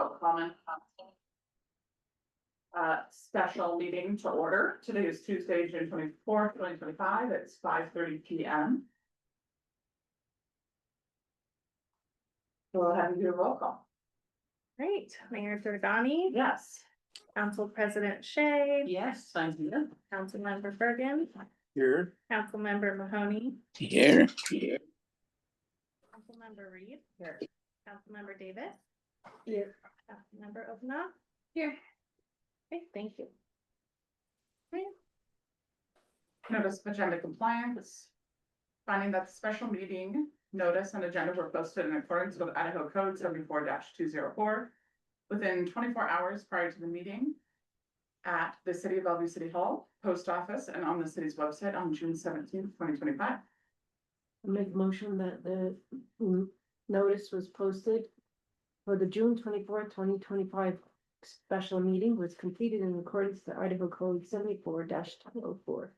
public comment. Special meeting to order. Today is Tuesday, June 24th, 2025. It's 5:30 p.m. We'll have you do a roll call. Great. Mayor Giordani. Yes. Council President Shea. Yes, thank you. Councilmember Bergen. Here. Councilmember Mahoney. Here. Councilmember Reed. Here. Councilmember Davis. Here. Councilmember Ovina. Here. Okay, thank you. Notice of agenda compliance. Finding that the special meeting notice and agenda were posted in accordance with Idaho Code 74-204 within 24 hours prior to the meeting at the City of Bellevue City Hall, Post Office, and on the city's website on June 17th, 2025. Make a motion that the notice was posted for the June 24th, 2025 special meeting was completed in accordance to Idaho Code 74-204.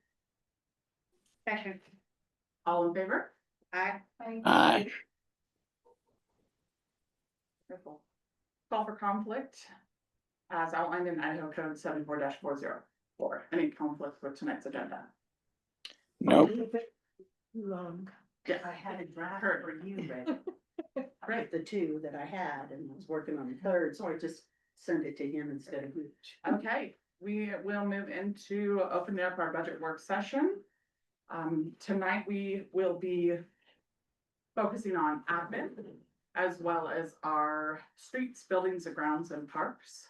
Second. All in favor? Aye. Aye. Wonderful. Call for conflict as outlined in Idaho Code 74-404. Any conflict with tonight's agenda? Nope. Long. Yeah. I had a draft Heard. for you ready. I read the two that I had and was working on the third, so I just sent it to him instead of you. Okay, we will move into opening up our budget work session. Tonight we will be focusing on admin as well as our streets, buildings and grounds and parks.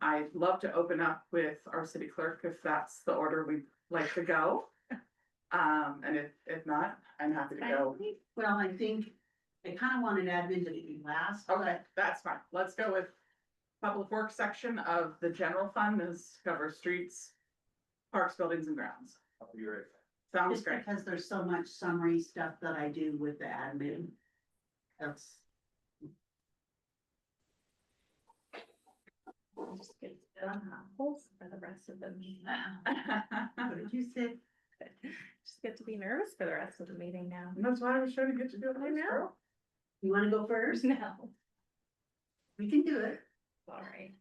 I'd love to open up with our city clerk if that's the order we'd like to go. And if not, I'm happy to go. Well, I think I kind of wanted admin to be last. Okay, that's fine. Let's go with public works section of the general fund. This covers streets, parks, buildings and grounds. Sounds Just great. because there's so much summary stuff that I do with the admin. That's, Just get holes for the rest of the meeting. what did you say? Just get to be nervous for the rest of the meeting now. And that's why I was trying to get you to do it. I know. You want to go first? No. We can do it. All right.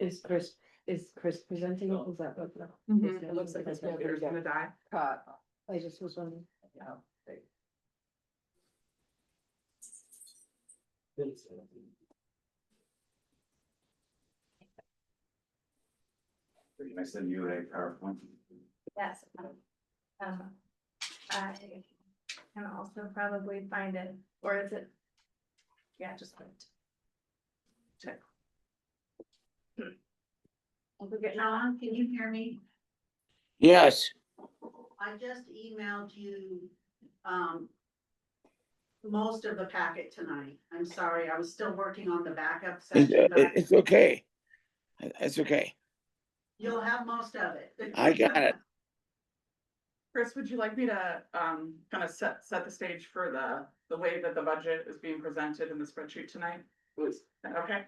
Is Chris presenting? Is that what? Mhm. It looks like his computer's gonna die. I just was wondering. Can I send you a PowerPoint? Yes. I can also probably find it, or is it? Yeah, just wait. Check. We're getting John, can you hear me? Yes. I just emailed you, most of the packet tonight. I'm sorry, I was still working on the backup section, but It's okay. It's okay. you'll have most of it. I got it. Chris, would you like me to kind of set the stage for the way that the budget is being presented in the spreadsheet tonight? Please. Okay.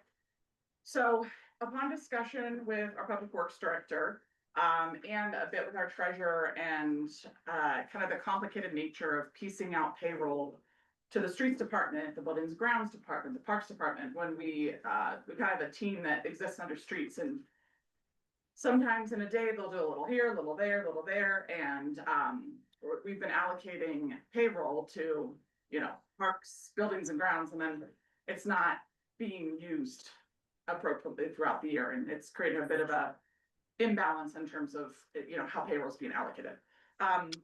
So upon discussion with our public works director, and a bit with our treasurer and kind of the complicated nature of piecing out payroll to the streets department, the buildings and grounds department, the parks department, when we kind of a team that exists under streets, and sometimes in a day they'll do a little here, a little there, and we've been allocating payroll to, parks, buildings and grounds, and then it's not being used appropriately throughout the year, and it's created a bit of a imbalance in terms of, how payroll is being allocated.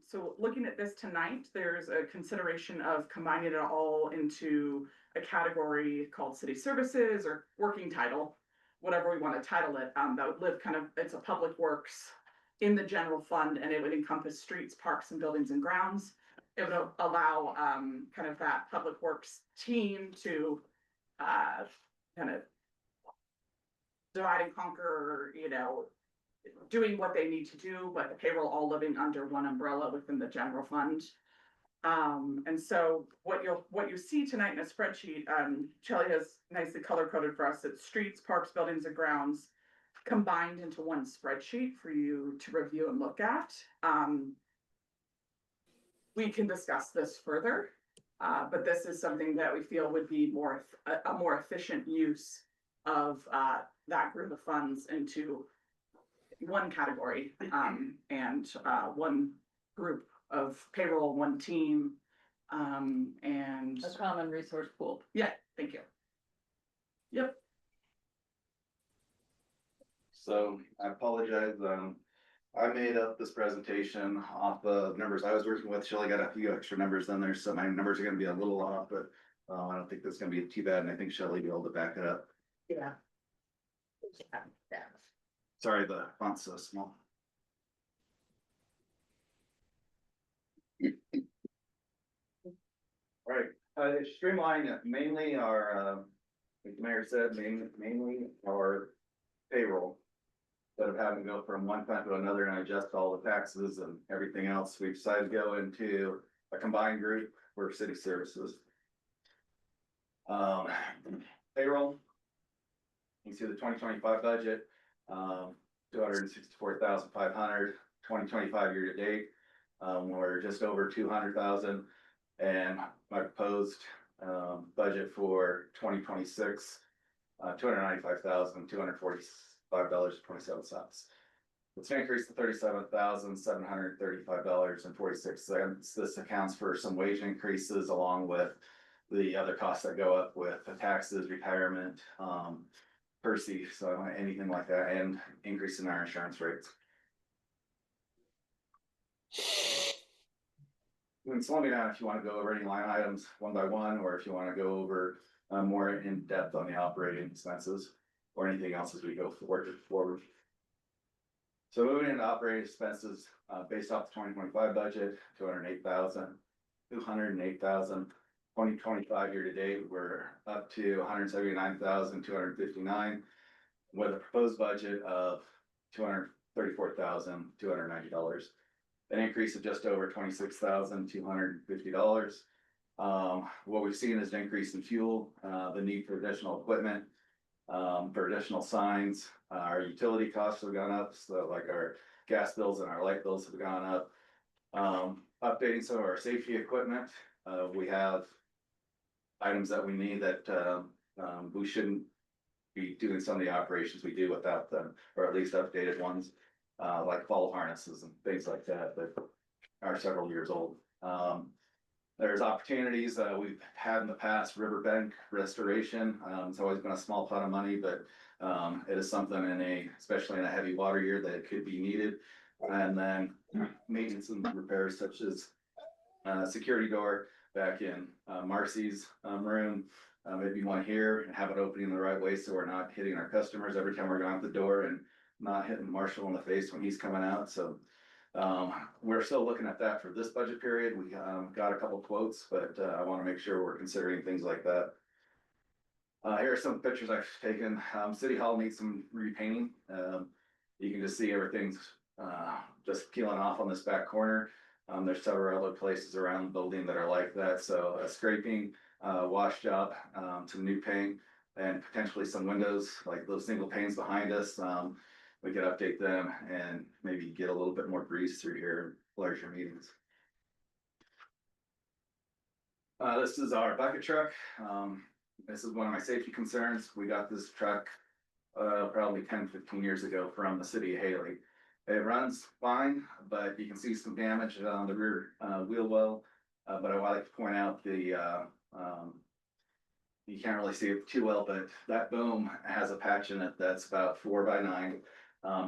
So looking at this tonight, there's a consideration of combining it all into a category called city services or working title, whatever we want to title it. That would live kind of, it's a public works in the general fund, and it would encompass streets, parks and buildings and grounds. It would allow kind of that public works team to kind of divide and conquer, doing what they need to do, but the payroll all living under one umbrella within the general fund. And so what you see tonight in a spreadsheet, Shelley has nicely color coded for us. It's streets, parks, buildings and grounds combined into one spreadsheet for you to review and look at. We can discuss this further. But this is something that we feel would be a more efficient use of, that group of funds into one category, and, one group of payroll, one team, and, A common resource pool. yeah, thank you. Yep. So I apologize, I made up this presentation off of numbers I was working with. Shelley got a few extra numbers in there, so my numbers are gonna be a little off, but I don't think that's gonna be too bad, and I think Shelley will be able to back it up. Yeah. Sorry, the font's so small. Right, streamline mainly our, like the mayor said, mainly our payroll. Instead of having to go from one fund to another and adjust all the taxes and everything else, we decided to go into a combined group for city services. Payroll. You see the 2025 budget, 264,500, 2025 year to date. We're just over 200,000, and my proposed budget for 2026, $295,245.27. It's an increase to $37,735.46. This accounts for some wage increases along with the other costs that go up with the taxes, retirement, Percy, so anything like that, and increase in our insurance rates. You can slow me down if you want to go over any line items one by one, or if you want to go over more in depth on the operating expenses or anything else as we go forward. So moving into operating expenses, based off the 2025 budget, 208,000. 2025 year to date, we're up to 179,259 with a proposed budget of $234,290. An increase of just over $26,250. What we've seen is an increase in fuel, the need for additional equipment, for additional signs. Our utility costs have gone up, so like our gas bills and our light bills have gone up. Updating some of our safety equipment. We have items that we need that we shouldn't be doing some of the operations we do without them, or at least updated ones, like fall harnesses and things like that that are several years old. There's opportunities we've had in the past, riverbank restoration. It's always been a small pot of money, but it is something especially in a heavy water year that could be needed. And then maintenance and repairs such as security door back in Marcy's room. Maybe one here and have it opening the right way so we're not hitting our customers every time we're going out the door, and not hitting Marshall in the face when he's coming out. So we're still looking at that for this budget period. We got a couple quotes, but I want to make sure we're considering things like that. Here are some pictures I've taken. City Hall needs some repainting. You can just see everything's just peeling off on this back corner. There's several other places around the building that are like that. So a scraping, wash job, some new paint, and potentially some windows, like those single panes behind us. We could update them and maybe get a little bit more breeze through here, larger meetings. This is our bucket truck. This is one of my safety concerns. We got this truck probably 10-15 years ago from the city of Haley. It runs fine, but you can see some damage on the rear wheel well. But I would like to point out you can't really see it too well, but that boom has a patch in it that's about 4x9.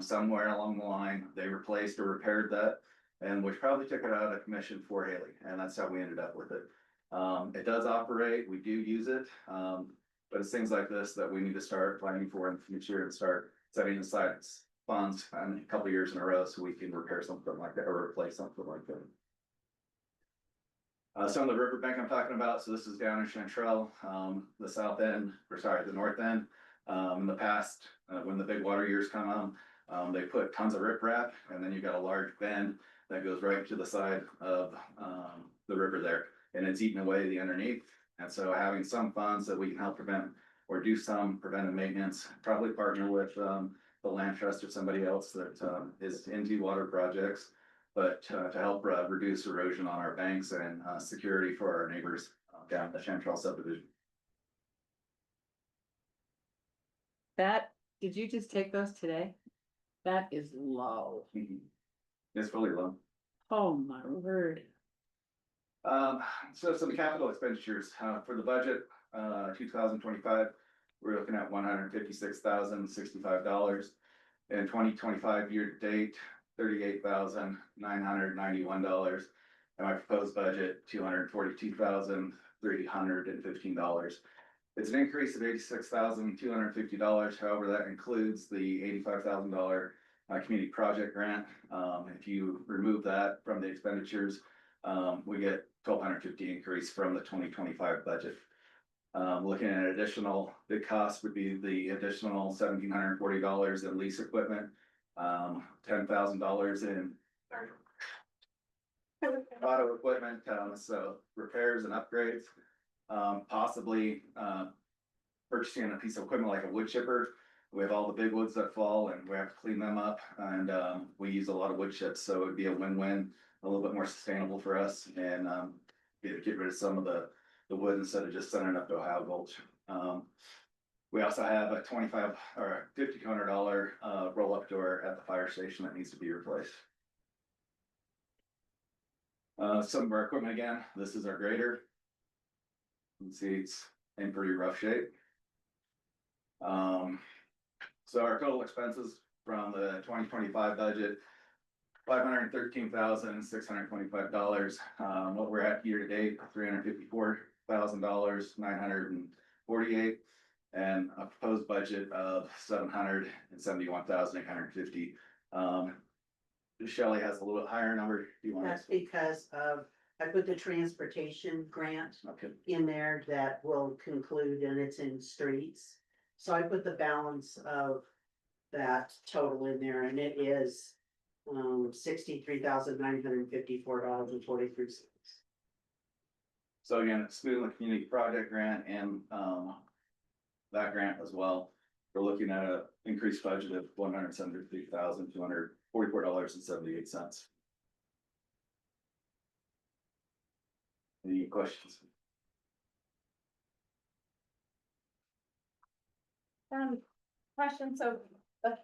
Somewhere along the line, they replaced or repaired that, and which probably took it out of commission for Haley, and that's how we ended up with it. It does operate, we do use it, but it's things like this that we need to start planning for in the future and start setting aside funds a couple of years in a row so we can repair something like that or replace something like that. Some of the riverbank I'm talking about, so this is down in Chantrell, the south end, or sorry, the north end. In the past, when the big water years come on, they put tons of riprap, and then you've got a large bend that goes right to the side of the river there, and it's eating away the underneath. And so having some funds that we can help prevent or do some preventive maintenance, probably partner with the land trust or somebody else that is into water projects, but to help reduce erosion on our banks and security for our neighbors down the Chanterelle subdivision. That, did you just take those today? That is low. It's really low. Oh, my word. So some capital expenditures, for the budget, 2025, we're looking at $156,065. In 2025 year to date, $38,991. And my proposed budget, $242,315. It's an increase of $86,250. However, that includes the $85,000 community project grant. If you remove that from the expenditures, we get $1,250 increase from the 2025 budget. Looking at additional, the cost would be the additional $1,740 in lease equipment, $10,000 in auto equipment, so repairs and upgrades. Possibly purchasing a piece of equipment like a wood chipper. We have all the big woods that fall and we have to clean them up, and we use a lot of wood chips, so it'd be a win-win, a little bit more sustainable for us, and get rid of some of the wood instead of just sending it up to Ohio Gulch. We also have a $2,500 or $5,200 roll-up door at the fire station that needs to be replaced. Some of our equipment again, this is our grader. You can see it's in pretty rough shape. So our total expenses from the 2025 budget, $513,625. What we're at year to date, $354,948, and a proposed budget of $771,850. Shelley has a little higher number. Do you want That's to? because of, I put the transportation grant Okay. in there that will conclude, and it's in streets. So I put the balance of that total in there, and it is $63,954.43. So again, excluding the community project grant and that grant as well, we're looking at an increased budget of $173,244.78. Any questions? Question, so the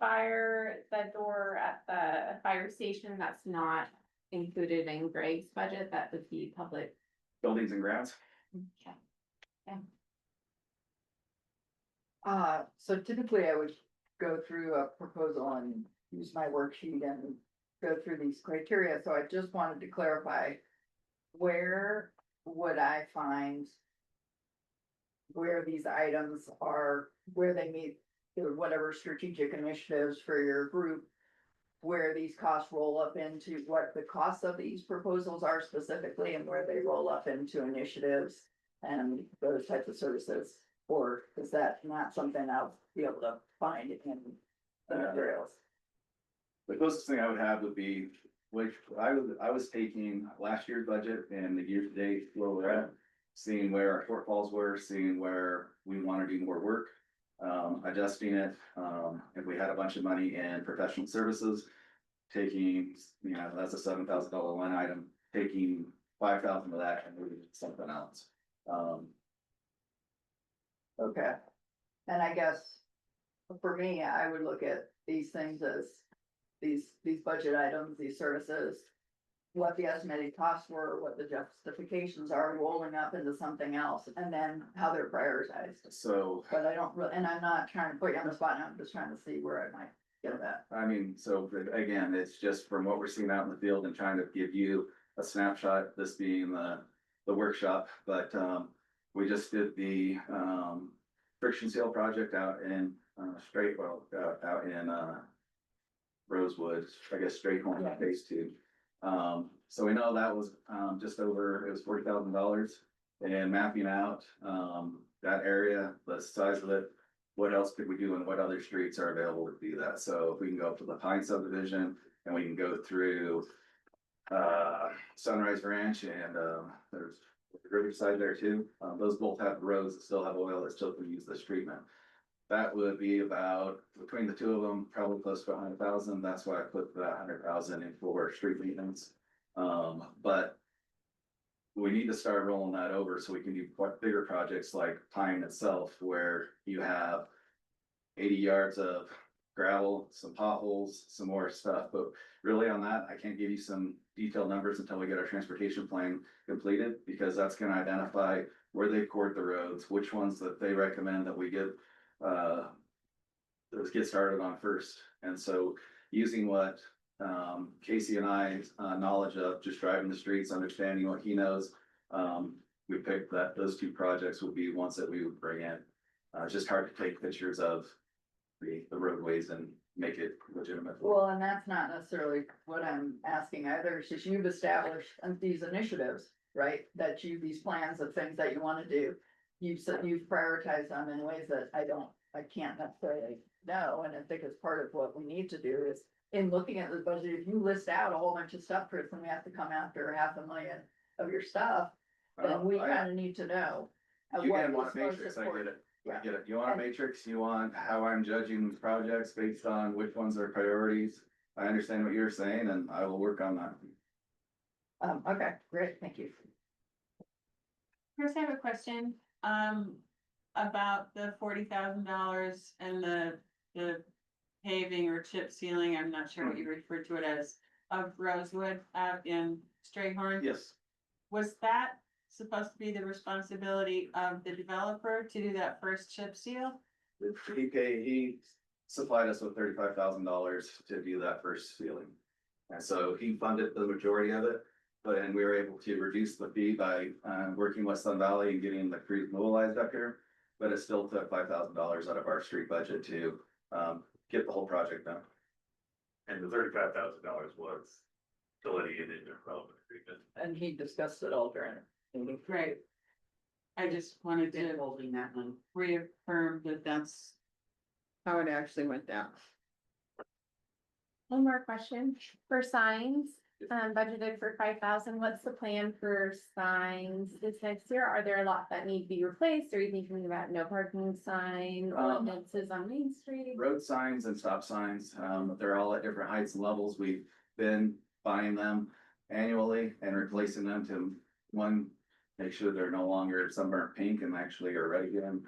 door at the fire station, that's not included in Greg's budget, that would be public. Buildings and grounds? Okay. So typically I would go through a proposal and use my worksheet and go through these criteria, so I just wanted to clarify. Where would I find where these items are, where they meet whatever strategic initiatives for your group, where these costs roll up into, what the costs of these proposals are specifically, and where they roll up into initiatives and those types of services? Or is that not something I'll be able to find in the materials? The closest thing I would have would be, which I was taking last year's budget and the year to date where we're at, seeing where our shortfalls were, seeing where we want to do more work, adjusting it. If we had a bunch of money in professional services, taking, that's a $7,000 line item, taking 5,000 of that and moving it to something else. Okay, and I guess for me, I would look at these things as these budget items, these services, what the estimated costs were, what the justifications are rolling up into something else, and then how they're prioritized. So, But I don't really, and I'm not trying to put you on the spot, I'm just trying to see where I might get that. I mean, so again, it's just from what we're seeing out in the field and trying to give you a snapshot, this being the workshop, but, we just did the, friction seal project out in, out in, Rosewood, I guess Straight Home phase 2. So we know that was, just over, it was $40,000, and mapping out, that area, the size of it, what else could we do and what other streets are available to do that? So if we can go up to the Pine subdivision and we can go through, Sunrise Ranch and, there's Riverside there too. Those both have roads that still have oil that still can use this treatment. That would be about, between the two of them, probably close to 100,000. That's why I put that 100,000 in for street maintenance. But we need to start rolling that over so we can do quite bigger projects like Pine itself, where you have 80 yards of gravel, some potholes, some more stuff, but really on that, I can't give you some detailed numbers until we get our transportation plan completed, because that's gonna identify where they cord the roads, which ones that they recommend that we get, those get started on first. And so using what, Casey and I's, knowledge of just driving the streets, understanding what he knows, we picked that those two projects would be ones that we would bring in. It's just hard to take pictures of the roadways and make it legitimate. Well, and that's not necessarily what I'm asking either, it's just you've established these initiatives, right? That you, these plans of things that you wanna do. You've said, you've prioritized them in ways that I can't necessarily know, and I think it's part of what we need to do is. In looking at the budget, if you list out a whole bunch of stuff, Chris, and we have to come after 500,000 of your stuff, then we kinda need to know. You what can is want a most matrix, I get important. it. Yeah. I get it. You want a matrix, you want how I'm judging projects based on which ones are priorities. I understand what you're saying and I will work on that. Okay, great, thank you. Chris, I have a question, about the $40,000 and the paving or chip sealing, I'm not sure what you referred to it as, of Rosewood out in Strayhorn. Yes, Was that supposed to be the responsibility of the developer to do that first chip seal? he supplied us with $35,000 to do that first ceiling. And so he funded the majority of it, but then we were able to reduce the fee by, working with Sun Valley and getting the crews mobilized up here. But it still took $5,000 out of our street budget to, get the whole project done. And the $35,000 was delineated in the relevant agreement. And he discussed it all during the meeting. Right. I just wanted Been to holding that one. reaffirm that that's how it actually went down. One more question for signs, budgeted for 5,000. What's the plan for signs this next year? Are there a lot that need to be replaced? Are you thinking about no parking sign ordinances on Main Street? Road signs and stop signs, they're all at different heights and levels. We've been buying them annually and replacing them to, one, make sure they're no longer sunburnt pink and actually are red again.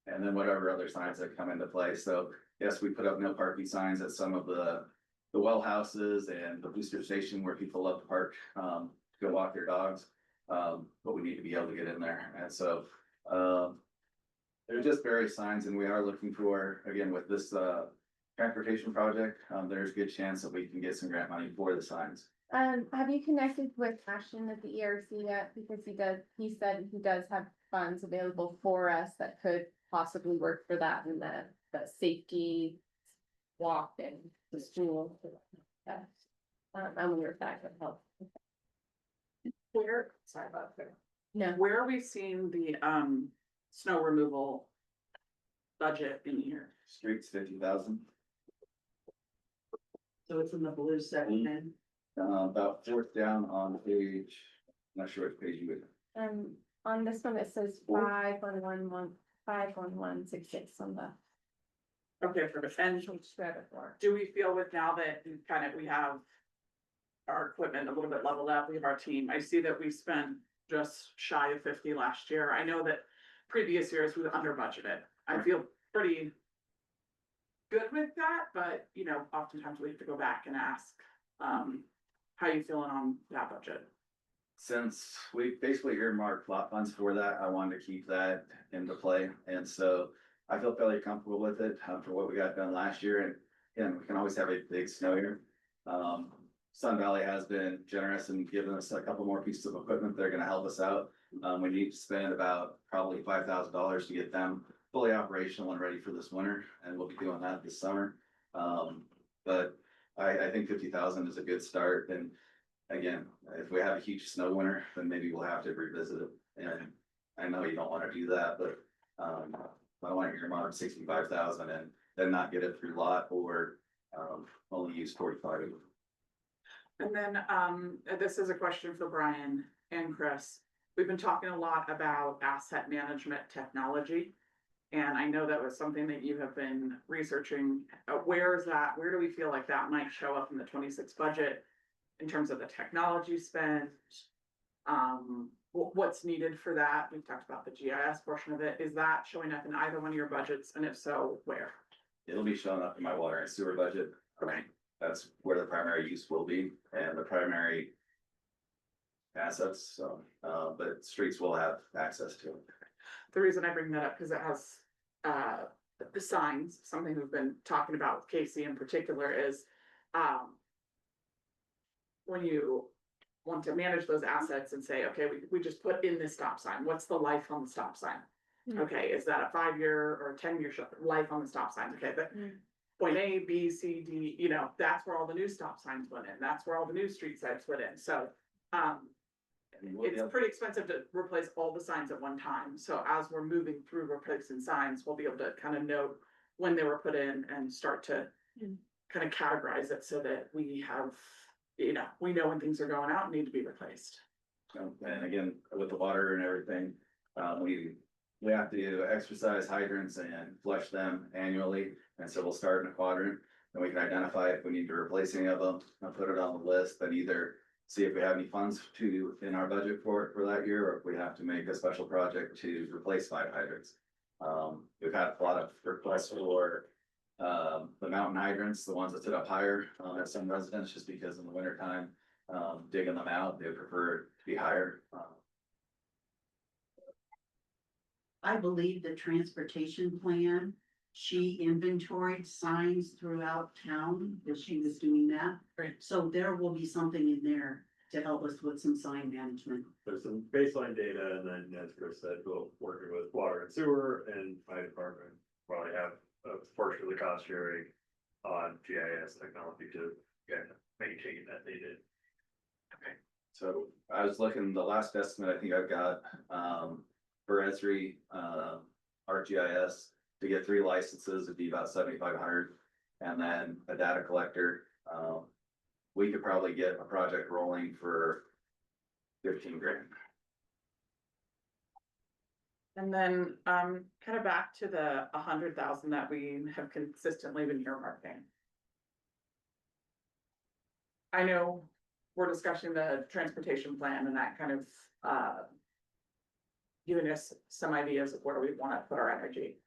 And then whatever other signs that come into play. So yes, we put up no parking signs at some of the well houses and the booster station where people love to park, to go walk their dogs. But we need to be able to get in there. And so, there's just various signs and we are looking for, again, with this, transportation project, there's a good chance that we can get some grant money for the signs. Have you connected with Ashton at the ERC yet? Because he said he does have funds available for us that could possibly work for that and the safety walk and the school. I wonder if that could help. Sorry about that. No, Where are we seeing the, snow removal budget in here? Streets 50,000, So it's in the blue section. about fourth down on page, I'm not sure which page you would. on this one, it says 51166 on the. Okay, perfect. And do we feel with now that we have our equipment a little bit leveled up, we have our team, I see that we spent just shy of 50 last year. I know that previous years we were under budgeted. I feel pretty good with that, but oftentimes we have to go back and ask, how you feeling on that budget? Since we basically earmarked lot funds for that, I wanted to keep that into play, and so I feel fairly comfortable with it, for what we got done last year, and we can always have a big snow year. Sun Valley has been generous and given us a couple more pieces of equipment that are gonna help us out. We need to spend about probably $5,000 to get them fully operational and ready for this winter, and we'll be doing that this summer. But I think 50,000 is a good start, and again, if we have a huge snow winter, then maybe we'll have to revisit it. And I know you don't wanna do that, but, I don't want your mom 65,000 and then not get it through lot or, only use 45. And then, this is a question for Brian and Chris. We've been talking a lot about asset management technology. And I know that was something that you have been researching. Where is that? Where do we feel like that might show up in the 26 budget in terms of the technology spend? what's needed for that. We've talked about the GIS portion of it. Is that showing up in either one of your budgets? And if so, where? It'll be showing up in my water and sewer budget. Okay. That's where the primary use will be and the primary assets, so, but streets will have access to it. The reason I bring that up, because it has, the signs, something we've been talking about with Casey in particular is, when you want to manage those assets and say, okay, we just put in this stop sign, what's the life on the stop sign? Mm. Okay, is that a 5-year or 10-year life on the stop sign? Okay, but Mm. point A, B, C, D, that's where all the new stop signs went in, that's where all the new street signs went in, so, it's pretty expensive to replace all the signs at one time, so as we're moving through replacing signs, we'll be able to kind of note when they were put in and start to Mm. kind of categorize it so that we have, we know when things are going out and need to be replaced. And again, with the water and everything, we have to exercise hydrants and flush them annually. And so we'll start in a quadrant and we can identify if we need to replace any of them and put it on the list, and either see if we have any funds in our budget for that year, or if we have to make a special project to replace 5 hydrants. We've had a lot of requests for the mountain hydrants, the ones that sit up higher, at some residents, just because in the winter time, digging them out, they prefer to be higher. I believe the transportation plan, she inventoried signs throughout town, that she was doing that. Right. So there will be something in there to help us with some sign management. There's some baseline data, and then as Chris said, we'll working with water and sewer and my department, probably have a portion of the cost sharing on GIS technology to, again, maintain that data. So I was looking, the last estimate I think I've got, for Esri, ArcGIS, to get 3 licenses, it'd be about 7,500. And then a data collector, we could probably get a project rolling for 15 grand. And then, kind of back to the 100,000 that we have consistently been earmarking. I know we're discussing the transportation plan and that kind of, giving us some ideas of where we want to put our energy.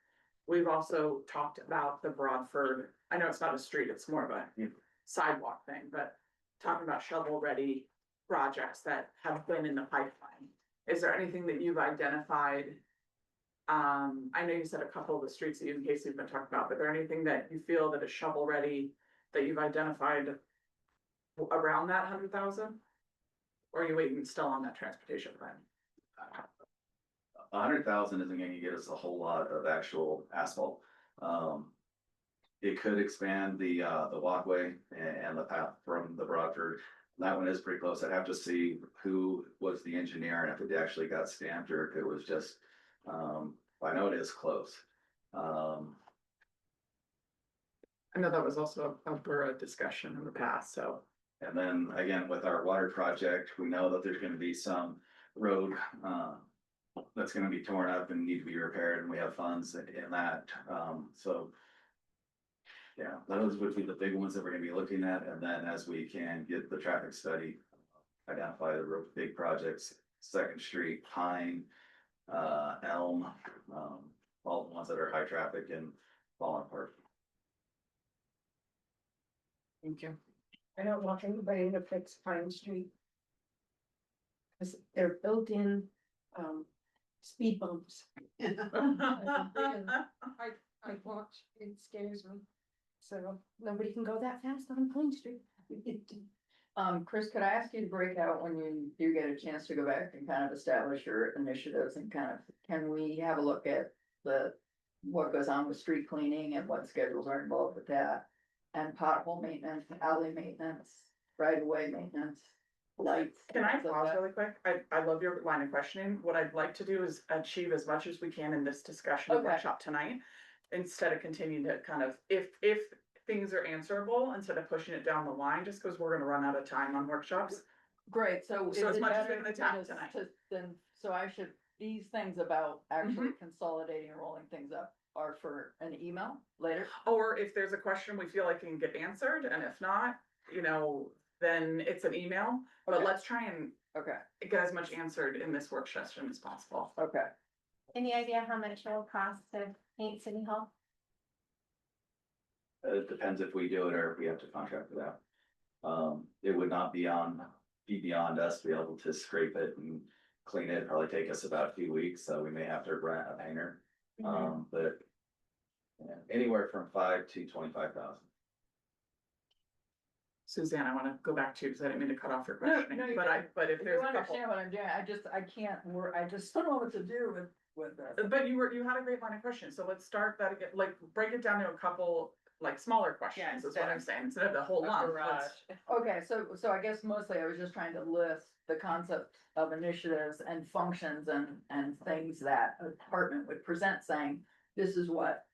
We've also talked about the Broadford, I know it's not a street, it's more of a sidewalk thing, but talking about shovel-ready projects that have been in the pipeline. Is there anything that you've identified? I know you said a couple of the streets that you and Casey have been talking about, but is there anything that you feel that is shovel-ready that you've identified around that 100,000? Or are you waiting still on that transportation plan? 100,000 isn't gonna get us a whole lot of actual asphalt. It could expand the walkway and the path from the Broadford. That one is pretty close. I'd have to see who was the engineer and if it actually got stamped or if it was just, I know it is close. I know that was also a borough discussion in the past, so. And then again, with our water project, we know that there's gonna be some road, that's gonna be torn up and need to be repaired, and we have funds in that, so. Yeah, those would be the big ones that we're gonna be looking at, and then as we can get the traffic study, identify the real big projects, Second Street, Pine, Elm, all the ones that are high traffic and falling apart. Thank you. I don't want anybody to fix Pine Street. Cause they're built-in, speed bumps. I watch, it scares me. So nobody can go that fast on Pine Street. Chris, could I ask you to break out when you do get a chance to go back and kind of establish your initiatives and kind of, can we have a look at what goes on with street cleaning and what schedules are involved with that? And pothole maintenance, alley maintenance, right of way maintenance, lights. Can I things like pause that. really quick? I love your line of questioning. What I'd like to do is achieve as much as we can in this discussion and Okay. workshop tonight. Instead of continuing to kind of, if things are answerable, instead of pushing it down the line, just because we're gonna run out of time on workshops. Great, so is So as it much as better we can attack than tonight. then, so I should, these things about actually Mm-hmm. consolidating and rolling things up are for an email later? Or if there's a question we feel like can get answered, and if not, then it's an email. But Okay. let's try and Okay, get as much answered in this work session as possible. okay. Any idea how much it'll cost to paint City Hall? It depends if we do it or if we have to contract it out. It would not be beyond us to be able to scrape it and clean it. It'd probably take us about a few weeks, so we may have to rent a painter. But yeah, anywhere from 5 to 25,000. Suzanne, I wanna go back to you, because I didn't mean to cut off your No, questioning, no, you but if You there's a couple. understand what I'm doing, I can't I just don't know what to do with this. But you had a great line of questions, so let's start that again, like, break it down to a couple, like, smaller questions, is instead what I'm of saying, instead of the whole a lump. garage. Okay, so I guess mostly I was just trying to list the concept of initiatives and functions and things that a department would present saying, this is what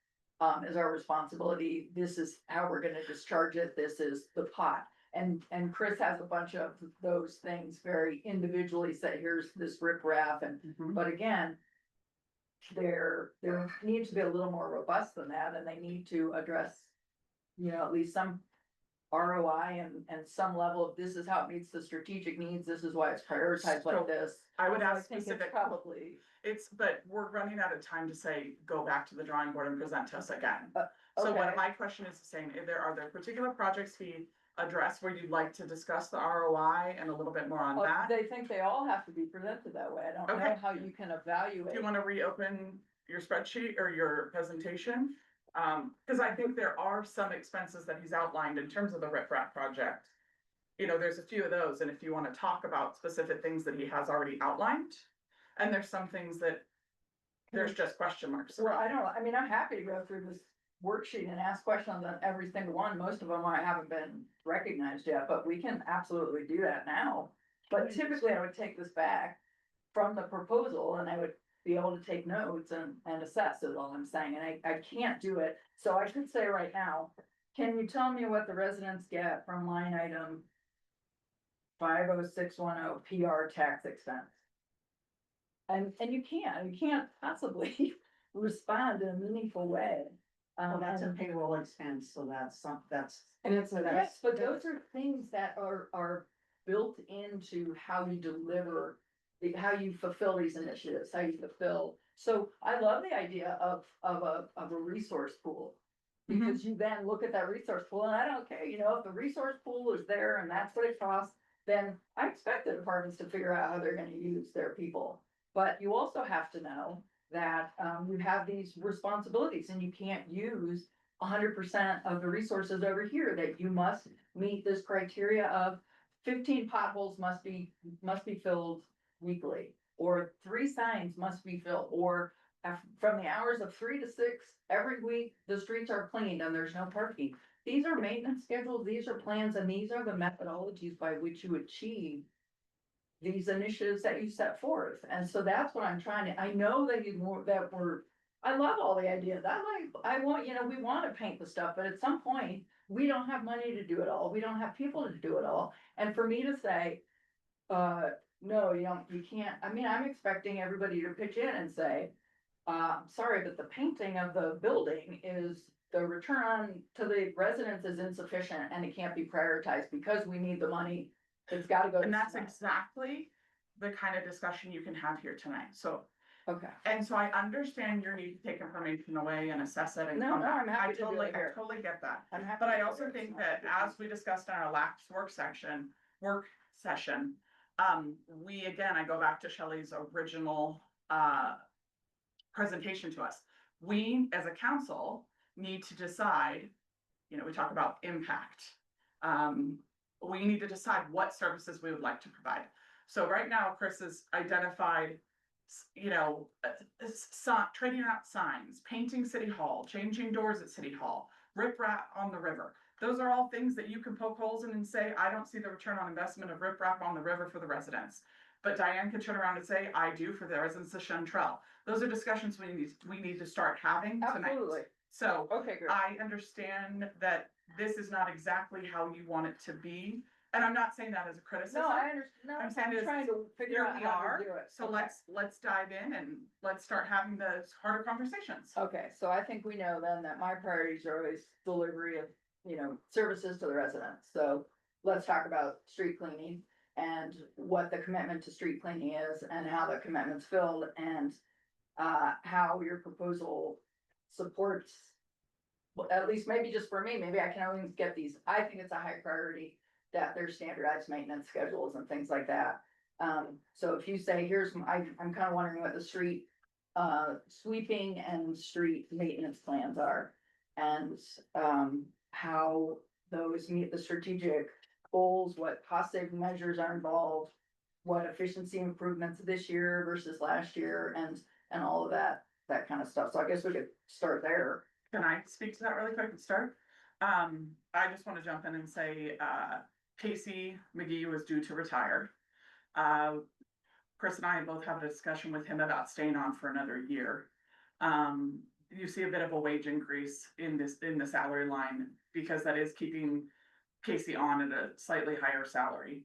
is our responsibility, this is how we're gonna discharge it, this is the pot. And Chris has a bunch of those things very individually said, here's this riprap and, but again, there needs to be a little more robust than that, and they need to address, you know, at least some ROI and some level of this is how it meets the strategic needs, this is why it's prioritized So, like this. I would So ask think it's specific, Probably, but we're running out of time to say, go back to the drawing board and present to us again. So what okay. my question is saying, are there particular projects he addressed where you'd like to discuss the ROI and a little bit more on that? They think they all have to be presented that way, I don't know Okay. how you can Do evaluate. you wanna reopen your spreadsheet or your presentation? Cause I think there are some expenses that he's outlined in terms of the riprap project. You know, there's a few of those, and if you wanna talk about specific things that he has already outlined, and there's some things that there's just question marks. Well, around. I don't, I mean, I'm happy to go through this worksheet and ask questions on every single one, most of them I haven't been recognized yet, but we can absolutely do that now. But typically I would take this back from the proposal and I would be able to take notes and assess is all I'm saying, and I can't do it. So I could say right now, can you tell me what the residents get from line item 50610 PR tax expense? And you can't possibly respond in a meaningful way. Well, that's a and- payroll expense, so that's And it's a. Yes, but those are things that are built into how you deliver, how you fulfill these initiatives, how you fulfill. So I love the idea of a resource pool. Because you then look at that resource pool and I don't care, you know, if the resource pool is there and that's what it costs, then I expect the departments to figure out how they're gonna use their people. But you also have to know that, you have these responsibilities and you can't use 100% of the resources over here, that you must meet this criteria of 15 potholes must be filled weekly, or 3 signs must be filled, or from the hours of 3 to 6 every week, the streets are cleaned and there's no parking. These are maintenance schedules, these are plans, and these are the methodologies by which you achieve these initiatives that you set forth. And so that's what I'm trying to, I know that I love all the ideas. I want, you know, we want to paint the stuff, but at some point, we don't have money to do it all. We don't have people to do it all. And for me to say, no, you can't, I mean, I'm expecting everybody to pitch in and say, sorry, but the painting of the building is, the return on to the residents is insufficient and it can't be prioritized because we need the money. It's gotta go. And to that's cement. exactly the kind of discussion you can have here tonight, so. Okay. And so I understand your need to take information away and assess it and No, come no, back. I'm happy I to do totally, it here. I totally get that. I'm happy. But I to also do it. think It's that not- as we discussed in our last work session, we, again, I go back to Shelley's original, presentation to us. We, as a council, need to decide, you know, we talk about impact. We need to decide what services we would like to provide. So right now, Chris has identified, you know, trading out signs, painting City Hall, changing doors at City Hall, riprap on the river. Those are all things that you can poke holes in and say, I don't see the return on investment of riprap on the river for the residents. But Diane could turn around and say, I do for the residents of Chantrell. Those are discussions we need to start having tonight. Absolutely. So Okay, great. I understand that this is not exactly how you want it to be. And I'm not saying that as a criticism. No, I understand. No, I'm saying is, trying to figure Here out we how are, to do it. so Okay. let's dive in and let's start having those harder conversations. Okay, so I think we know then that my priorities are always delivery of, you know, services to the residents. So let's talk about street cleaning. and what the commitment to street cleaning is and how the commitment's filled and how your proposal supports, well, at least maybe just for me, maybe I can always get these. I think it's a high priority that there's standardized maintenance schedules and things like that. So if you say, I'm kind of wondering what the street sweeping and street maintenance plans are. And how those meet the strategic goals, what cost saving measures are involved, what efficiency improvements this year versus last year, and all of that kind of stuff. So I guess we could start there. Can I speak to that really quick and start? I just want to jump in and say, Casey McGee was due to retire. Chris and I both have a discussion with him about staying on for another year. You see a bit of a wage increase in the salary line because that is keeping Casey on at a slightly higher salary.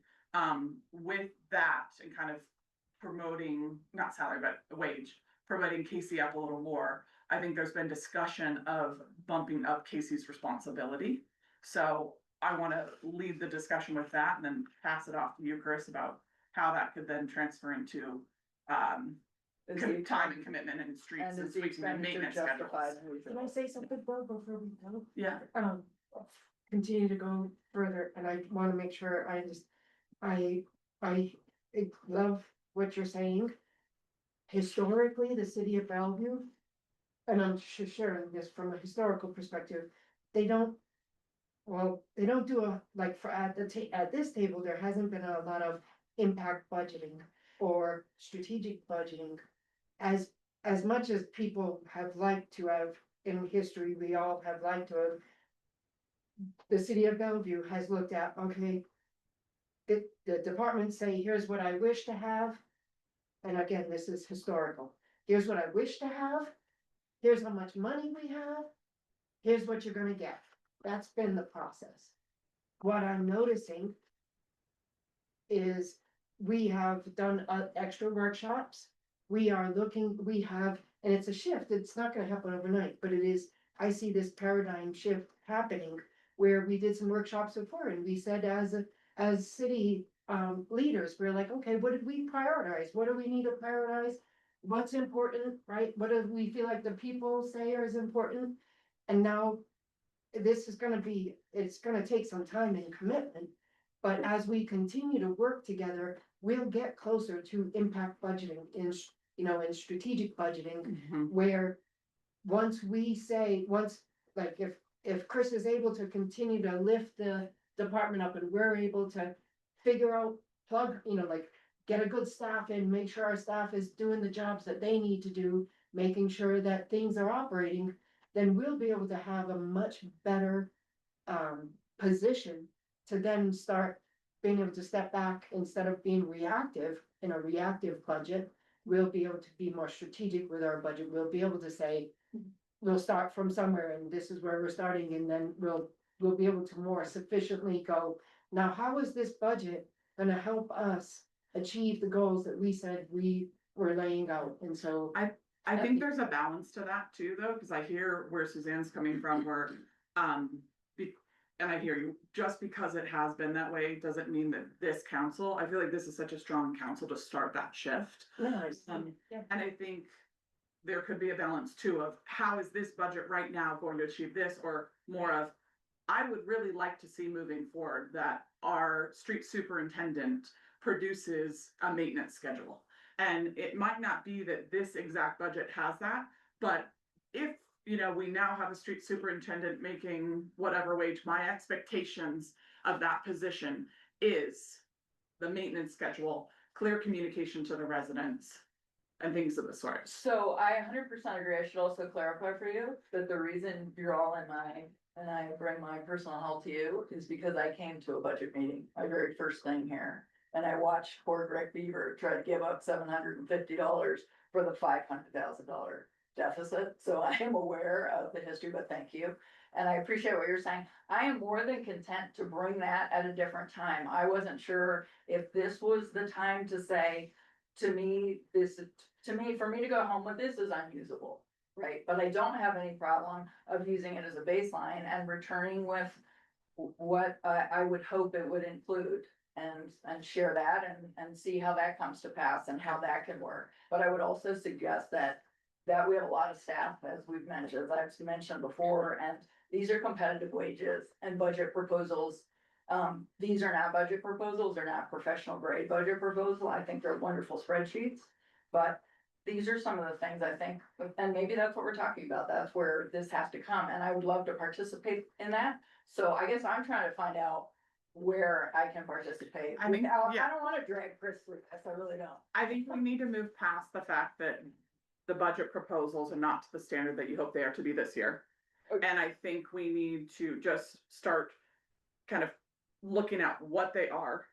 With that and kind of promoting, not salary, but wage, promoting Casey up a little more, I think there's been discussion of bumping up Casey's responsibility. So I want to lead the discussion with that and then pass it off to you, Chris, about how that could then transfer into time and commitment and streets And and is the sweeping and expenditure maintenance justified? schedules. Can I say something, Bill, before we go? Yeah. Continue to go further, and I wanna make sure I love what you're saying. Historically, the city of Bellevue, and I'm sharing this from a historical perspective, they don't do at this table, there hasn't been a lot of impact budgeting or strategic budgeting. As much as people have liked to have in history, we all have liked to have. The city of Bellevue has looked at, okay, the departments say, here's what I wish to have. And again, this is historical. Here's what I wish to have. Here's how much money we have. Here's what you're gonna get. That's been the process. What I'm noticing is we have done extra workshops. We have, and it's a shift. It's not gonna happen overnight, but it is, I see this paradigm shift happening where we did some workshops before and we said as city leaders, we're like, okay, what did we prioritize? What do we need to prioritize? What's important, right? What do we feel like the people say is important? And now this is it's gonna take some time and commitment. But as we continue to work together, we'll get closer to impact budgeting in strategic budgeting, where if Chris is able to continue to lift the department up and we're able to figure out, get a good staff in, make sure our staff is doing the jobs that they need to do, making sure that things are operating, then we'll be able to have a much better position to then start being able to step back instead of being reactive in a reactive budget. We'll be able to be more strategic with our budget. We'll be able to say, we'll start from somewhere and this is where we're starting, and then we'll be able to more sufficiently go, now, how is this budget gonna help us achieve the goals that we said we were laying out? And so I think there's a balance to that too, though, because I hear where Suzanne's coming from, where, and I hear you, just because it has been that way, doesn't mean that this council, I feel like this is such a strong council to start that shift. And I think there could be a balance too of how is this budget right now going to achieve this, or more of, I would really like to see moving forward that our street superintendent produces a maintenance schedule. And it might not be that this exact budget has that, but if, we now have a street superintendent making whatever wage, my expectations of that position is the maintenance schedule, clear communication to the residents, and things of the sort. So I 100% agree. I should also clarify for you that the reason you're all and I bring my personal health to you is because I came to a budget meeting, my very first thing here. And I watched poor Greg Beaver try to give up $750 for the $500,000 deficit. So I am aware of the history, but thank you. And I appreciate what you're saying. I am more than content to bring that at a different time. I wasn't sure if this was the time to say, for me to go home with this is unusable, right? But I don't have any problem of using it as a baseline and returning with what I would hope it would include. and share that and see how that comes to pass and how that can work. But I would also suggest that we have a lot of staff, as we've mentioned, as I've mentioned before, and these are competitive wages and budget proposals. These are not budget proposals, they're not professional grade budget proposal. I think they're wonderful spreadsheets. But these are some of the things I think, and maybe that's what we're talking about. That's where this has to come, and I would love to participate in that. So I guess I'm trying to find out where I can participate. I think, without- yeah. I don't wanna drag Chris through this, I really don't. I think we need to move past the fact that the budget proposals are not to the standard that you hope they are to be this year. Okay. And I think we need to just start kind of looking at what they are,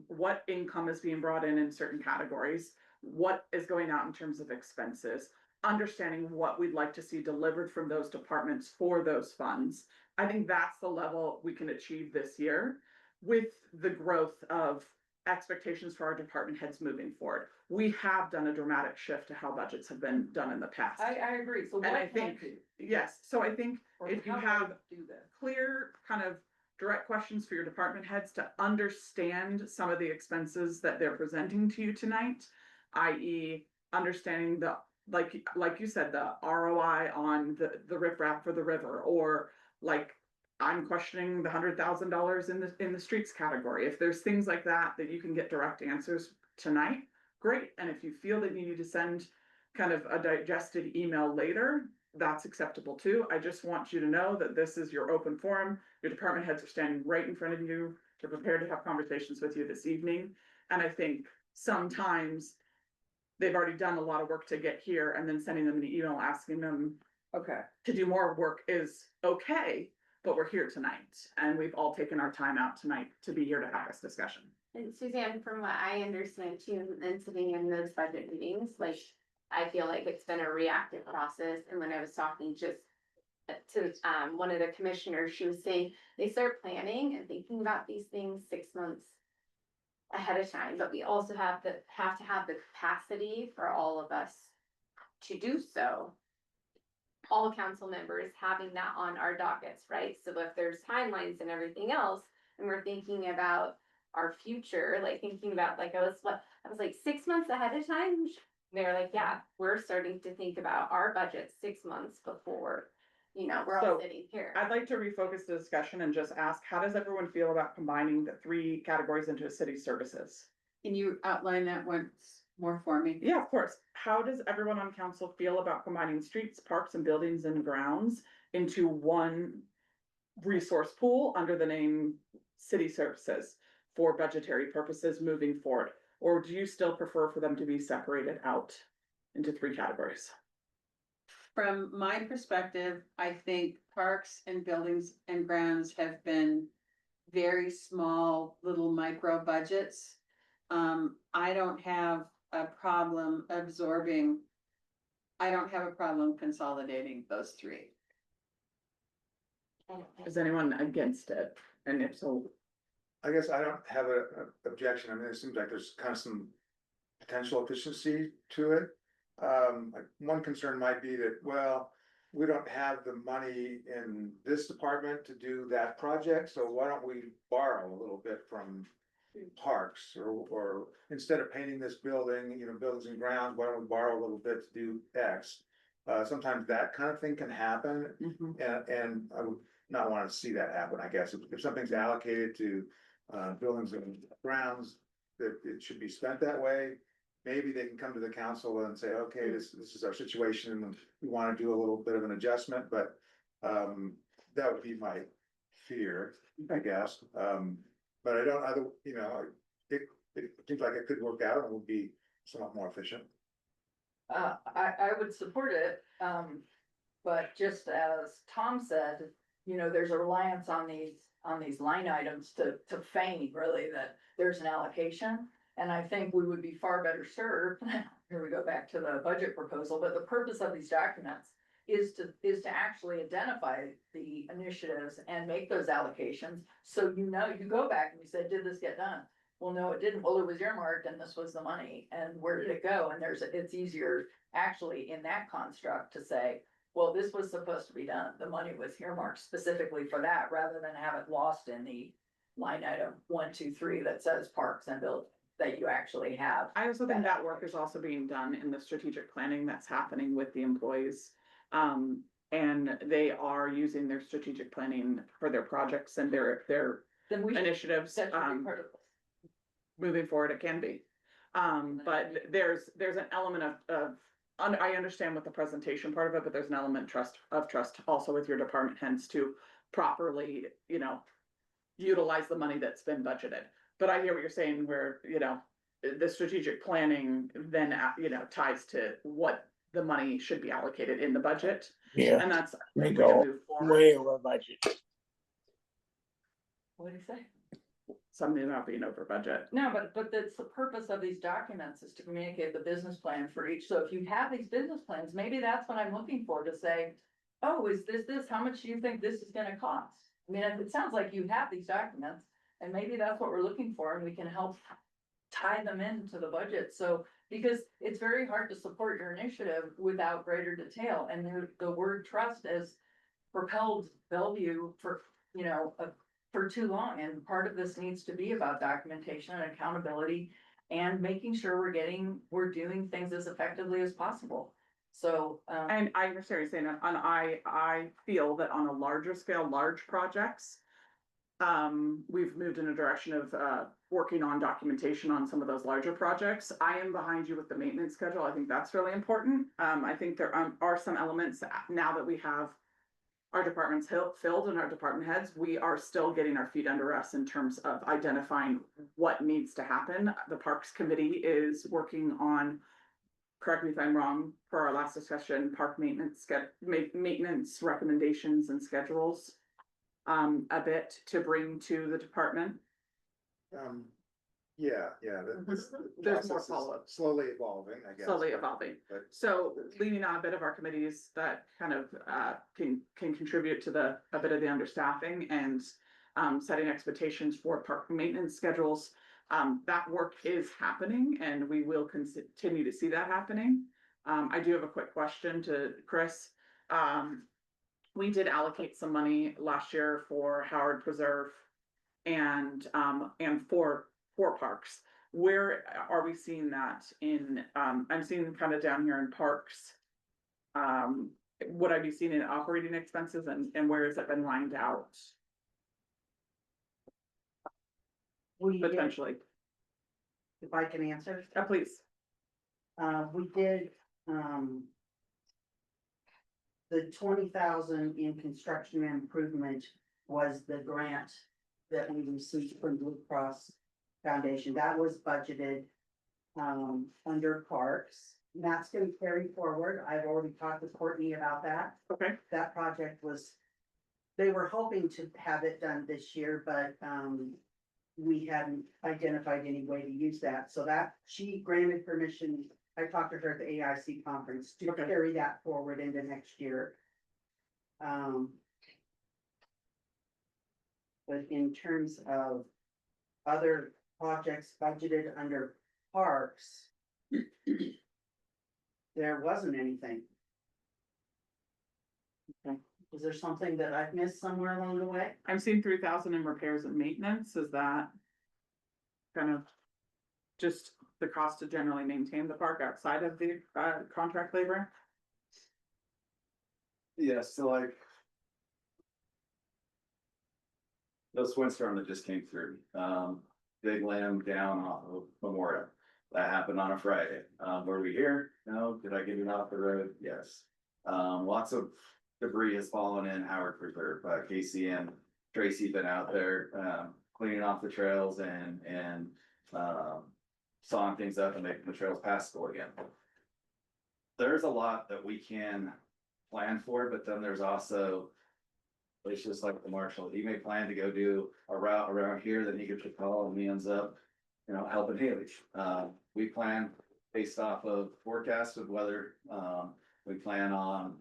what income is being brought in certain categories, what is going out in terms of expenses, understanding what we'd like to see delivered from those departments for those funds. I think that's the level we can achieve this year with the growth of expectations for our department heads moving forward. We have done a dramatic shift to how budgets have been done in the past. I agree, so what And I can think, do? yes, so I think Or if you how do have I do this? clear kind of direct questions for your department heads to understand some of the expenses that they're presenting to you tonight, i.e. understanding the, like you said, the ROI on the riprap for the river, or like I'm questioning the $100,000 in the streets category. If there's things like that you can get direct answers tonight, great. And if you feel that you need to send kind of a digested email later, that's acceptable too. I just want you to know that this is your open forum. Your department heads are standing right in front of you. They're prepared to have conversations with you this evening. And I think sometimes they've already done a lot of work to get here, and then sending them an email asking them Okay, to do more work is okay, but we're here tonight and we've all taken our time out tonight to be here to have this discussion. And Suzanne, from what I understand too, and sitting in those budget meetings, like, I feel like it's been a reactive process, and when I was talking just to, one of the commissioners, she was saying, they start planning and thinking about these things 6 months ahead of time, but we also have to have the capacity for all of us to do so. All council members having that on our dockets, right? So if there's timelines and everything else, and we're thinking about our future, like thinking about, like, I was like 6 months ahead of time. They're like, yeah, we're starting to think about our budget 6 months before, we're all So, sitting here. I'd like to refocus the discussion and just ask, how does everyone feel about combining the 3 categories into city services? Can you outline that once more for me? Yeah, of course. How does everyone on council feel about combining streets, parks, and buildings and grounds into one resource pool under the name city services for budgetary purposes moving forward? Or do you still prefer for them to be separated out into 3 categories? From my perspective, I think parks and buildings and grounds have been very small, little micro budgets. I don't have a problem consolidating those 3. Is anyone against it? And if so, I guess I don't have a objection. I mean, it seems like there's kind of some potential efficiency to it. One concern might be that, well, we don't have the money in this department to do that project, so why don't we borrow a little bit from parks, or instead of painting this building, buildings and grounds, why don't we borrow a little bit to do X? Sometimes that kind of thing can happen, and I would not want to see that happen, I guess. If something's allocated to buildings and grounds, that it should be spent that way. Maybe they can come to the council and say, okay, this is our situation, and we want to do a little bit of an adjustment, but that would be my fear, I guess. But I don't, it seems like it could work out and would be somewhat more efficient. I would support it, but just as Tom said, there's a reliance on these line items to feign really that there's an allocation. And I think we would be far better served, here we go back to the budget proposal, but the purpose of these documents is to actually identify the initiatives and make those allocations. So you go back and you say, did this get done? Well, no, it didn't. Well, it was earmarked and this was the money, and where did it go? And it's easier actually in that construct to say, well, this was supposed to be done. The money was earmarked specifically for that, rather than have it lost in the line item 123 that says parks and build, that you actually have. I also think that work is also being done in the strategic planning that's happening with the employees. And they are using their strategic planning for their projects and their Then we should, initiatives, that should be part of this. moving forward, it can be. But there's an element I understand with the presentation part of it, but there's an element of trust also with your department heads to properly, utilize the money that's been budgeted. But I hear what you're saying where, the strategic planning then, ties to what the money should be allocated in the budget. Yeah, And that's we way to go move forward. way over budget. What did he say? Something about being over budget. No, but that's the purpose of these documents is to communicate the business plan for each. So if you have these business plans, maybe that's what I'm looking for to say, oh, is this, how much do you think this is gonna cost? I mean, it sounds like you have these documents and maybe that's what we're looking for and we can help tie them into the budget. So, because it's very hard to support your initiative without greater detail and the word trust has propelled Bellevue for, for too long, and part of this needs to be about documentation and accountability and making sure we're doing things as effectively as possible. So, And I understand what you're saying, and I feel that on a larger scale, large projects, we've moved in a direction of, working on documentation on some of those larger projects. I am behind you with the maintenance schedule. I think that's really important. I think there are some elements now that we have our departments filled and our department heads, we are still getting our feet under us in terms of identifying what needs to happen. The Parks Committee is working on, correct me if I'm wrong, for our last discussion, park maintenance maintenance recommendations and schedules. A bit to bring to the department. Yeah, There's more follow-up. Slowly evolving, I guess. Slowly evolving. But- So leaning on a bit of our committees that kind of can contribute to a bit of the understaffing and setting expectations for park maintenance schedules. That work is happening and we will continue to see that happening. I do have a quick question to Chris. We did allocate some money last year for Howard Preserve and for parks. Where are we seeing that in, I'm seeing kind of down here in parks. Would I be seeing in operating expenses and where has it been lined out We did, potentially? if I can answer, Please. we did, the 20,000 in construction and improvement was the grant that we received from Blue Cross Foundation. That was budgeted under parks. And that's gonna carry forward. I've already talked with Courtney about that. Okay. That project they were hoping to have it done this year, but we hadn't identified any way to use that. So that she granted permission. I talked to her at the AIC conference to Okay. carry that forward into next year. But in terms of other projects budgeted under parks, there wasn't anything. Okay. Is there something that I've missed somewhere along the way? I'm seeing 3,000 in repairs and maintenance. Is that kind of just the cost to generally maintain the park outside of the contract labor? Yeah, so like. This windstorm that just came through, big lamb down off of Memorial. That happened on a Friday. Were we here? No. Did I get it off the road? Yes. Lots of debris has fallen in Howard Preserve. Casey and Tracy been out there, cleaning off the trails and sawing things up and making the trails passable again. There's a lot that we can plan for, but then there's also, it's just like the marshal, he may plan to go do a route around here, then he gets a call and he ends up, helping Haley. We plan based off of forecast of weather. We plan on,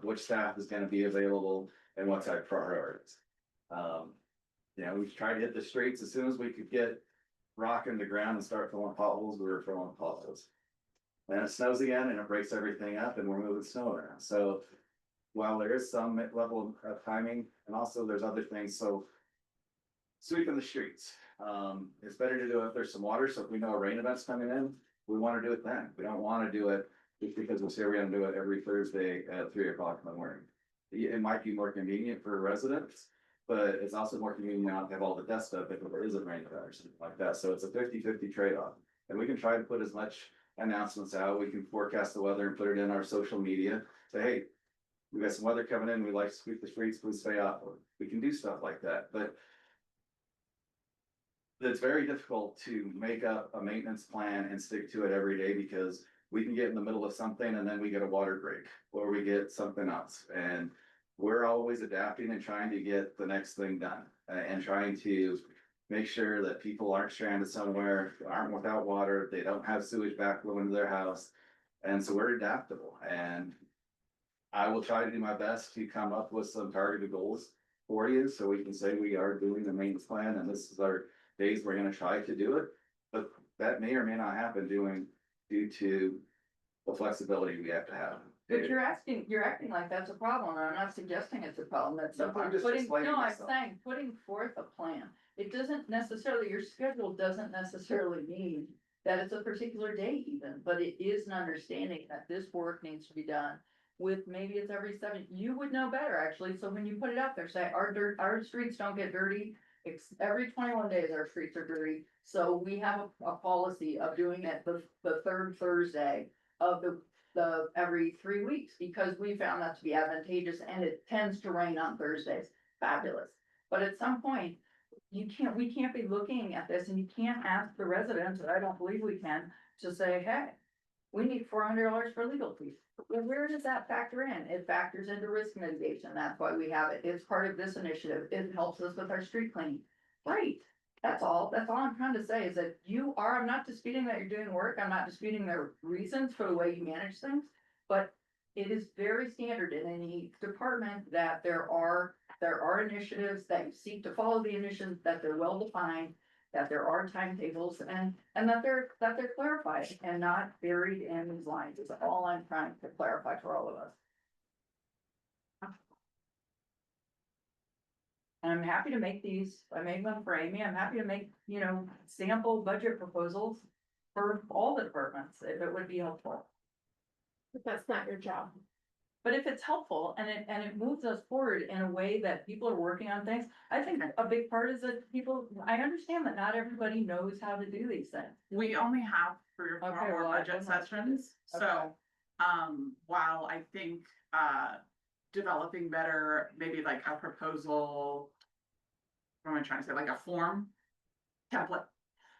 which staff is gonna be available and what's our priorities. We tried to hit the streets as soon as we could get rock in the ground and start filling potholes, we were filling potholes. Then it snows again and it breaks everything up and we're moving snow around. So while there is some level of timing, and also there's other things, so Sweeping the streets. It's better to do it if there's some water, so if we know a rain event's coming in, we wanna do it then. We don't wanna do it just because we say we're gonna do it every Thursday at 3 o'clock in the morning. It might be more convenient for residents, but it's also more convenient not to have all the dust up if there is a rain event or something like that. So it's a 50-50 trade-off. And we can try to put as much announcements out. We can forecast the weather and put it in our social media. Say, hey, we got some weather coming in. We'd like to sweep the streets, please stay off. We can do stuff like that, but it's very difficult to make up a maintenance plan and stick to it every day because we can get in the middle of something and then we get a water break or we get something else. And we're always adapting and trying to get the next thing done and trying to make sure that people aren't stranded somewhere, aren't without water, they don't have sewage backflow into their house. And so we're adaptable, and I will try to do my best to come up with some targeted goals for you, so we can say we are doing the maintenance plan and this is our days we're gonna try to do it. But that may or may not happen due to the flexibility we have to have. But you're acting like that's a problem, and I'm not suggesting it's a problem, that's No, simply I'm just putting, explaining no, I'm myself. saying, putting forth a plan. It doesn't necessarily, your schedule doesn't necessarily mean that it's a particular day even, but it is an understanding that this work needs to be done. With maybe it's every 7, you would know better actually, so when you put it out there, say our streets don't get dirty. Every 21 days our streets are dirty, so we have a policy of doing it the third Thursday of the every 3 weeks, because we found that to be advantageous and it tends to rain on Thursdays. Fabulous. But at some point, we can't be looking at this and you can't ask the residents, or I don't believe we can, to say, hey, we need $400 for legal fees. Well, where does that factor in? It factors into risk mitigation. That's why we have it. It's part of this initiative. It helps us with our street cleaning. Right. That's all I'm trying to say is that I'm not disputing that you're doing work. I'm not disputing the reasons for the way you manage things. But it is very standard in any department that there are initiatives that you seek to follow the initiatives, that they're well defined, that there are timetables and that they're clarified and not buried in these lines. Is all I'm trying to clarify for all of us. I'm happy to make these. I made one for Amy. I'm happy to make, sample budget proposals for all the departments if it would be helpful. But that's not your job. But if it's helpful and it moves us forward in a way that people are working on things, I think a big part is that I understand that not everybody knows how to do these things. We only have 3 or 4 Okay, more well, I budget don't know. sessions, Okay. so, while I think, developing better, maybe like a proposal. What am I trying to say, like a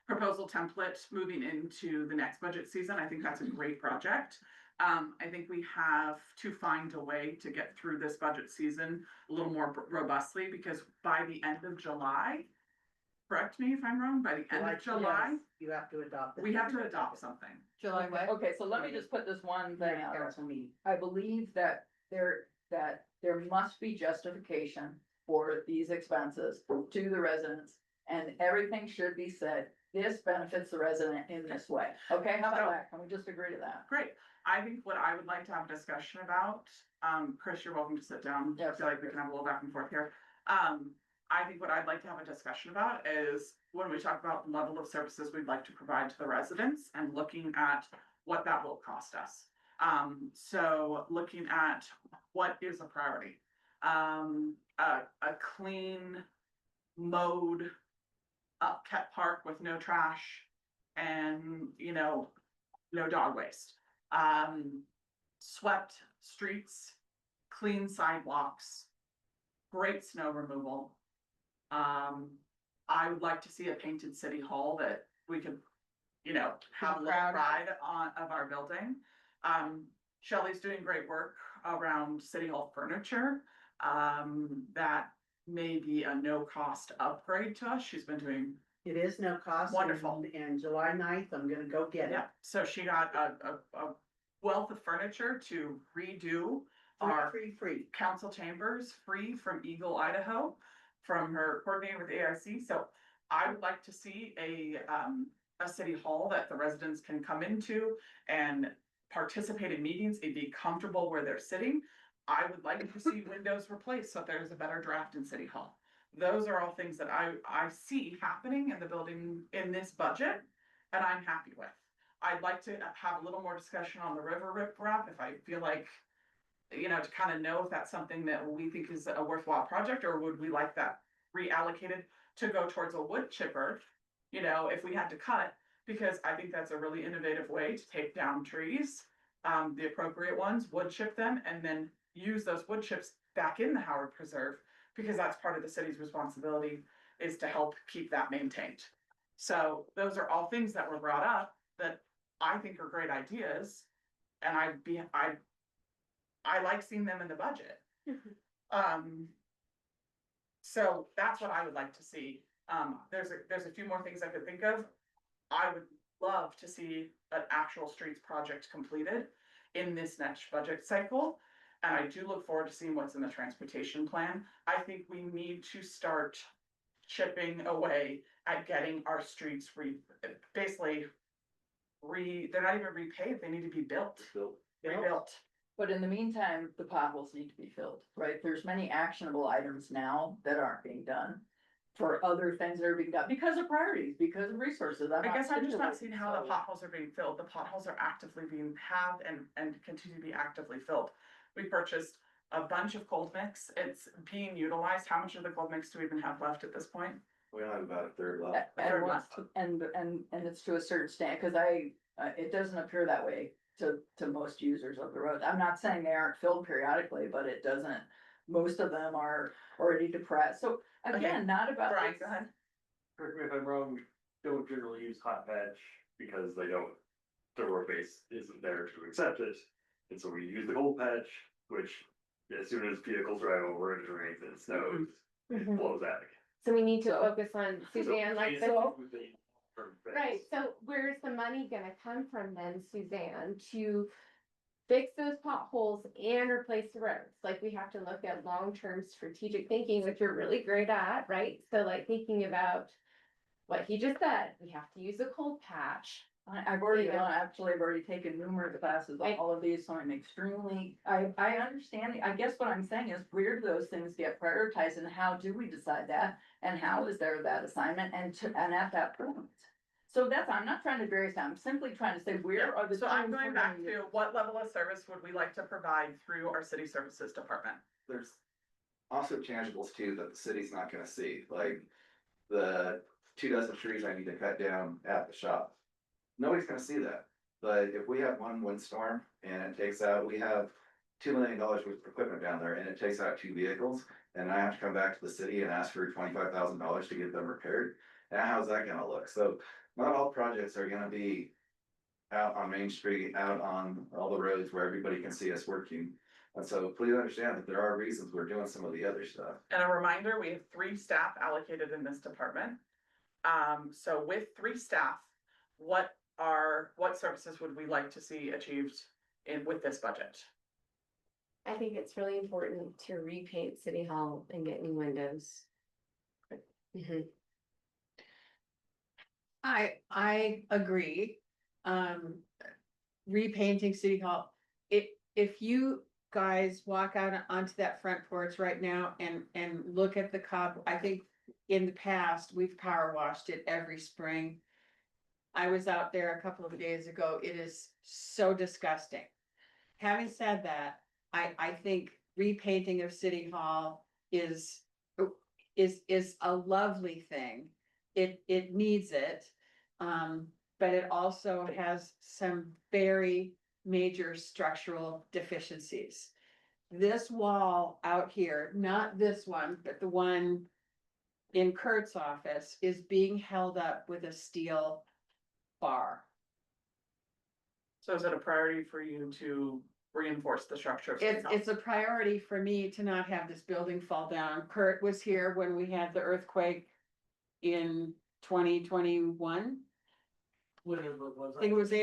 proposal template moving into the next budget season, I think that's a great project. I think we have to find a way to get through this budget season a little more robustly, because by the end of July, correct me if I'm wrong, by the end of July, You have to adopt. we have to adopt something. July what? Okay, so let me just put this one thing out. Council meeting. I believe that there must be justification for these expenses to the residents. And everything should be said, this benefits the resident in this way. Okay, how about that? Can we just agree to that? Great. I think what I would like to have a discussion about, Chris, you're welcome to sit down. I Yes. feel like we can have a little back and forth here. I think what I'd like to have a discussion about is when we talk about the level of services we'd like to provide to the residents and looking at what that will cost us. So looking at what is a priority. A clean, mowed, kept park with no trash and, no dog waste. Swept streets, clean sidewalks, great snow removal. I would like to see a painted city hall that we could, have a little pride of our building. Shelley's doing great work around city hall furniture. That may be a no-cost upgrade to us. She's been doing. It is no cost. Wonderful. And July 9th, I'm gonna go get it. Yeah, so she got a wealth of furniture to redo our Free. council chambers, free from Eagle, Idaho, from her coordinator with AIC. So I would like to see a city hall that the residents can come into and participate in meetings and be comfortable where they're sitting. I would like to see windows replaced so there's a better draft in city hall. those are all things that I see happening in the building in this budget, and I'm happy with. I'd like to have a little more discussion on the river riprap if I feel like, you know, to kind of know if that's something that we think is a worthwhile project, or would we like that reallocated to go towards a wood chipper, you know, if we had to cut, because I think that's a really innovative way to take down trees, the appropriate ones, wood chip them, and then use those wood chips back in the Howard Preserve, because that's part of the city's responsibility, is to help keep that maintained. So those are all things that were brought up that I think are great ideas, and I like seeing them in the budget. So that's what I would like to see. There's a few more things I could think of. I would love to see an actual streets project completed in this next budget cycle. And I do look forward to seeing what's in the transportation plan. I think we need to start chipping away at getting our streets they're not even repaved, they need to be built, rebuilt. But in the meantime, the potholes need to be filled, right? There's many actionable items now that aren't being done. For other things that are being done because of priorities, because of resources. I guess I'm just not stipulating, seeing how the so- potholes are being filled. The potholes are actively being and continue to be actively filled. We purchased a bunch of cold mix. It's being utilized. How much of the cold mix do we even have left at this point? We only have about a third left. And it's to a certain extent, cause it doesn't appear that way to most users of the road. I'm not saying they aren't filled periodically, but it doesn't, most of them are already depressed. So Okay. again, not about. Brian, go ahead. Correct me if I'm wrong, we don't generally use hot patch because the road base isn't there to accept it. And so we use the cold patch, which as soon as vehicles drive over it, it rains and it snows, it blows out again. So we need to So- focus on Suzanne, like, So- right, so where's the money gonna come from then, Suzanne, to fix those potholes and replace the roads? Like, we have to look at long-term strategic thinking, which you're really great at, right? So like thinking about what he just said, we have to use a cold patch. I've already taken numerous classes on all of these, so I'm extremely, I understand, I guess what I'm saying is, where do those things get prioritized and how do we decide that? And how is there that assignment and at that point? So I'm not trying to vary this, I'm simply trying to say, where are the. So I'm things going we're back gonna to use? what level of service would we like to provide through our city services department? There's also tangibles too that the city's not gonna see, like the 24 trees I need to cut down at the shop. Nobody's gonna see that, but if we have one windstorm and it takes out, we have $2 million worth of equipment down there and it takes out 2 vehicles. And I have to come back to the city and ask for $25,000 to get them repaired. Now, how's that gonna look? So not all projects are gonna be out on Main Street, out on all the roads where everybody can see us working. And so please understand that there are reasons we're doing some of the other stuff. And a reminder, we have 3 staff allocated in this department. So with 3 staff, what services would we like to see achieved with this budget? I think it's really important to repaint City Hall and get new windows. Mhm. I agree. Repainting City Hall, if you guys walk out onto that front porch right now and look at the cob, I think in the past, we've power washed it every spring. I was out there a couple of days ago. It is so disgusting. Having said that, I think repainting of City Hall is a lovely thing. It needs it. But it also has some very major structural deficiencies. This wall out here, not this one, but the one in Kurt's office, is being held up with a steel bar. So is it a priority for you to reinforce the structure of City Hall? It's a priority for me to not have this building fall down. Kurt was here when we had the earthquake in 2021. Whatever it was. I think it was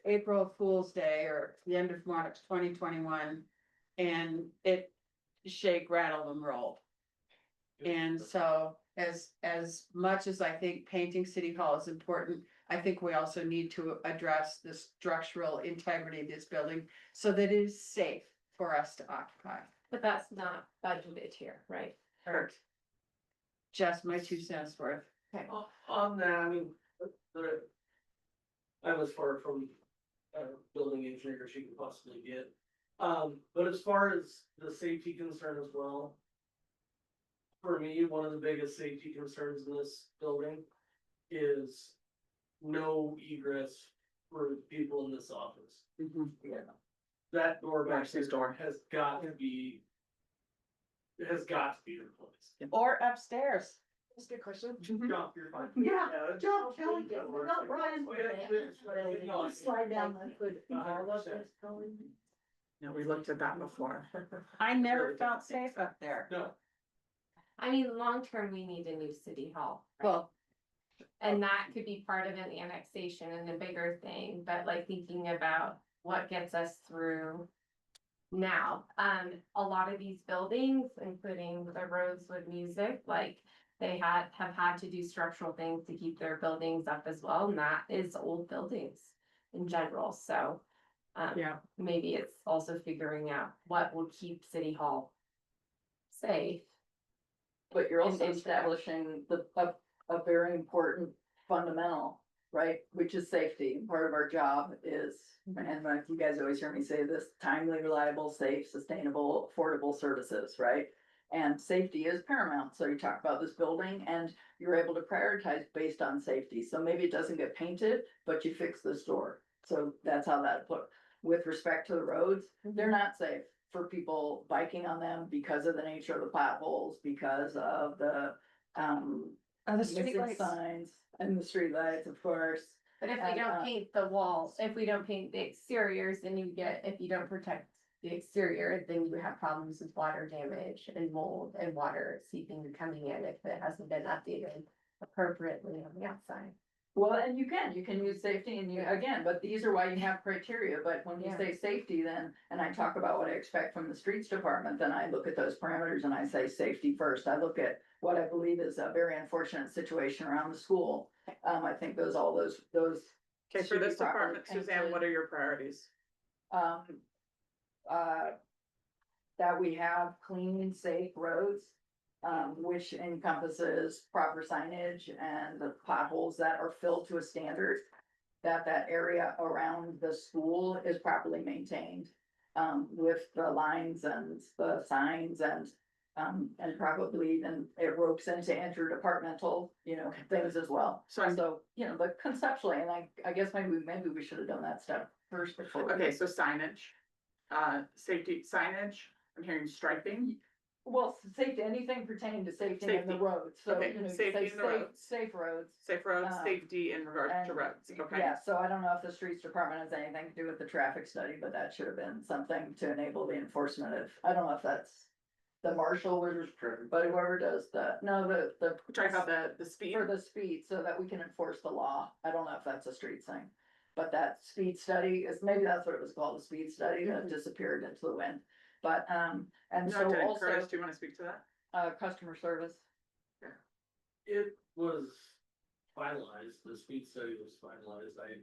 April Fool's Day or the end of March 2021. And it shake, rattled and rolled. And so as much as I think painting City Hall is important, I think we also need to address the structural integrity of this building so that it is safe for us to occupy. But that's not budgeted here, right? Kurt. just my 2 cents worth. On that, I mean, I'm as far from building engineer as you can possibly get. But as far as the safety concern as well. For me, one of the biggest safety concerns in this building is no egress for people in this office. Mhm. That door back Marcy's there door. has got to be. It has got to be replaced. Or upstairs. That's a good question. Jump, you're fine. Yeah, John Kelly, Don't not Brian. Slide down the. Could all of this go in? No, we looked at that before. I never felt safe up there. No, I mean, long-term, we need a new city hall. right? Well, And that could be part of an annexation and a bigger thing, but like thinking about what gets us through. Now, a lot of these buildings, including the Rosewood Music, like. They have had to do structural things to keep their buildings up as well, and that is old buildings in general, so. Yeah. Maybe it's also figuring out what will keep City Hall safe. But you're also And- establishing a very important fundamental, right, which is safety. Part of our job is, and like you guys always hear me say this, timely, reliable, safe, sustainable, affordable services, right? And safety is paramount. So you talk about this building and you're able to prioritize based on safety. So maybe it doesn't get painted, but you fix this door. So that's how that look. With respect to the roads, they're not safe for people biking on them because of the nature of the potholes, because of the the missing streetlights. signs and the streetlights, of course. But if we And, don't paint the walls, if we don't paint the exteriors, then if you don't protect the exterior, then you have problems with water damage and mold and water seeping and coming in if it hasn't been updated appropriately on the outside. Well, and you can use safety and you, again, but these are why you have criteria, but when you Yeah. say safety, then, and I talk about what I expect from the streets department, then I look at those parameters and I say safety first. I look at what I believe is a very unfortunate situation around the school. I think all those. Okay, for should be this properly department, Suzanne, painted. what are your priorities? um, that we have clean, safe roads, which encompasses proper signage and the potholes that are filled to a standard. That area around the school is properly maintained, with the lines and the signs and probably then it ropes into interdepartmental, things as well. So I'm, So, but conceptually, and I guess maybe we should have done that step first before. we- okay, so signage, safety signage, I'm hearing striping. Well, safety, anything pertaining to safety in the Safety. roads, so, Okay, you safety say in the roads. safe roads. Safe roads, Um, safety in regards to and- roads, okay? Yeah, so I don't know if the streets department has anything to do with the traffic study, but that should have been something to enable the enforcement of, I don't know if that's. The marshal or, but whoever does the, no, the. We're talking about the speed. For the speed, so that we can enforce the law, I don't know if that's a street thing. But that speed study is, maybe that's what it was called, the speed study that disappeared into the wind. But, and No, so did also, Curtis, do you wanna speak to that? customer service. it was finalized, the speed study was finalized, I.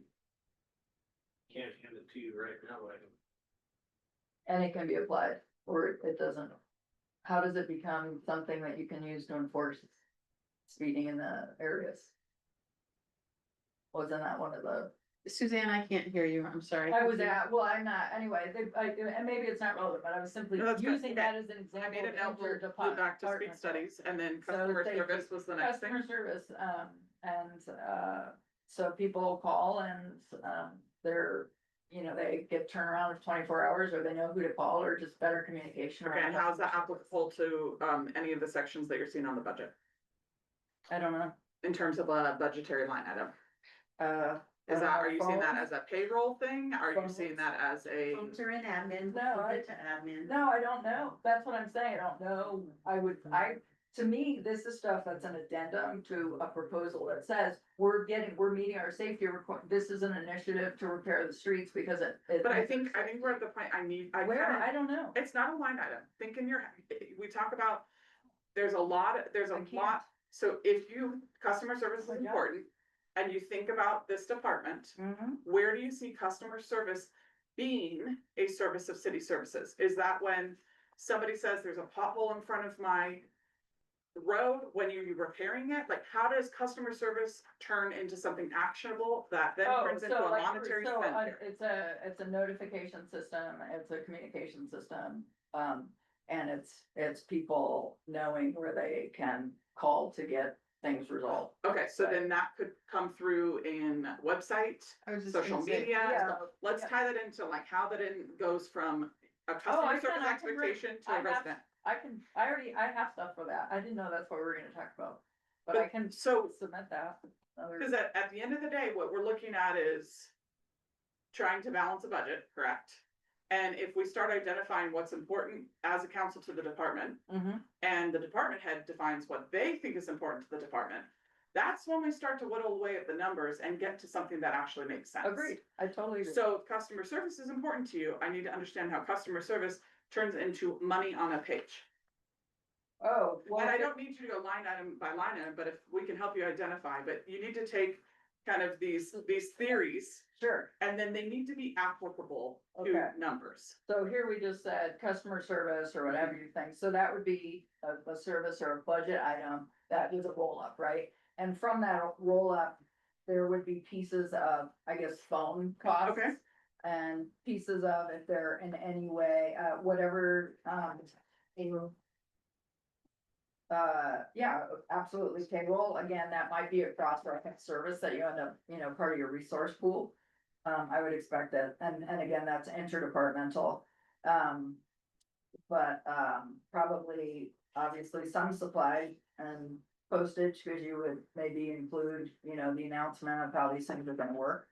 Can't hand it to you right now, And it can be applied, or it doesn't. How does it become something that you can use to enforce speeding in the areas? Wasn't that one of the, Suzanne, I can't hear you. I'm sorry. well, I'm not, anyway, and maybe it's not relevant, but I was simply No, that's good. using that as an example. I made a of note, we'll move back to speed interdepartmental. studies, and then So customer safety. service was the next thing. Customer service, so people call and, they're, they get turnaround of 24 hours, or they know who to call, or just better communication. Okay, around and how's that customer service. applicable to, any of the sections that you're seeing on the budget, I don't know, in terms of a budgetary line item? Is Are you seeing that as a payroll thing? Are you seeing that as a? Phones are in admin. No, Move I- it to admin. No, I don't know. That's what I'm saying. I don't know. To me, this is stuff that's an addendum to a proposal that says, we're meeting our safety this is an initiative to repair the streets because it. But I think we're at the point, Where, I don't know. it's not a line item, think in your, we talk about, there's a I lot, can't. so if you, customer service is Oh my God. important. And you think about this department, Mhm. where do you see customer service being a service of city services? Is that when somebody says there's a pothole in front of my road, when you're repairing it, like how does customer service turn into something actionable that then Oh, turns into so a like, monetary so, spend here? it's a notification system, it's a communication system, and it's people knowing where they can call to get things resolved. Okay, so then that could come through in website, I was just social gonna say, media. yeah, So let's yeah. tie that into like how that goes from a I customer can- service I can bring- expectation to I a have- resident. I have stuff for that, I didn't know that's what we were gonna talk about, but I can So, submit that. because at the end of the day, what we're looking at is trying to balance a budget, correct? And if we start identifying what's important as a council to the department, Mhm. and the department head defines what they think is important to the department, that's when we start to whittle away at the numbers and get to something that actually makes sense. Agreed, I totally agree. So if customer service is important to you, I need to understand how customer service turns into money on a page. Oh, well. And I don't need you to go line item by line item, but if we can help you identify, but you need to take kind of these theories, Sure, and then they need to be applicable Okay. to numbers. so here we just said customer service or whatever you think, so that would be a service or a budget item, that is a roll up, right? And from that roll up, there would be pieces of, I guess, phone costs. Okay. And pieces of, if they're in any way, whatever, yeah, absolutely, payroll, again, that might be a cross-reference service that you end up, part of your resource pool. I would expect that, and again, that's interdepartmental. But, probably, obviously, some supply and postage, because you would maybe include, the announcement of how these things are gonna work.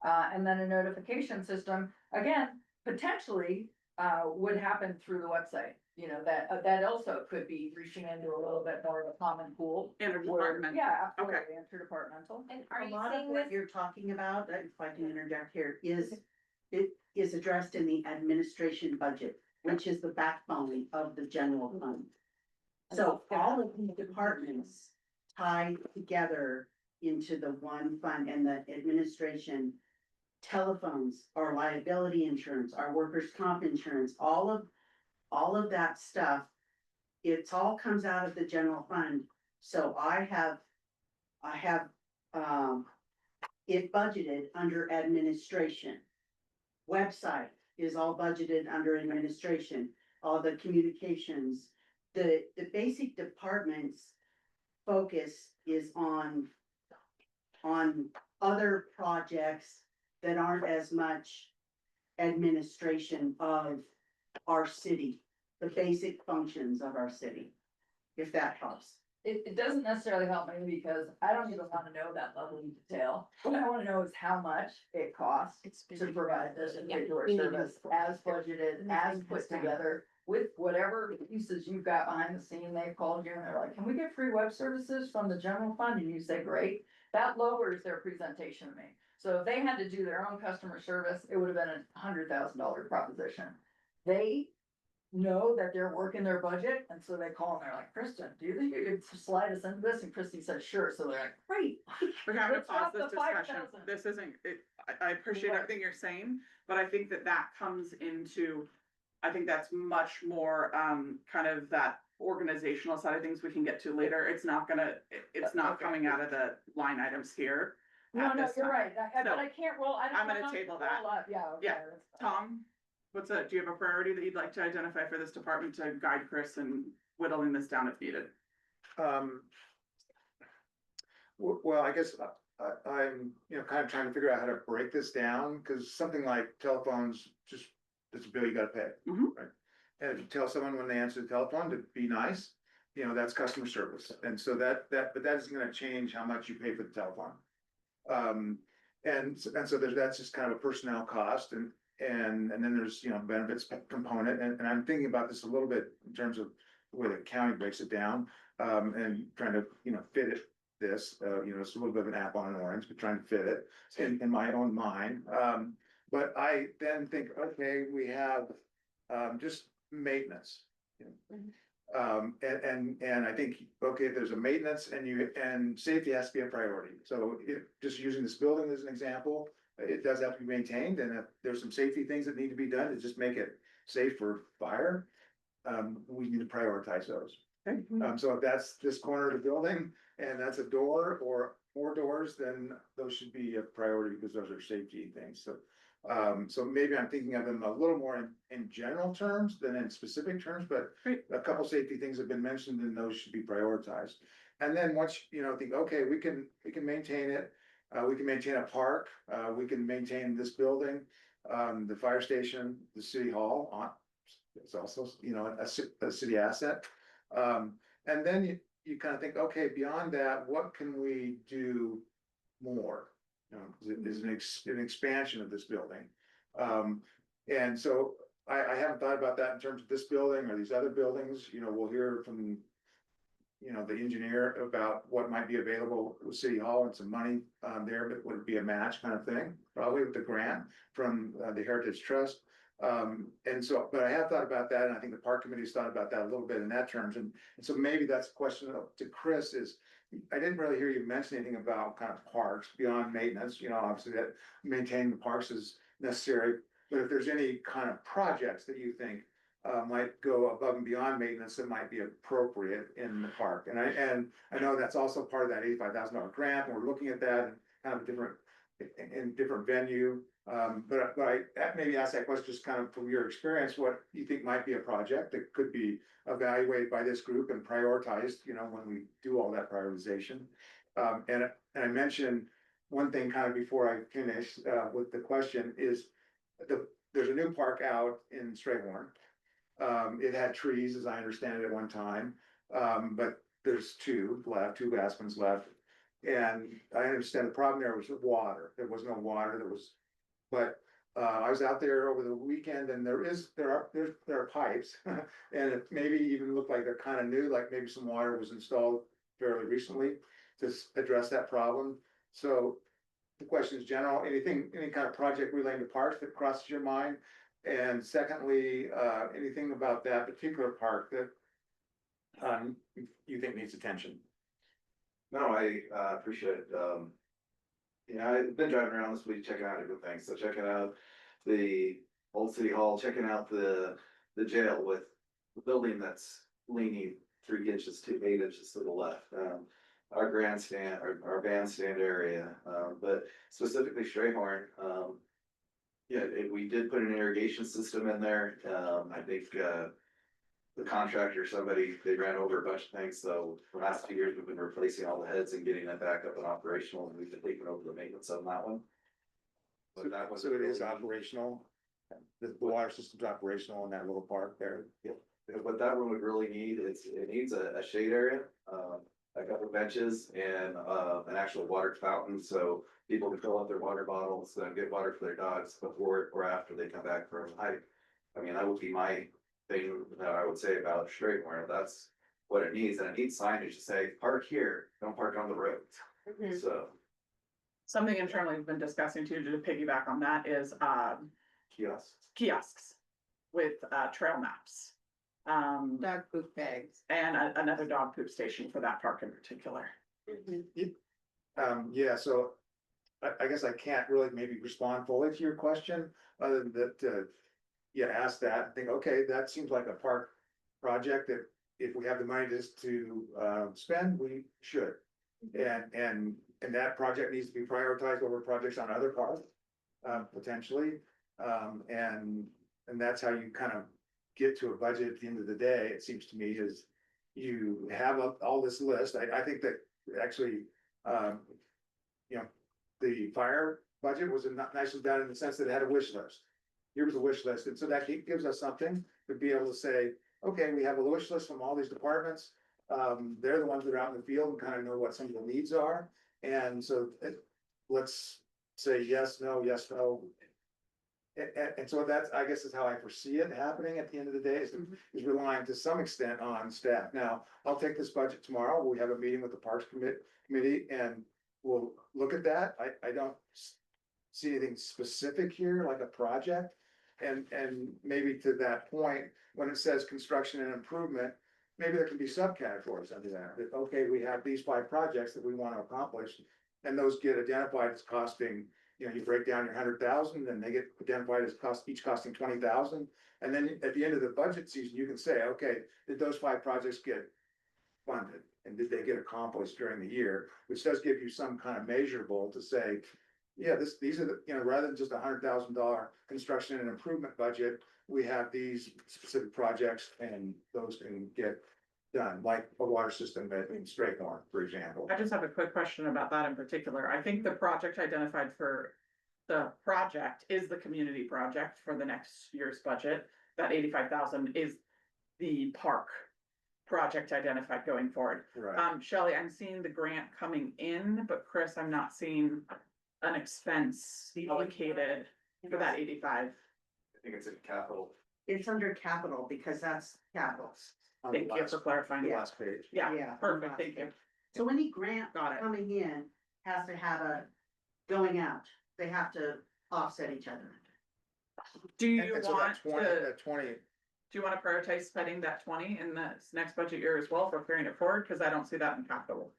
And then a notification system, again, potentially, would happen through the website. That also could be reaching into a little bit more of a common pool. where- Interdepartmental. Yeah, absolutely, interdepartmental. And are A you lot of seeing what this? you're talking about, if I can interject here, it is addressed in the administration budget, which is the backbone of the general fund. So all of these departments tie together into the one fund, and the administration, telephones, our liability insurance, our workers' comp insurance, all of that stuff. It's all comes out of the general fund, so I have, it budgeted under administration. Website is all budgeted under administration, all the communications, the basic departments. Focus is on other projects that aren't as much administration of our city, the basic functions of our city, if that helps. It doesn't necessarily help me because I don't even wanna know that level of detail. What I wanna know is how much it costs to provide this particular service as budgeted, as put together. With whatever pieces you've got behind the scene, they've called you and they're like, can we get free web services from the general fund? And you say, great, that lowers their presentation to me. So if they had to do their own customer service, it would have been $100,000 proposition. They know that they're working their budget, and so they call and they're like, Kristen, do you think you could slide us into this? And Christy said, sure, so they're like, great. We're having to Let's pause drop this the discussion. 5,000. This isn't, I appreciate Right. everything you're saying, but I think that comes into, I think that's much more, kind of that organizational side of things we can get to later. It's not Okay. coming out of the line items here. No, at no, this you're time. right, but So, I can't roll, I don't. I'm gonna wanna table that. roll up. Yeah, okay. Yeah. that's fine. Tom, do you have a priority that you'd like to identify for this department to guide Chris in whittling this down if needed? Well, I guess I'm, kind of trying to figure out how to break this down, because something like telephones, just, it's a bill you gotta pay. Mhm. Right? And if you tell someone when they answer the telephone to be nice, that's customer service, and so but that isn't gonna change how much you pay for the telephone. And so that's just kind of a personnel cost, and then there's, benefits component, and I'm thinking about this a little bit in terms of the way the county breaks it down, and trying to, fit it. It's a little bit of an apple on an orange, but trying to fit it in my own mind. But I then think, okay, we have, just maintenance. And I think, okay, there's a maintenance and safety has to be a priority. So just using this building as an example, it does have to be maintained, and if there's some safety things that need to be done to just make it safe for fire. we need to prioritize those. Okay. So if that's this corner of the building and that's a door or more doors, then those should be a priority because those are safety things. So, so maybe I'm thinking of them a little more in general terms than in specific terms, but Great. a couple safety things have been mentioned and those should be prioritized. And then once, think, okay, we can maintain it. We can maintain a park, we can maintain this building, the fire station, the city hall on. It's also, a city asset. And then you kind of think, okay, beyond that, what can we do more? Is an expansion of this building. And so I haven't thought about that in terms of this building or these other buildings, we'll hear from the engineer about what might be available with City Hall and some money there, but would it be a match kind of thing, probably with the grant from the Heritage Trust. And so, but I have thought about that, and I think the park committee's thought about that a little bit in that terms, and so maybe that's a question to Chris is, I didn't really hear you mention anything about kind of parks beyond maintenance, obviously that maintaining the parks is necessary, but if there's any kind of projects that you think might go above and beyond maintenance that might be appropriate in the park. And I know that's also part of that $85,000 grant, and we're looking at that and kind of different venue. But I maybe ask that question just kind of from your experience, what you think might be a project that could be evaluated by this group and prioritized, when we do all that prioritization. And I mentioned one thing kind of before I finish with the question is there's a new park out in Strayhorn. It had trees, as I understand it, at one time, but there's two aspens left. And I understand the problem there was water. There was no water. But I was out there over the weekend, and there are pipes, and it maybe even looked like they're kind of new, like maybe some water was installed fairly recently to address that problem. So the question is general, any kind of project related to parks that crosses your mind? And secondly, anything about that particular park that you think needs attention? No, I appreciate it. I've been driving around this week checking out different things. So checking out the old city hall, checking out the jail with the building that's leaning 3 inches to 8 inches to the left. Our grandstand, our bandstand area, but specifically Strayhorn. We did put an irrigation system in there. I think the contractor, they ran over a bunch of things. So for the last 2 years, we've been replacing all the heads and getting it back up and operational, and we've been taking over the maintenance on that one. But that was So it is operational. The water system's operational in that little park there. What that one would really need is, it needs a shade area, a couple benches and an actual water fountain, so people can fill up their water bottles and get water for their dogs before or after they come back from a hike. I mean, that would be my thing that I would say about Strayhorn. That's what it needs, and it needs signage to say, park here, don't park on the road. So Something internally we've been discussing too, to piggyback on that, is kiosks with trail maps. Dog poop bags. And another dog poop station for that park in particular. Yeah, so I guess I can't really maybe respond fully to your question, other than that, ask that, and think, okay, that seems like a park project that if we have the money to spend, we should. And that project needs to be prioritized over projects on other parks, potentially. And that's how you kind of get to a budget at the end of the day, it seems to me, is you have all this list. I think that actually, the fire budget was nicely done in the sense that it had a wish list. Here was a wish list, and so that gives us something to be able to say, okay, we have a wish list from all these departments. They're the ones that are out in the field and kind of know what some of the needs are, and so let's say yes, no, yes, no. And so that's, I guess, is how I foresee it happening at the end of the day, is relying to some extent on staff. Now, I'll take this budget tomorrow. We have a meeting with the Parks Committee, and we'll look at that. I don't see anything specific here, like a project. And maybe to that point, when it says construction and improvement, maybe there can be subcategories under that. Okay, we have these 5 projects that we want to accomplish, and those get identified as costing you know, you break down your 100,000 and they get identified as each costing 20,000. And then at the end of the budget season, you can say, okay, did those 5 projects get funded? And did they get accomplished during the year? Which does give you some kind of measurable to say, yeah, these are the, you know, rather than just $100,000 construction and improvement budget, we have these specific projects and those can get done, like a water system in Strathmore, for example. I just have a quick question about that in particular. I think the project identified for the project is the community project for the next year's budget. That 85,000 is the park project identified going forward. Right. Shelley, I'm seeing the grant coming in, but Chris, I'm not seeing an expense allocated for that 85. I think it's in capital. It's under capital because that's capitals. On the Thank you last- for clarifying. the last page. Yeah, Yeah. perfect, thank you. So any grant Got it. coming in has to have a going out. They have to offset each other. Do you And so want that 20, to, that 20, do you want to prioritize spending that 20 in the next budget year as well for carrying it forward? Because I don't see that in capital.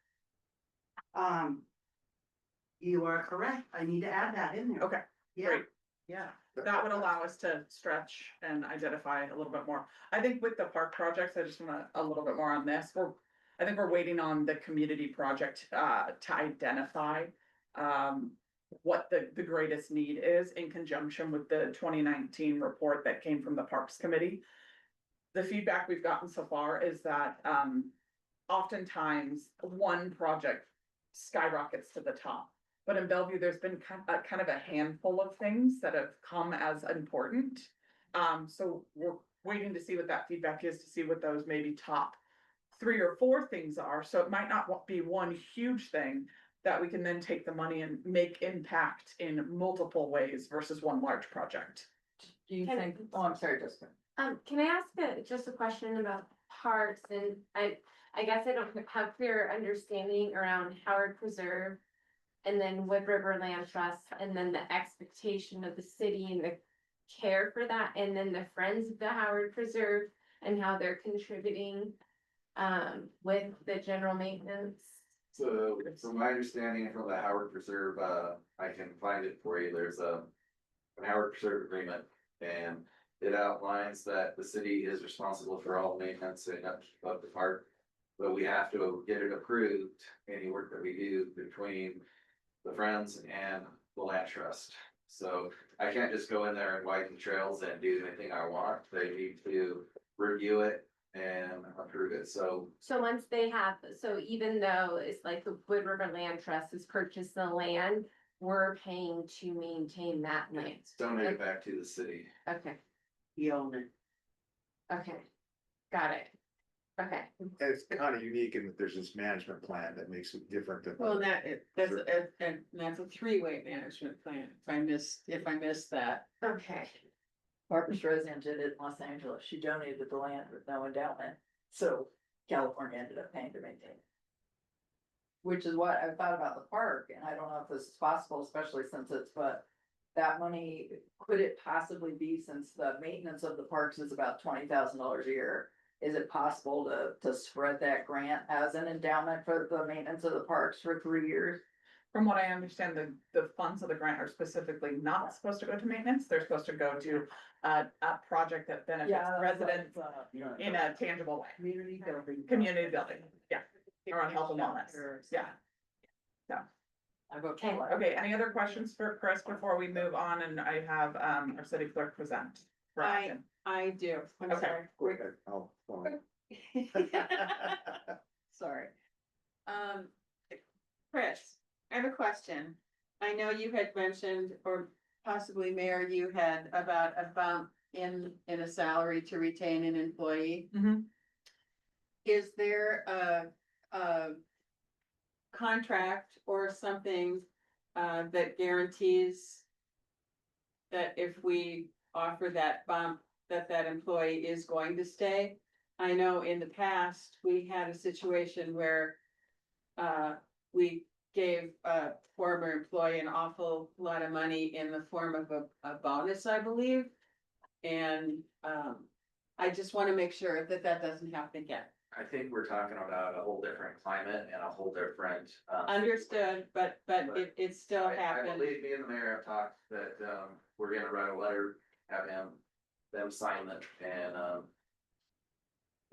You are correct. I need to add that in there. Okay, Yeah, great. yeah. That would allow us to stretch and identify a little bit more. I think with the park projects, I just want a little bit more on this. I think we're waiting on the community project, to identify, what the greatest need is in conjunction with the 2019 report that came from the Parks Committee. The feedback we've gotten so far is that, oftentimes one project skyrockets to the top. But in Bellevue, there's been kind of a handful of things that have come as important. So we're waiting to see what that feedback is, to see what those maybe top 3 or 4 things are. So it might not be one huge thing that we can then take the money and make impact in multiple ways versus one large project. Do you Can- think, oh, I'm sorry, Jessica. Can I ask just a question about parks, and I guess I don't have clear understanding around Howard Preserve. And then Wood River Land Trust, and then the expectation of the city and the care for that, and then the Friends of the Howard Preserve. And how they're contributing with the general maintenance. So, from my understanding from the Howard Preserve, I can find it for you, there's an Howard Preserve agreement. And it outlines that the city is responsible for all maintenance and of the park. But we have to get it approved, any work that we do between the Friends and the Land Trust. So I can't just go in there and widen trails and do anything I want, they need to review it and approve it, so. So once they have, so even though it's like the Wood River Land Trust has purchased the land, we're paying to maintain that land. Donate it back to the city. Okay, You own it. okay, got it. Okay, it's kind of unique in that there's this management plan that makes it different than. Well, that's a 3-way management plan, if I missed that. okay. Barbara Streisand did it in Los Angeles. She donated the land with no endowment. So California ended up paying to maintain it. Which is what I thought about the park, and I don't know if this is possible, especially since but that money, could it possibly be, since the maintenance of the parks is about $20,000 a year? Is it possible to spread that grant as an endowment for the maintenance of the parks for 3 years? From what I understand, the funds of the grant are specifically not supposed to go to maintenance. They're supposed to go to a project that benefits Yeah, residents in a tangible way. Community building. Community building, yeah, around health and wellness, yeah. I vote Okay. for it. Okay, any other questions for Chris before we move on? And I have, our city clerk present. for action. I do, I'm Okay. sorry. Okay, I'll- Sorry. Chris, I have a question. I know you had mentioned, or possibly Mayor, you had about a bump in a salary to retain an employee. Mhm. Is there a contract or something that guarantees that if we offer that bump, that employee is going to stay? I know in the past, we had a situation where we gave a former employee an awful lot of money in the form of a bonus, I believe. And I just wanna make sure that that doesn't happen again. I think we're talking about a whole different climate and a whole different. Understood, but it still I happened. believe me and the mayor have talked that, we're gonna write a letter, have them sign it and,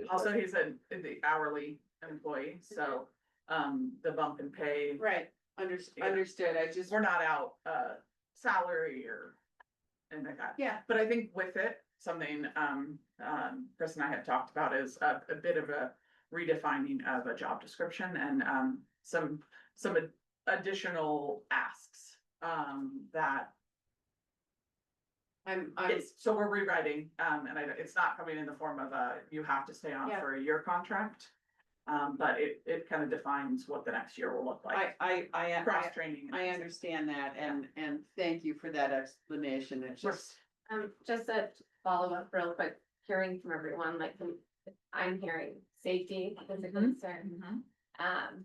Also, he's the hourly employee, so, the bump in pay, Right, understood, I just, we're not out, salary or anything like that. yeah, But I think with it, something, Chris and I had talked about is a bit of a redefining of a job description and, some additional asks, that I'm, so we're rewriting, and it's not coming in the form of you have to stay on Yeah. for a year contract. But it kind of defines what the next year will look like, cross training. I understand that, and thank you for that explanation, it's just. Just a follow-up real quick, hearing from everyone, like, I'm hearing safety is a concern.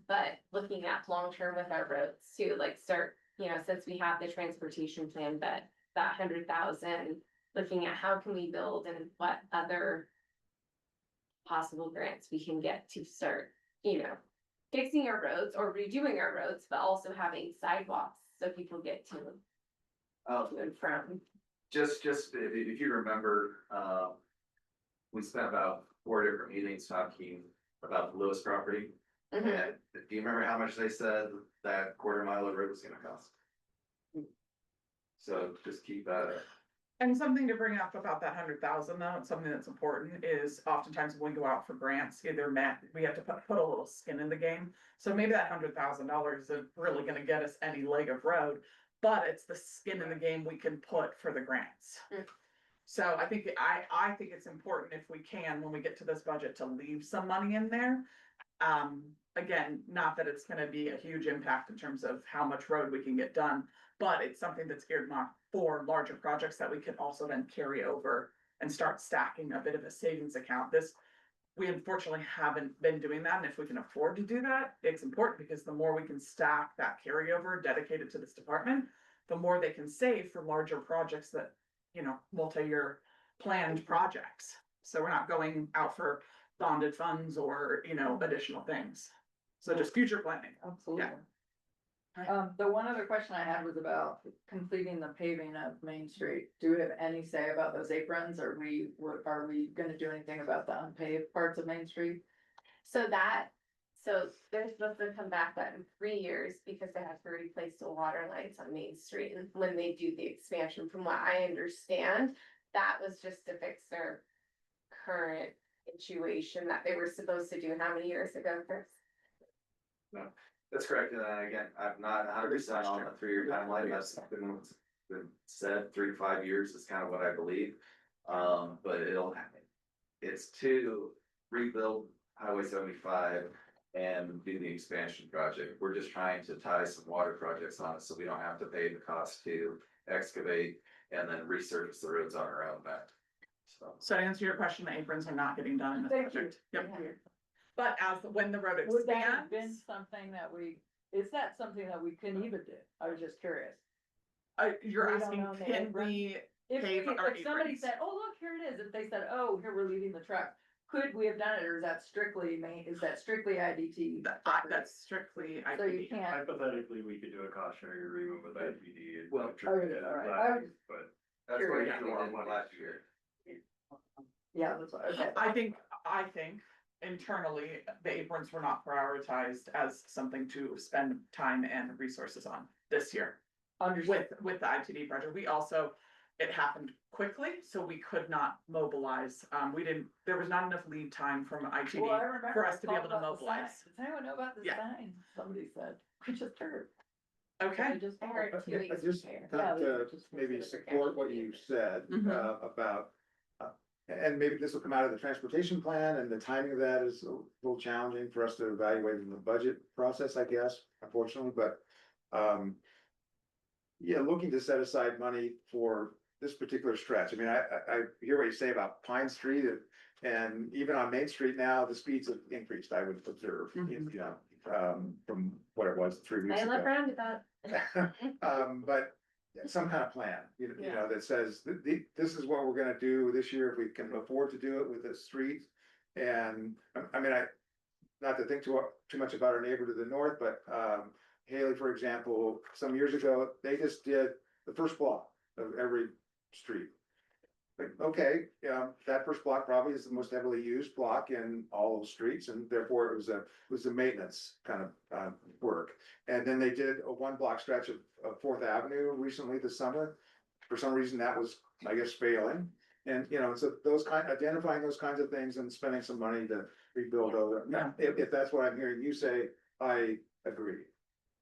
But looking at long-term with our roads too, like start, since we have the transportation plan, that 100,000, looking at how can we build and what other possible grants we can get to start, fixing our roads or redoing our roads, but also having sidewalks so people get to and from. just if you remember, we spent about 4 different meetings talking about the Lewis property. Mhm. And do you remember how much they said that quarter mile of road was gonna cost? So just keep that. And something to bring up about that 100,000 though, it's something that's important is oftentimes when we go out for grants, either we have to put a little skin in the game. So maybe that $100,000 isn't really gonna get us any leg of road, but it's the skin in the game we can put for the grants. So I think it's important if we can, when we get to this budget, to leave some money in there. Again, not that it's gonna be a huge impact in terms of how much road we can get done, but it's something that's earmarked for larger projects that we could also then carry over and start stacking a bit of a savings account. We unfortunately haven't been doing that, and if we can afford to do that, it's important because the more we can stack that carryover dedicated to this department, the more they can save for larger projects that, multi-year planned projects. So we're not going out for bonded funds or, additional things. So just future planning. Absolutely. Yeah. The one other question I had was about completing the paving of Main Street. Do we have any say about those aprons? Are we gonna do anything about the unpaved parts of Main Street? So they're supposed to come back that in 3 years because they have to replace the water lines on Main Street. And when they do the expansion, from what I understand, that was just to fix their current situation that they were supposed to do how many years ago, Chris? That's correct, and again, I'm not 100% on the 3-year timeline, that's been said, 3 to 5 years is kind of what I believe. But it's to rebuild Highway 75 and do the expansion project. We're just trying to tie some water projects on it, so we don't have to pay the cost to excavate and then resurface the roads on our own back. So to answer your question, the aprons are not getting done in this Thank you. project. Yep. But when the road Would that have been expands, something is that something that we can even do? I was just curious. you're We don't asking, own the can apron. we If pave our somebody aprons? said, oh, look, here it is, if they said, oh, here we're leaving the truck, could we have done it, or is that strictly IDT? property? That's strictly So you IPD. can't, Hypothetically, we could do a cost sharing agreement with IPD. and Well, contribute okay, to all right. that, I was- But That's Sure, what yeah. we did last year. yeah, that's what, okay. I think internally, the aprons were not prioritized as something to spend time and resources on this year. Understood. With the ITD project, it happened quickly, so we could not mobilize, there was not enough lead time from Well, I ITD remember for us I to be able called to about the sign. mobilize. Does anyone know about the Yeah. sign? Somebody said, we just heard. Okay, We just I heard heard. 2 I weeks. just prior. thought we to just maybe consider support what you said, Mhm. about, and maybe this will come out of the transportation plan, and the timing of that is a little challenging for us to evaluate in the budget process, I guess, unfortunately, but, yeah, looking to set aside money for this particular stretch. I mean, I hear what you say about Pine Street, and even on Main Street now, the speeds have increased, I would observe, from what it was 3 weeks I ago. live around about. But some kind of plan, you know, that says, this is what we're gonna do this year, if we can afford to do it with the street. And, I mean, not to think too much about our neighbor to the north, but, Haley, for example, some years ago, they just did the first block of every street. Like, okay, that first block probably is the most heavily used block in all the streets, and therefore it was a maintenance kind of, work. And then they did a 1 block stretch of Fourth Avenue recently this summer. For some reason, that was, I guess, failing. And, you know, so identifying those kinds of things and spending some money to rebuild over. Now, if that's what I'm hearing you say, I agree.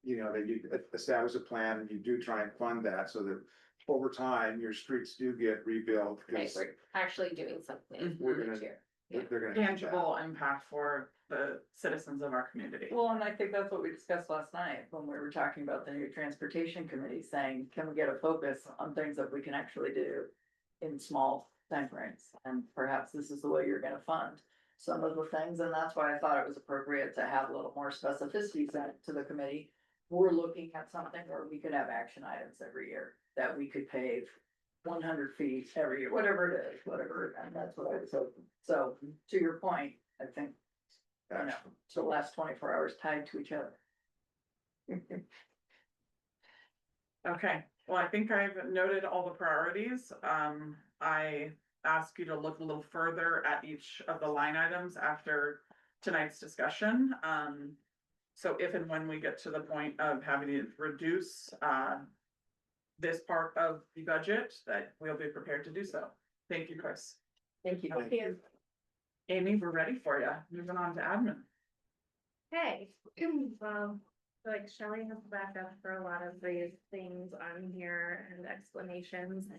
You know, that you establish a plan and you do try and fund that so that over time, your streets do get rebuilt. Right, Because we're actually doing something We're gonna- each year. they're gonna. need that. Tangible impact for the citizens of our community. Well, and I think that's what we discussed last night when we were talking about the new transportation committee, saying, can we get a focus on things that we can actually do in small timeframes? And perhaps this is the way you're gonna fund some of the things, and that's why I thought it was appropriate to have a little more specificity sent to the committee. We're looking at something where we could have action items every year, that we could pave 100 feet every year, whatever it is, whatever, and that's what I was hoping. So, to your point, I think, you know, the last 24 hours tied to each other. Okay, well, I think I've noted all the priorities. I ask you to look a little further at each of the line items after tonight's discussion. So if and when we get to the point of having to reduce, this part of the budget, that we'll be prepared to do so. Thank you, Chris. Thank you. Okay. Amy, we're ready for you. Moving on to admin. Hey, well, like Shelley has backup for a lot of these things on here and explanations.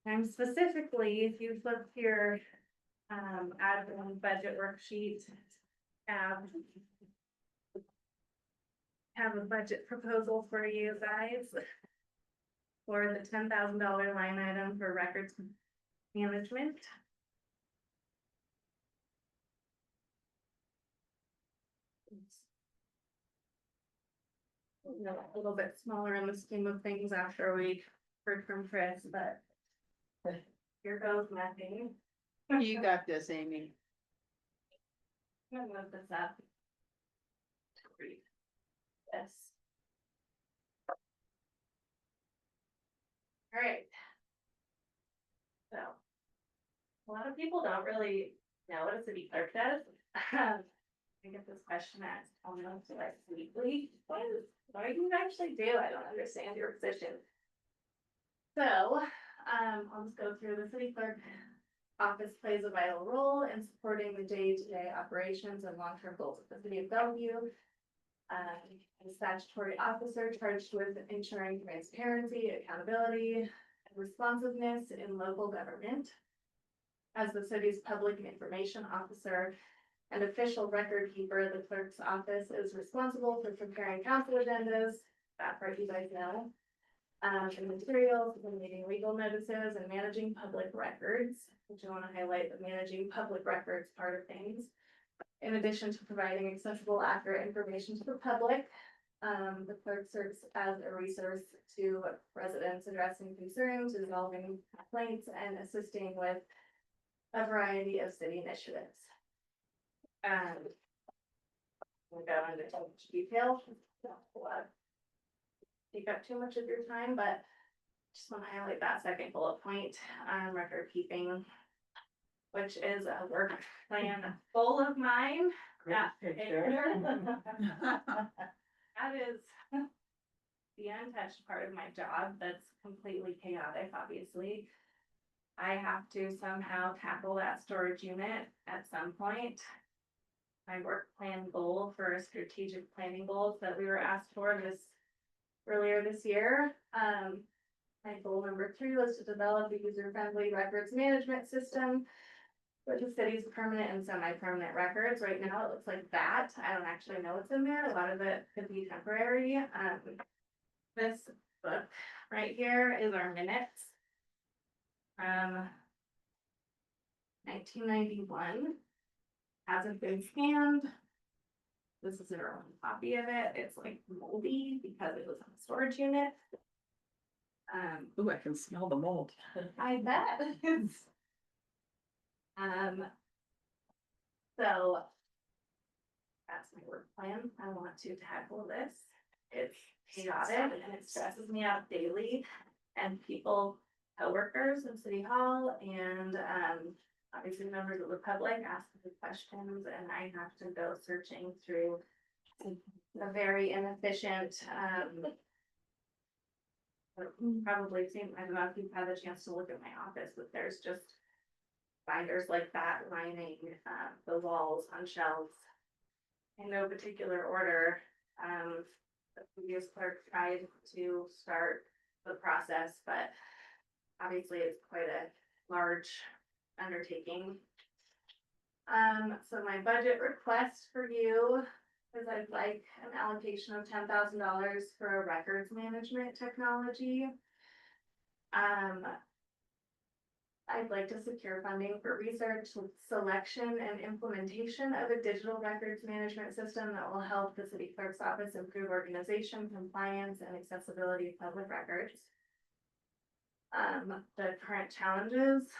And specifically, if you flip your admin budget worksheet, have a budget proposal for you guys for the $10,000 line item for records management. You know, a little bit smaller in the scheme of things after we heard from Chris, but here goes nothing. You got this, Amy. I'm gonna move this up. Read this. All right. So, a lot of people don't really know what a city clerk does. I get this question asked almost like weekly. What do you actually do? I don't understand your position. So, I'll just go through. The city clerk office plays a vital role in supporting the day-to-day operations and long-term goals of the city of Bellevue. A statutory officer charged with ensuring transparency, accountability, and responsiveness in local government. As the city's public information officer and official record keeper, the clerk's office is responsible for preparing council agendas, that part you guys know, and materials, meeting legal notices, and managing public records, which I want to highlight the managing public records part of things. In addition to providing accessible, accurate information to the public, the clerk serves as a resource to residents addressing concerns, resolving complaints, and assisting with a variety of city initiatives. We'll go into too much detail. Take up too much of your time, but just want to highlight that second bullet point on record keeping, which is a work plan goal of mine. That is the untouched part of my job that's completely chaotic, obviously. I have to somehow tackle that storage unit at some point. My work plan goal for strategic planning goals that we were asked for earlier this year. My goal number 3 was to develop a user-friendly records management system for the city's permanent and semi-permanent records. Right now, it looks like that. I don't actually know what's in there. A lot of it could be temporary. This book right here is our minutes. 1991. Hasn't been scanned. This is our own copy of it. It's like moldy because it was on a storage unit. Ooh, I can smell the mold. I bet. So. That's my work plan. I want to tackle this. It's chaotic and it stresses me out daily. And people, coworkers in City Hall and, obviously members of the public ask me questions and I have to go searching through a very inefficient, probably seen, I don't know if you've had a chance to look at my office, but there's just binders like that lining, the walls on shelves. In no particular order, the previous clerk tried to start the process, but obviously it's quite a large undertaking. So my budget request for you is I'd like an allocation of $10,000 for a records management technology. I'd like to secure funding for research, selection, and implementation of a digital records management system that will help the city clerk's office improve organization, compliance, and accessibility of public records. The current challenges,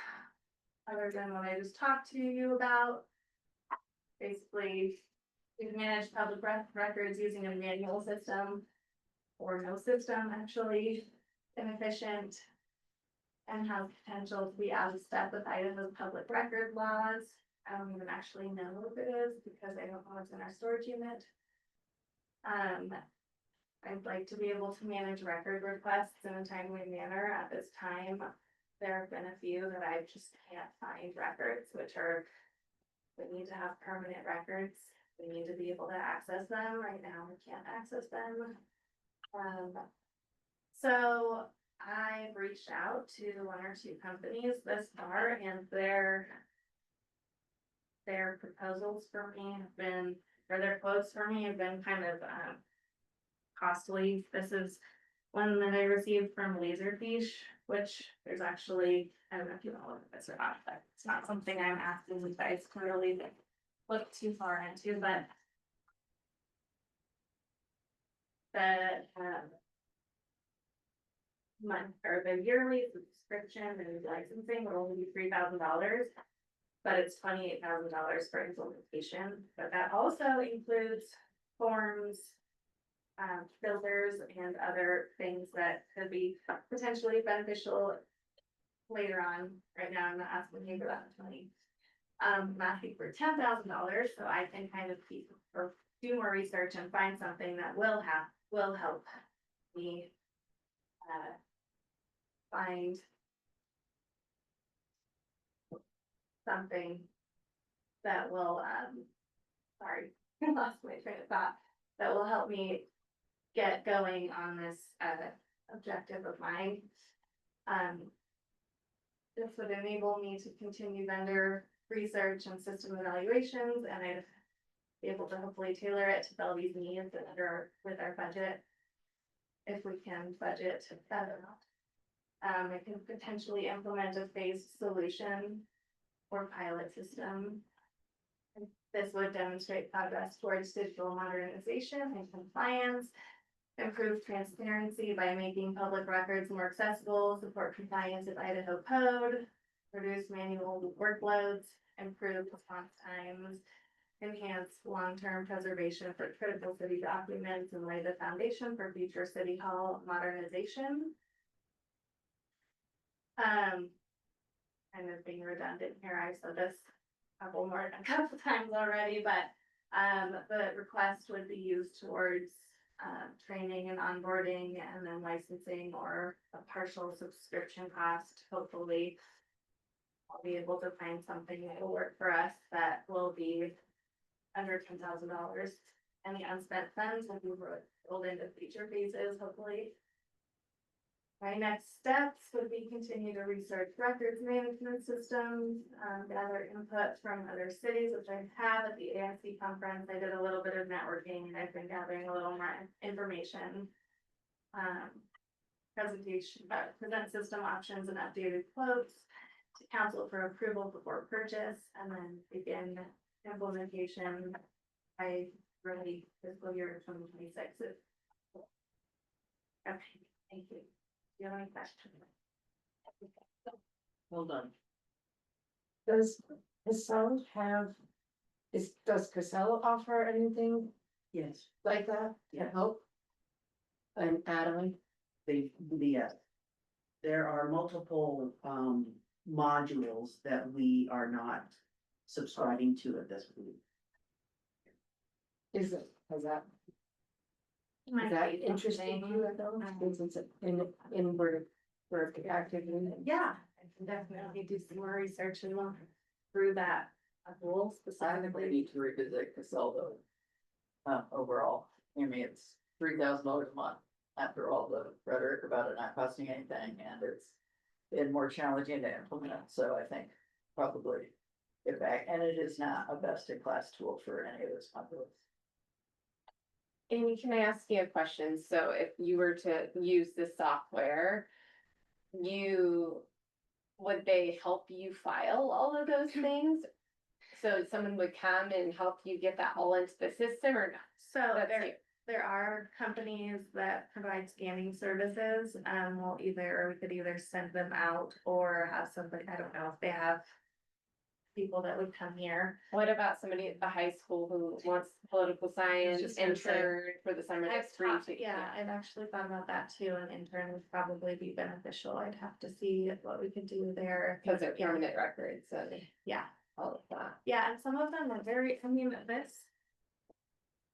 other than what I just talked to you about, basically, we've managed public records using a manual system, or no system, actually, inefficient, and has potential to be out of step with Idaho's public record laws. I don't even actually know if it is because I don't know what's in our storage unit. I'd like to be able to manage record requests in a timely manner. At this time, there have been a few that I just can't find records, which are, we need to have permanent records. We need to be able to access them. Right now, we can't access them. So I've reached out to one or two companies this far and their proposals for me have been, or their quotes for me have been kind of, costly. This is one that I received from Laserfish, which there's actually, I don't know if you know what this or not, but it's not something I'm asking you guys to really look too far into, but the, month or the yearly subscription and licensing will only be $3,000, but it's $28,000 for implementation. But that also includes forms, filters, and other things that could be potentially beneficial later on. Right now, I'm not asking you for that money. I'm asking for $10,000, so I can kind of keep or do more research and find something that will help me find something that will, sorry, I lost my train of thought, that will help me get going on this, objective of mine. This would enable me to continue vendor research and system evaluations, and I'd be able to hopefully tailor it to Bellevue's needs and with our budget. If we can budget that amount. I can potentially implement a phased solution or pilot system. This would demonstrate progress towards digital modernization and compliance, improve transparency by making public records more accessible, support compliance with Idaho code, reduce manual workloads, improve response times, enhance long-term preservation for critical city documents, and lay the foundation for future city hall modernization. Kind of being redundant here, I said this a couple times already, but the request would be used towards training and onboarding and then licensing or a partial subscription cost. Hopefully I'll be able to find something that will work for us that will be under $10,000, and the unspent funds will be rolled into future phases, hopefully. My next steps would be continue to research records management systems, gather input from other cities, which I have at the AIC conference. I did a little bit of networking and I've been gathering a little more information. Present system options and updated quotes to council for approval before purchase, and then begin implementation by early fiscal year 2026. Okay, thank you. you have any questions? Hold on. Does Casella does Casella offer anything Yes, like that to help? And add-on? there are multiple, modules that we are not subscribing to at this point. Is it, has that, Might is that be interesting to you at all? Is it in work activity? Yeah, I can definitely do some more research and look through that. Rules I think we specifically. need to revisit Casell though. Overall, I mean, it's $3,000 a month after all the rhetoric about it not costing anything, and it's been more challenging to implement, so I think probably get back, and it is not a best in class tool for any of those modules. Amy, can I ask you a question? So if you were to use this software, would they help you file all of those things? So someone would come and help you get that all into the system or not? So That's there, you. there are companies that provide scanning services, we could either send them out or have somebody, I don't know if they have people that would come here. What about somebody at the high school who wants political science just gonna say- intern for the summer? I've That's free talked, to- yeah, I've actually thought about that too, an intern would probably be beneficial, I'd have to see what we could do there. Cause they're permanent records, so Yeah, all of that. yeah, and some of them are very, I mean, this.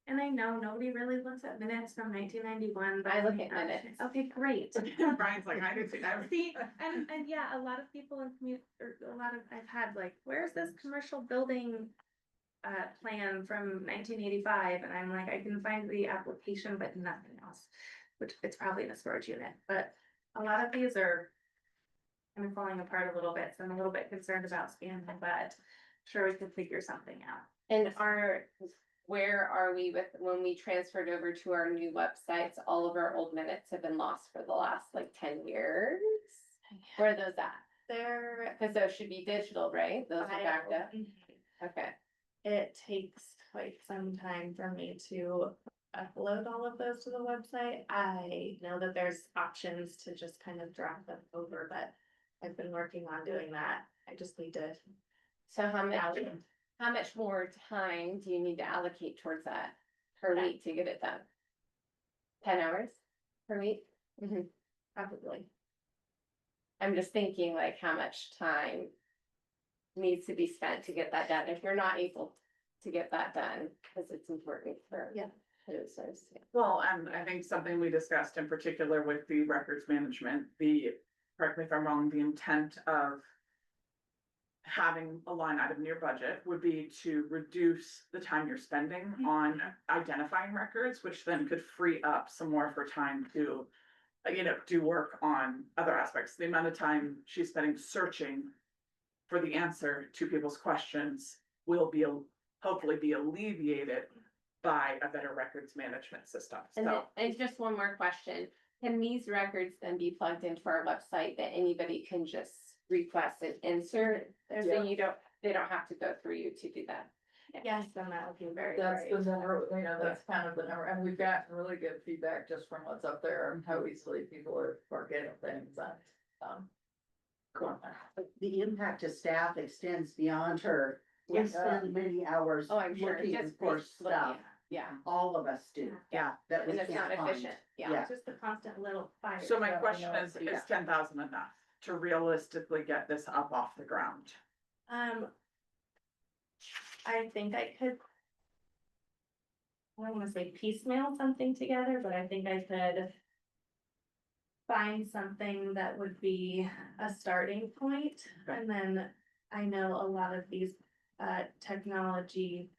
And I know nobody really looks at minutes from 1991, but. I look at minutes. Okay, great. Brian's like, I did see that. See, and yeah, a lot of people in I've had like, where's this commercial building? Plan from 1985, and I'm like, I can find the application, but nothing else. Which it's probably in a storage unit, but a lot of these are. kind of falling apart a little bit, so I'm a little bit concerned about scanning, but sure we could figure something out. And where are we with, when we transferred over to our new websites, all of our old minutes have been lost for the last like 10 years? Where are those at? They're. Cause those should be digital, right? Those are backed up. Okay. It takes quite some time for me to upload all of those to the website. I know that there's options to just kind of drop them over, but I've been working on doing that. I just need to. So how much more time do you need to allocate towards that per week to get it done? 10 hours per week? Mhm. Probably. I'm just thinking like how much time needs to be spent to get that done, if you're not able to get that done, because it's important for. Yeah. Users. Well, and I think something we discussed in particular with the records management, correct me if I'm wrong, the intent of having a line item in your budget would be to reduce the time you're spending on identifying records, which then could free up some more for time to, do work on other aspects. The amount of time she's spending searching for the answer to people's questions will hopefully be alleviated by a better records management system. And just one more question, can these records then be plugged into our website that anybody can just request and insert? So they don't have to go through you to do that? Yes, then that would be very That's great. the number, that's kind of the number, and we've gotten really good feedback just from what's up there, and how easily people are getting things and, The impact to staff extends beyond her. We Yes. spend many hours Oh, I'm sure. looking Just for looking, stuff. Yeah, All of us do. Yeah. That we and it's not can't find. efficient, yeah. Yeah. It's just the constant little fire. So my Yeah, question no, is yeah. 10,000 enough to realistically get this up off the ground? I think I could. I don't wanna say piecemeal something together, but I think I could. Find something that would be a starting point, Okay. and then I know a lot of these, technology.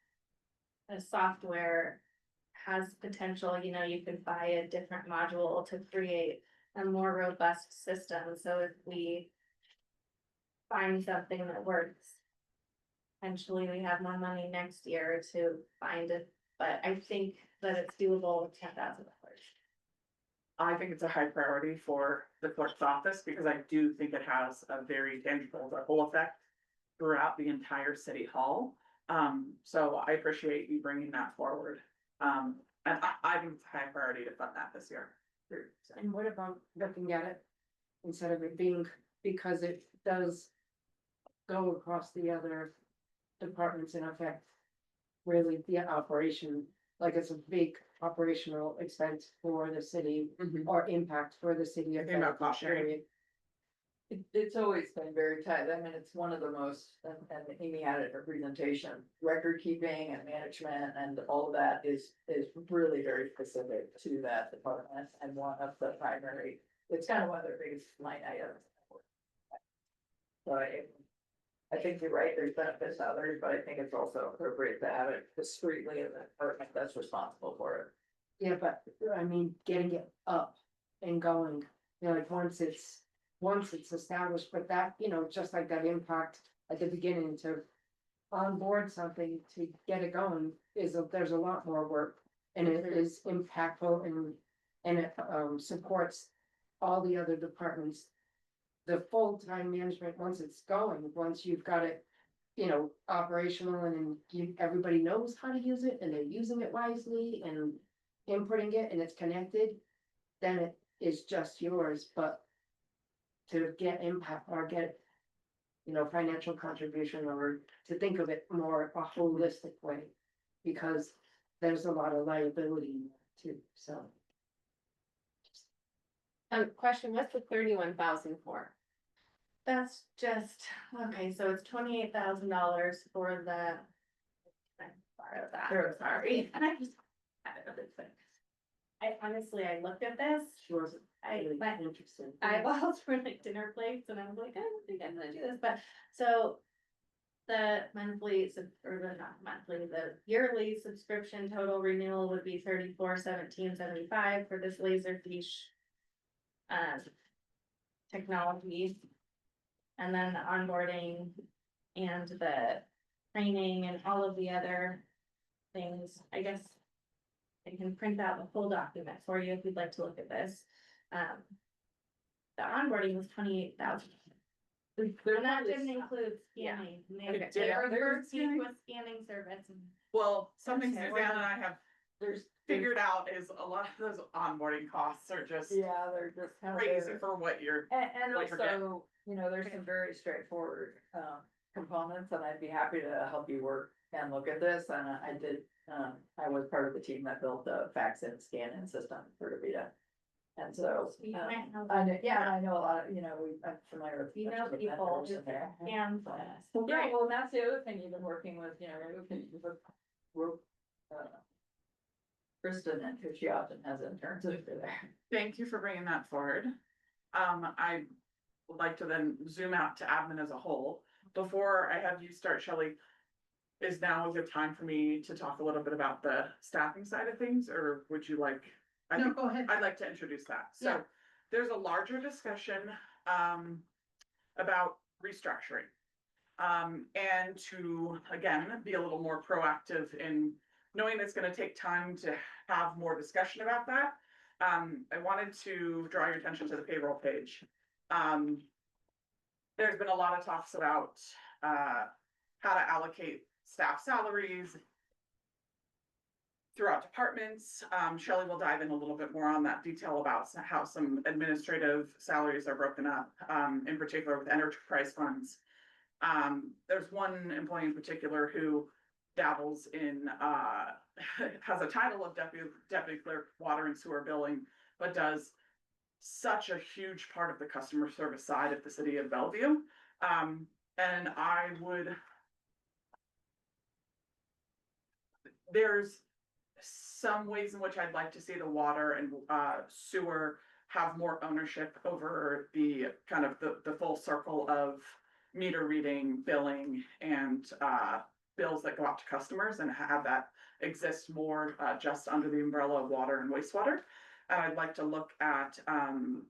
Software has potential, you could buy a different module to create a more robust system, so if we. Find something that works. Potentially, we have more money next year to find it, but I think that it's doable with $10,000. I think it's a high priority for the clerk's office because I do think it has a very tangible ripple effect throughout the entire city hall. So I appreciate you bringing that forward. And I think it's a high priority to fund that this year. And what about looking at it instead of it being, because it does go across the other departments and affect really the operation, like it's a big operational expense for the city or impact for the city. of Think about Bellevue, cost sharing. period. It's always been very tight. I mean, it's one of the most, and Amy had it in her presentation, record keeping and management and all of that is really very specific to that department and one of the primary, it's kind of one of their biggest line items. So I think you're right, there's benefits to others, but I think it's also appropriate to have it discreetly in the department that's responsible for it. Yeah, but I mean, getting it up and going, you know, like once it's established, but that, you know, just like that impact at the beginning to onboard something to get it going there's a lot more work. And it is impactful and it supports all the other departments. The full-time management, once it's going, once you've got it, you know, operational and everybody knows how to use it and they're using it wisely and inputting it and it's connected, then it is just yours, but to get impact or get, you know, financial contribution or to think of it more a holistic way, because there's a lot of liability too, so. Question, what's the 31,000 for? That's just, okay, so it's $28,000 for the. I borrowed that, Sure. sorry. I just had it other thing. I honestly, I looked at this, She wasn't I really went, interested. I was for like dinner plates and I was like, I don't think I'm gonna do this, but so. The monthly, or the not monthly, the yearly subscription total renewal would be 34,1775 for this Laserfish. Technology. And then the onboarding and the training and all of the other things, I guess. I can print out the full document for you if you'd like to look at this. The onboarding was 28,000. And that didn't include scanning. Okay. Their Their first week scanning? was scanning service. Well, something Okay, Suzanne and well, I have There's, figured out is a lot of those onboarding costs are just yeah, they're just kind of. crazy for what you're. And what you're getting. also, you know, there's some very straightforward, components, and I'd be happy to help you work and look at this, and I did, I was part of the team that built the fax and scan-in system for DaVita. And so, You might know- I know, yeah, I know a lot of, you know, I'm familiar with. You know with people vendors who in there. scan this. Yeah, well, that's the other thing, you've been working with, you know, Kristen, and who she often has interns over there. Thank you for bringing that forward. I would like to then zoom out to admin as a whole. Before I have you start, Shelley, is now a good time for me to talk a little bit about the staffing side of things, or would you like? I think go ahead. I'd like to introduce that. So Yeah. there's a larger discussion about restructuring. And to, again, be a little more proactive in knowing it's gonna take time to have more discussion about that. I wanted to draw your attention to the payroll page. There's been a lot of talks about how to allocate staff salaries throughout departments. Shelley will dive in a little bit more on that detail about how some administrative salaries are broken up, in particular with enterprise funds. There's one employee in particular who dabbles in, has a title of deputy clerk, water and sewer billing, but does such a huge part of the customer service side of the city of Bellevue. And I would, there's some ways in which I'd like to see the water and sewer have more ownership over the kind of the full circle of meter reading, billing, and bills that go out to customers, and have that exist more just under the umbrella of water and wastewater. And I'd like to look at, I'm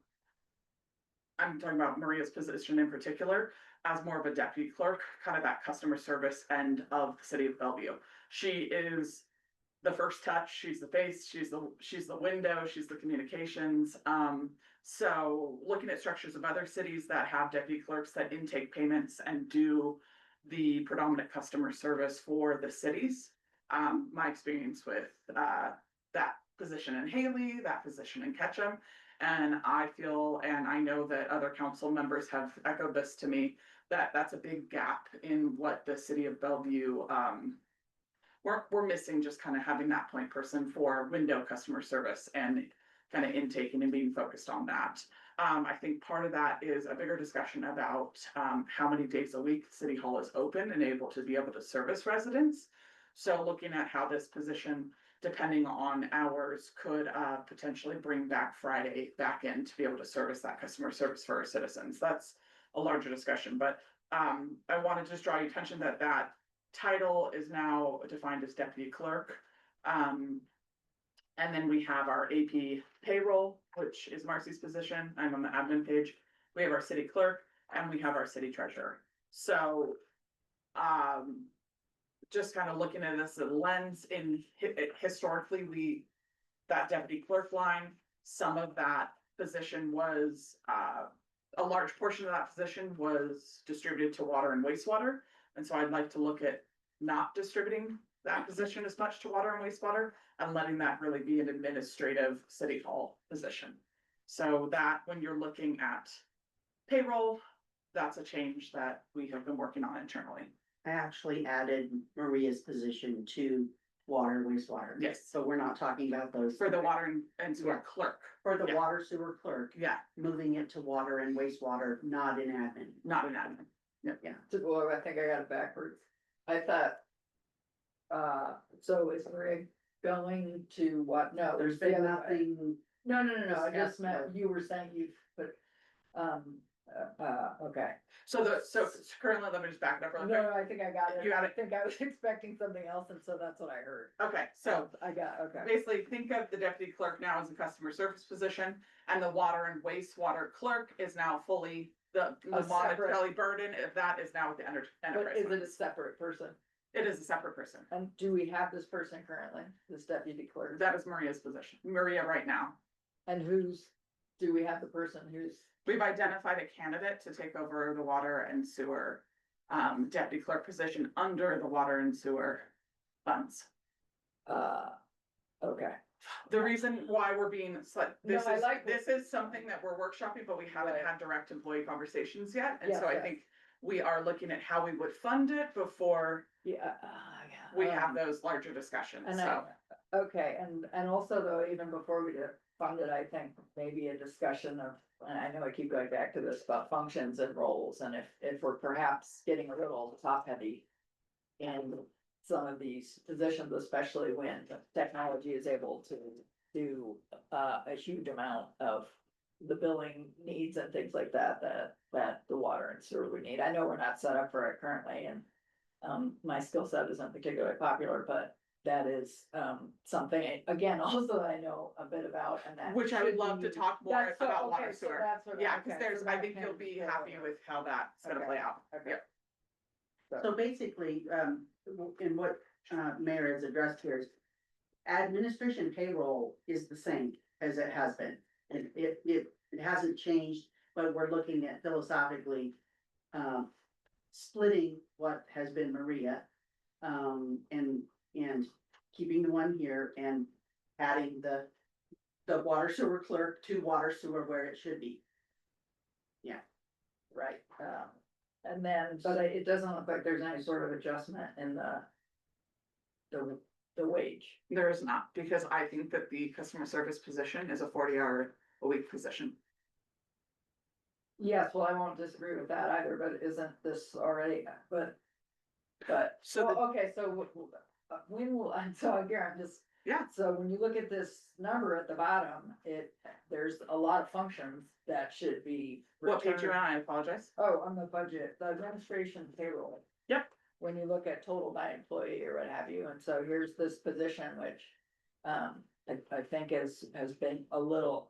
talking about Maria's position in particular, as more of a deputy clerk, kind of that customer service end of the city of Bellevue. She is the first touch, she's the face, she's the window, she's the communications. So looking at structures of other cities that have deputy clerks that intake payments and do the predominant customer service for the cities. My experience with that position in Haley, that position in Ketchum, And I feel, and I know that other council members have echoed this to me, that that's a big gap in what the city of Bellevue, we're missing just kind of having that point person for window customer service and kind of intaking and being focused on that. I think part of that is a bigger discussion about, how many days a week City Hall is open and able to be able to service residents. So looking at how this position, depending on hours, could potentially bring back Friday back in to be able to service that customer service for our citizens. That's a larger discussion, but I want to just draw your attention that that title is now defined as deputy clerk. And then we have our AP payroll, which is Marcy's position. I'm on the admin page. We have our city clerk and we have our city treasurer. So just kind of looking at this lens in historically, that deputy clerk line, some of that position was, a large portion of that position was distributed to water and wastewater. And so I'd like to look at not distributing that position as much to water and wastewater and letting that really be an administrative city hall position. So that when you're looking at payroll, that's a change that we have been working on internally. I actually added Maria's position to water wastewater. Yes. So we're not talking about those. For the water and sewer clerk. For the Yeah. water sewer clerk, Yeah, moving it to water and wastewater, not in admin. not an admin. Well, I think I got it backwards. I thought. So is Maria going to what? No, There's the been other way. nothing, No, I just discussed meant, or- you were saying you've put, okay. So currently, let me just back it up real No, quick. I think I got it. You got I it. think I was expecting something else, and so that's what I heard. Okay, so I got, okay. basically think of the deputy clerk now as a customer service position and the water and wastewater clerk is now fully the A separate- monetary burden of that is now with the But enterprise. is it a funds. separate person? It is a separate person. And do we have this person currently, this deputy clerk? That is Maria's position, Maria right now. And do we have the person who's, We've identified a candidate to take over the water and sewer deputy clerk position under the water and sewer funds. okay. The reason why we're being, this No, I is, like this is something that we're workshopping, but we haven't Right. had direct employee conversations yet. And Yes, so I yes. think we are looking at how we would fund it before Yeah. we have those larger discussions, And so. okay, and also though, even before we did fund it, I think maybe a discussion of, and I know I keep going back to this about functions and roles, and if we're perhaps getting a little top heavy in some of these positions, especially when technology is able to do a huge amount of the billing needs and things like that, that the water and sewer would need. I know we're not set up for it currently, and my skill set isn't particularly popular, but that is something, again, also I know a bit about, and that. Which I would should love to be- talk more That's so- about water okay, so sewer. that's what- Yeah, okay, cause there's, so I that think you'll can be go happy over. with how that's gonna Okay. play out. Okay. Yep. so basically, in what Mayor has addressed here is administration payroll is the same as it has been. And it hasn't changed, but we're looking at philosophically, splitting what has been Maria, and keeping the one here and adding the water sewer clerk to water sewer where it should be. Right, and then, but it doesn't look like there's any sort of adjustment in the wage. There is not, because I think that the customer service position is a 40-hour a week position. Yes, well, I won't disagree with that either, but isn't this already, but. So Well, okay, so when will, I'm so here, I'm just. Yeah. So when you look at this number at the bottom, there's a lot of functions that should be. What page you returned. on? I apologize. Oh, on the budget, the administration payroll. Yep. When you look at total by employee or what have you, and so here's this position which, I think has been a little.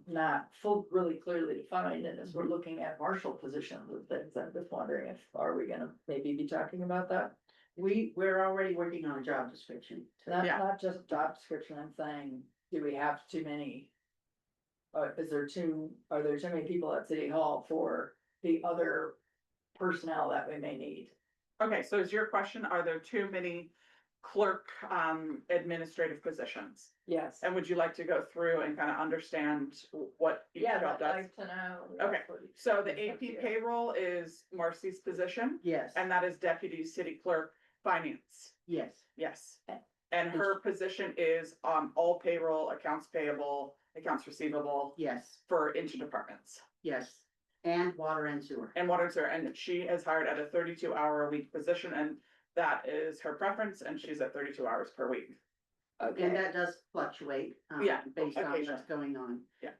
Not really clearly defined, and as we're looking at partial positions of things, I'm just wondering if, are we gonna maybe be talking about that? We're already working on a job description. Not, Yeah. not just job description, I'm saying, do we have too many? Are there too many people at City Hall for the other personnel that we may need? Okay, so is your question, are there too many clerk, administrative positions. Yes. And would you like to go through and kind of understand what each Yeah, job I'd does? like to know. Okay, so the AP payroll is Marcy's position, Yes, and that is deputy city clerk finance. yes, Yes. And her position is all payroll, accounts payable, accounts receivable yes, for interdepartments yes, and water and sewer. and water and sewer. And she is hired at a 32-hour-a-week position, and that is her preference, and she's at 32 hours per week. And that does fluctuate, Yeah, based on occasionally. what's going on. Yeah.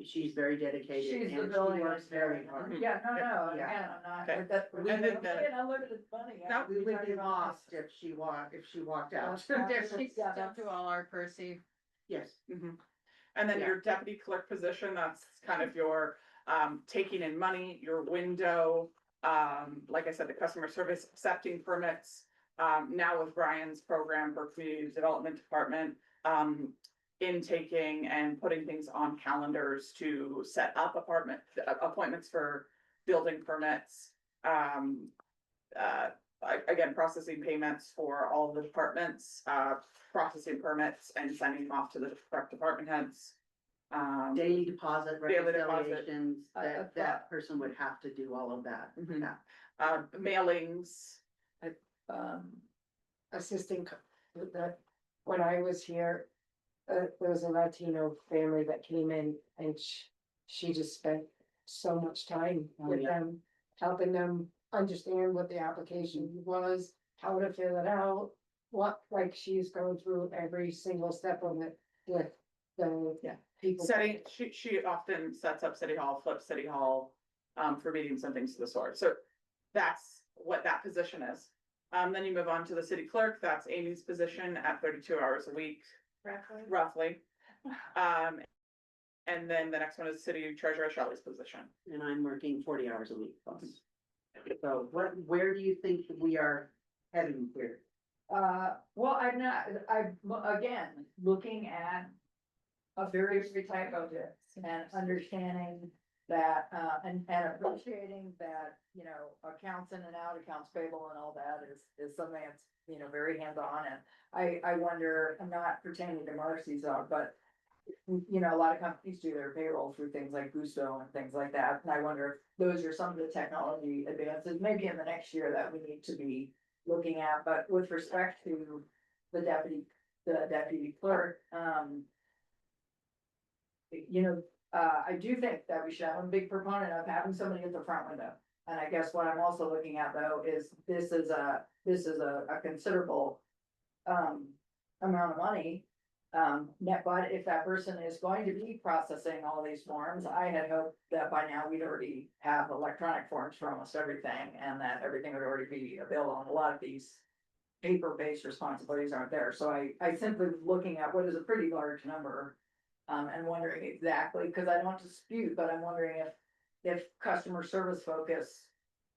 She's very dedicated She's and the she building works very hard. Mhm. Yeah, no, Yeah. again, I'm not, Okay. that, And then the- I look at the money. No, We would be lost if she walked out. Yeah, that's to all our Percy. Yes, Mhm. And then Yeah. your deputy clerk position, that's kind of your taking in money, your window, like I said, the customer service accepting permits. Now with Brian's program for community development department, intaking and putting things on calendars to set up appointments for building permits. Again, processing payments for all of the departments, processing permits and sending them off to the correct department heads. daily deposit Daily deposit. reconciliations, I that person would have to do all of that. Mhm. Yeah. Mailings, assisting with that, when I was here, there was a Latino family that came in and she just spent so much time Oh, with yeah. them, helping them understand what the application was, how to fill it out, like she's going through every single step of it with the Yeah. people. she often sets up city hall, flips city hall, for meetings and things of the sort. So that's what that position is. Then you move on to the city clerk. That's Amy's position at 32 hours a week, roughly. And then the next one is city treasurer Shelley's position. And I'm working 40 hours a week plus. So where do you think we are heading here? Well, I'm again, looking at a very tight budget and understanding that, and appreciating that, you know, accounts in and out, accounts payable and all that is something that's, you know, very hands-on. And I wonder, I'm not pertaining to Marcy's, but you know, a lot of companies do their payroll through things like Gusto and things like that. And I wonder if those are some of the technology advances, maybe in the next year that we need to be looking at. But with respect to the deputy clerk, you know, I do think that we should have a big proponent of having somebody at the front window. And I guess what I'm also looking at though is this is a considerable amount of money. But if that person is going to be processing all these forms, I had hoped that by now we'd already have electronic forms for almost everything and that everything would already be available. And a lot of these paper-based responsibilities aren't there. So I simply was looking at what is a pretty large number. And wondering exactly, because I don't dispute, but I'm wondering if customer service focus,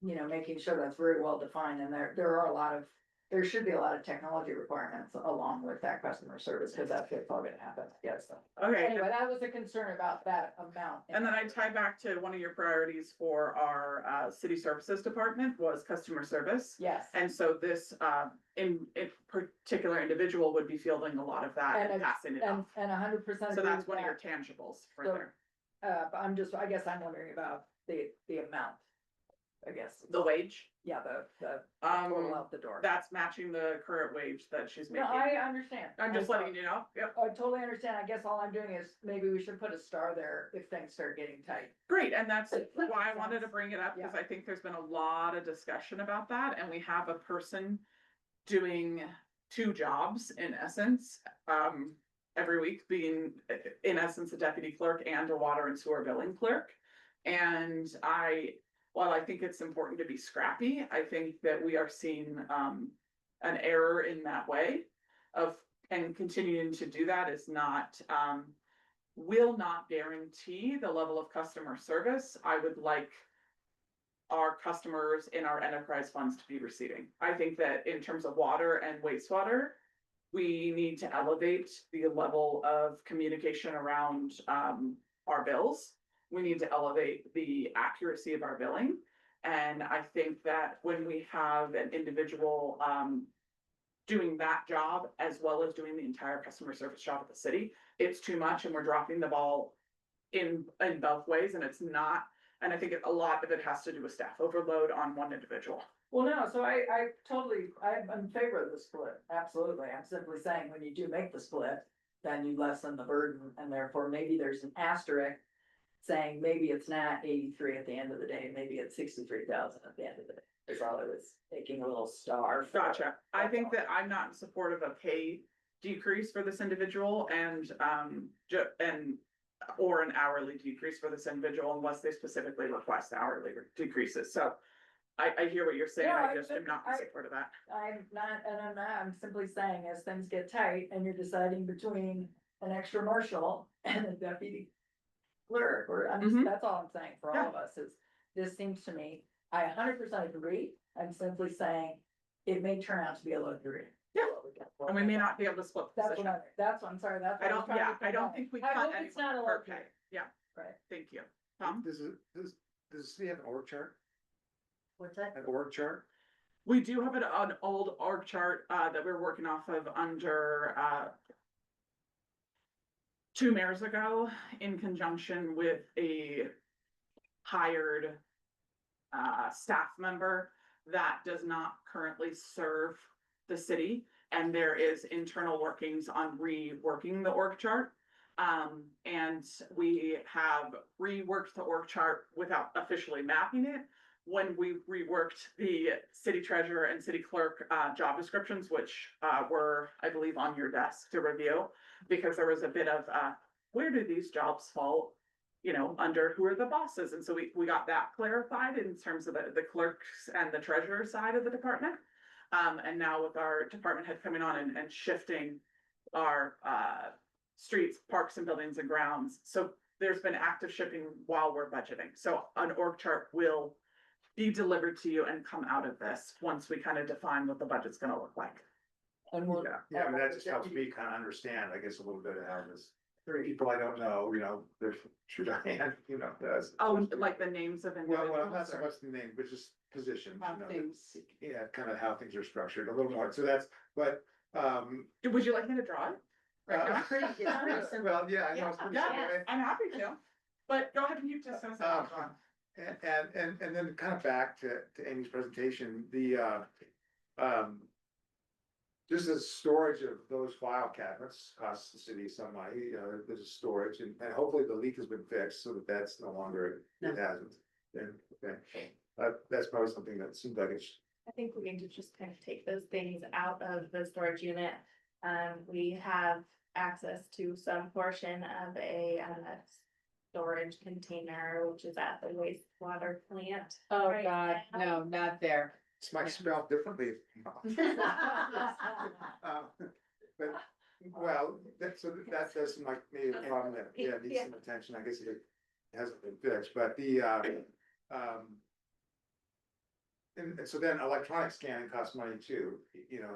you know, making sure that's very well defined and there should be a lot of technology requirements along with that customer service, because that's what's all gonna happen, yes. Okay. Anyway, that was a concern about that amount. And then I tie back to one of your priorities for our city services department was customer service. Yes, And so this in particular individual would be fielding a lot of that and passing it and off. 100%. So that's one of your tangibles right So, there. but I guess I'm wondering about the amount, I guess. The wage, Yeah, the total out the door. that's matching the current wage that she's No, making. I understand. I'm just letting you know. Yep. I totally understand. I guess all I'm doing is maybe we should put a star there if things start getting tight. Great, and that's why I wanted to bring it up, because I think there's been a lot of discussion about that, and we have a person doing two jobs in essence, every week, being in essence a deputy clerk and a water and sewer billing clerk. And while I think it's important to be scrappy, I think that we are seeing an error in that way and continuing to do that is not, will not guarantee the level of customer service I would like our customers in our enterprise funds to be receiving. I think that in terms of water and wastewater, we need to elevate the level of communication around our bills. We need to elevate the accuracy of our billing. And I think that when we have an individual, doing that job as well as doing the entire customer service job at the city, it's too much and we're dropping the ball in both ways, and it's not, and I think a lot of it has to do with staff overload on one individual. Well, no, so I'm in favor of the split, absolutely. I'm simply saying, when you do make the split, then you lessen the burden, and therefore maybe there's an asterisk saying maybe it's not 83 at the end of the day, maybe it's 63,000 at the end of the day. Is all I was taking a little star. for. Gotcha. I think that I'm not in support of a pay decrease for this individual and, or an hourly decrease for this individual unless they specifically request hourly decreases. So I hear what you're saying. No, I just am not in support of that. I'm simply saying, as things get tight and you're deciding between an extra marshal and a deputy clerk, or that's all I'm saying for all of us, is this seems to me, I 100% agree. I'm simply saying it may turn out to be a luxury. Yeah. And we may not be able to split the That's position. that's what I'm sorry, that's. I what was don't, trying to I don't out. think we I cut hope it's not a anyone per luxury. pay. Yeah, Right. thank you. Tom? Does the city have an org chart? What's that? An org chart? We do have an old org chart, that we're working off of under, 2 mayors ago in conjunction with a hired staff member that does not currently serve the city. And there is internal workings on reworking the org chart. And we have reworked the org chart without officially mapping it. When we reworked the city treasurer and city clerk job descriptions, which were, I believe, on your desk to review, because there was a bit of where do these jobs fall, you know, under who are the bosses? And so we got that clarified in terms of the clerks and the treasurer side of the department. And now with our department head coming on and shifting our streets, parks and buildings and grounds. So there's been active shifting while we're budgeting. So an org chart will be delivered to you and come out of this once we kind of define what the budget's gonna look like. And we'll. Yeah, I mean, that just helps me kind of understand, I guess, a little bit of how this, people I don't know, you know, there's, should I, you know, does. Oh, like the names of Well, individuals? not so or- much the name, but just positions, How you know, things- yeah, kind of how things are structured, a little more, so that's, but, Would you like me to draw it? Right now? well, yeah, I know it's pretty Yeah, simple. I'm happy to, but go ahead and you just say something. And then kind of back to Amy's presentation, the, just the storage of those file cabinets costs the city some money, you know, there's a storage, and hopefully the leak has been fixed so that that's no longer, it hasn't. Then, okay, that's probably something that seems like it's, I think we need to just kind of take those things out of the storage unit. We have access to some portion of a storage container, which is at the wastewater plant. Oh, right God, now. no, not there. this might spell differently. But, well, that's like maybe a problem that, yeah, needs some attention, I guess it hasn't been fixed, but the, and so then electronic scanning costs money too, you know,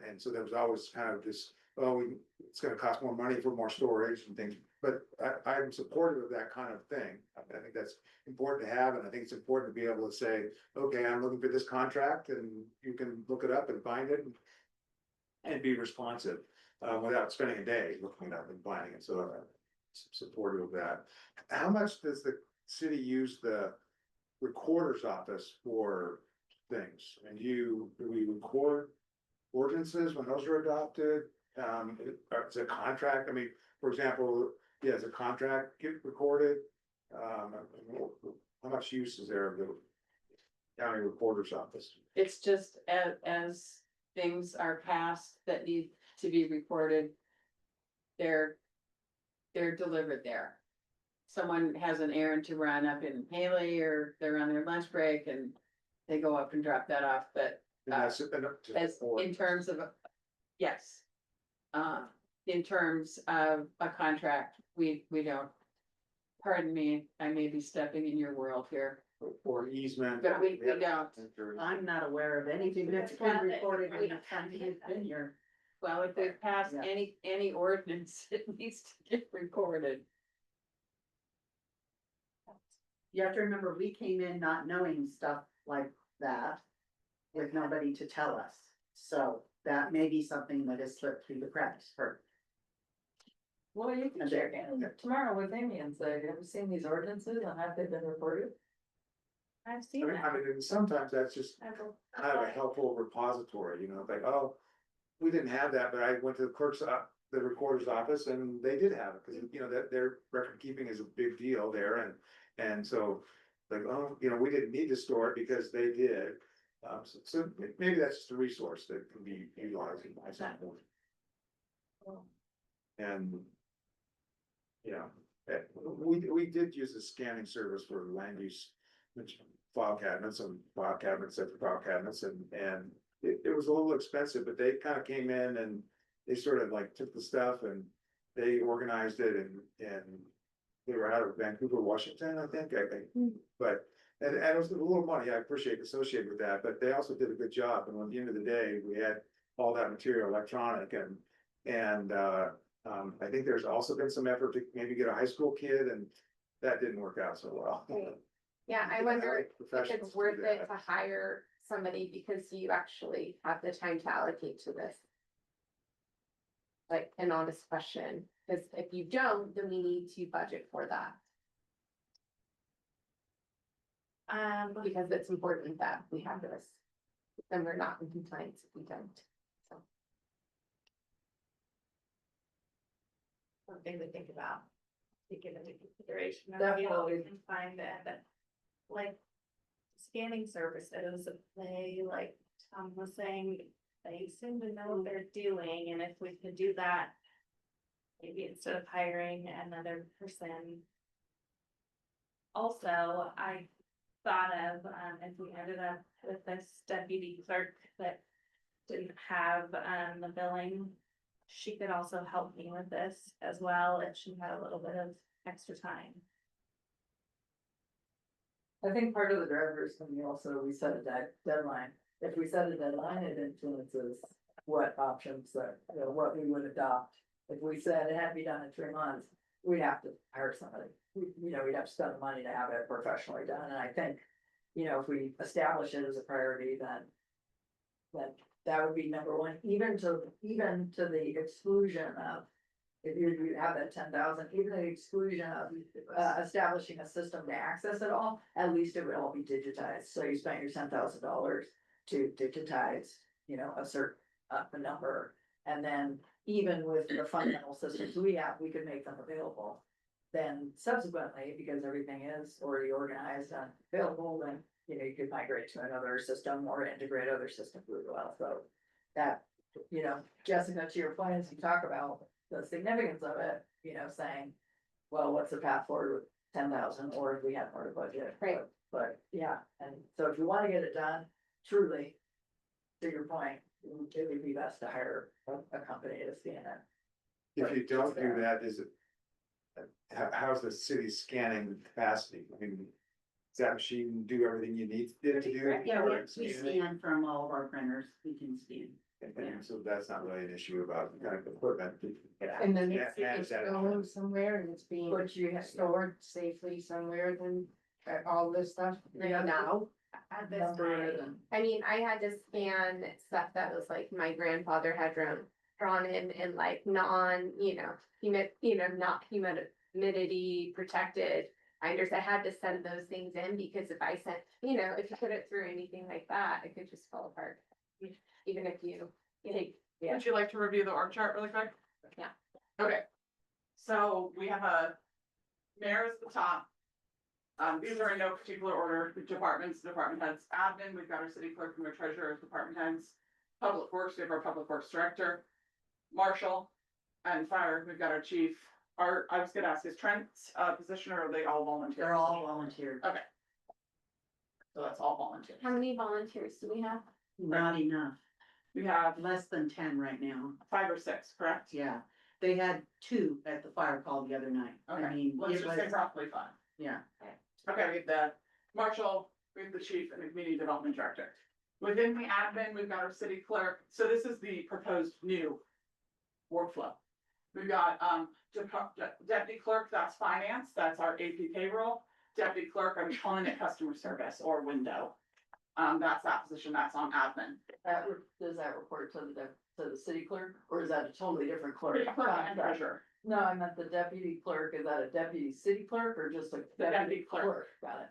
and so there was always kind of this, well, it's gonna cost more money for more storage and things, but I'm supportive of that kind of thing. I think that's important to have, and I think it's important to be able to say, okay, I'm looking for this contract, and you can look it up and find it and be responsive, without spending a day looking it up and finding it, so supportive of that. How much does the city use the recorder's office for things? And do we record ordinances when those are adopted? Is it a contract? I mean, for example, yeah, does a contract get recorded? How much use is there of the county recorder's office? It's just as things are passed that need to be recorded. They're delivered there. Someone has an errand to run up in Haley, or they're on their lunch break and they go up and drop that off, but And that's enough to as support. in terms of, yes. In terms of a contract, we don't. Pardon me, I may be stepping in your world here, Or easement. but we don't. I'm not aware of anything that's been recorded in the time he's been here. Well, if they pass Yeah. any ordinance, it needs to get recorded. You have to remember, we came in not knowing stuff like that with nobody to tell us. So that may be something that has slipped through the cracks for. Well, you can check in tomorrow with Amy and say, have you seen these ordinances and have they been reported? I've I seen mean, that. and sometimes that's just I will- kind of a helpful repository, you know, like, oh, we didn't have that, but I went to the clerk's, the recorder's office and they did have it, because, you know, that their record keeping is a big deal there, and so, like, oh, you know, we didn't need to store it because they did. So maybe that's just a resource that can be utilized by someone. And, you know, we did use a scanning service for land use, which file cabinets and file cabinets after file cabinets, and it was a little expensive, but they kind of came in and they sort of like took the stuff and they organized it, and they were out of Vancouver, Washington, I think, but, and it was a little money, I appreciate associated with that, but they also did a good job, and at the end of the day, we had all that material electronic, and I think there's also been some effort to maybe get a high school kid, and that didn't work out so well. Right. Yeah, I wonder if it's worth it to hire somebody because you actually have the time to allocate to this. Like an honest question, because if you don't, then we need to budget for that, because it's important that we have this. Then we're not in compliance if we don't, so. Something to think about, to give into consideration. Definitely. We can find that, like, scanning services, they, like, Tom was saying, they seem to know what they're doing, and if we could do that, maybe instead of hiring another person. Also, I thought of, if we ended up with this deputy clerk that didn't have, the billing, she could also help me with this as well if she had a little bit of extra time. I think part of the driver is when we set a deadline. If we set a deadline, it influences what options that, you know, what we would adopt. If we said it had to be done in 3 months, we'd have to hire somebody. We'd have to spend the money to have it professionally done. And I think, you know, if we establish it as a priority, then that would be number one, even to the exclusion of, if you have that 10,000, even the exclusion of establishing a system to access it all, at least it would all be digitized. So you spent your $10,000 to digitize, you know, a certain a number. And then even with the fundamental systems we have, we could make them available. Then subsequently, because everything is already organized and available, then, you know, you could migrate to another system or integrate other systems as well. So that, you know, Jessica, to your point, as you talk about the significance of it, you know, saying, well, what's the path forward with 10,000, or if we have more to budget? Right. But yeah, and so if you want to get it done, truly, to your point, it would be best to hire a company to scan it. If you don't do that, is it, how's the city scanning capacity? I mean, does that machine do everything you need it to do? Yeah, we scan from all of our printers, we can scan. And so that's not really an issue about the kind of equipment. And then Yeah, it's going somewhere and it's being But you have stored safely somewhere, then all this stuff Yeah. now. At this number it time, and. I mean, I had to scan stuff that was like my grandfather had drawn in like not humidity protected. I had to send those things in because if I sent, if you put it through anything like that, it could just fall apart. Even if you take, Would you like to review the org chart really quick? Yeah. Okay. So we have a mayor at the top. These are in no particular order, the departments, department heads, admin, we've got our city clerk and our treasurer as department heads. Public works, we have our public works director, marshal, and fire, we've got our chief. I was gonna ask, is Trent's position or are they all volunteer? They're all volunteer, Okay. So that's all volunteer. how many volunteers do we have? not enough, We have less than 10 right now. 5 or 6, correct? Yeah, they had 2 at the fire call the other night. I Okay, mean, let's it just say was, roughly 5. yeah. Okay, we have the marshal, we have the chief and the community development director. Within the admin, we've got our city clerk. So this is the proposed new workflow. We've got, deputy clerk, that's finance, that's our AP payroll. Deputy clerk, I'm calling it customer service or window. That's that position, that's on admin. Does that report to the city clerk, or is that a totally different clerk? Clerk and treasurer. No, I meant the deputy clerk, is that a deputy city clerk or just a deputy clerk? Got it.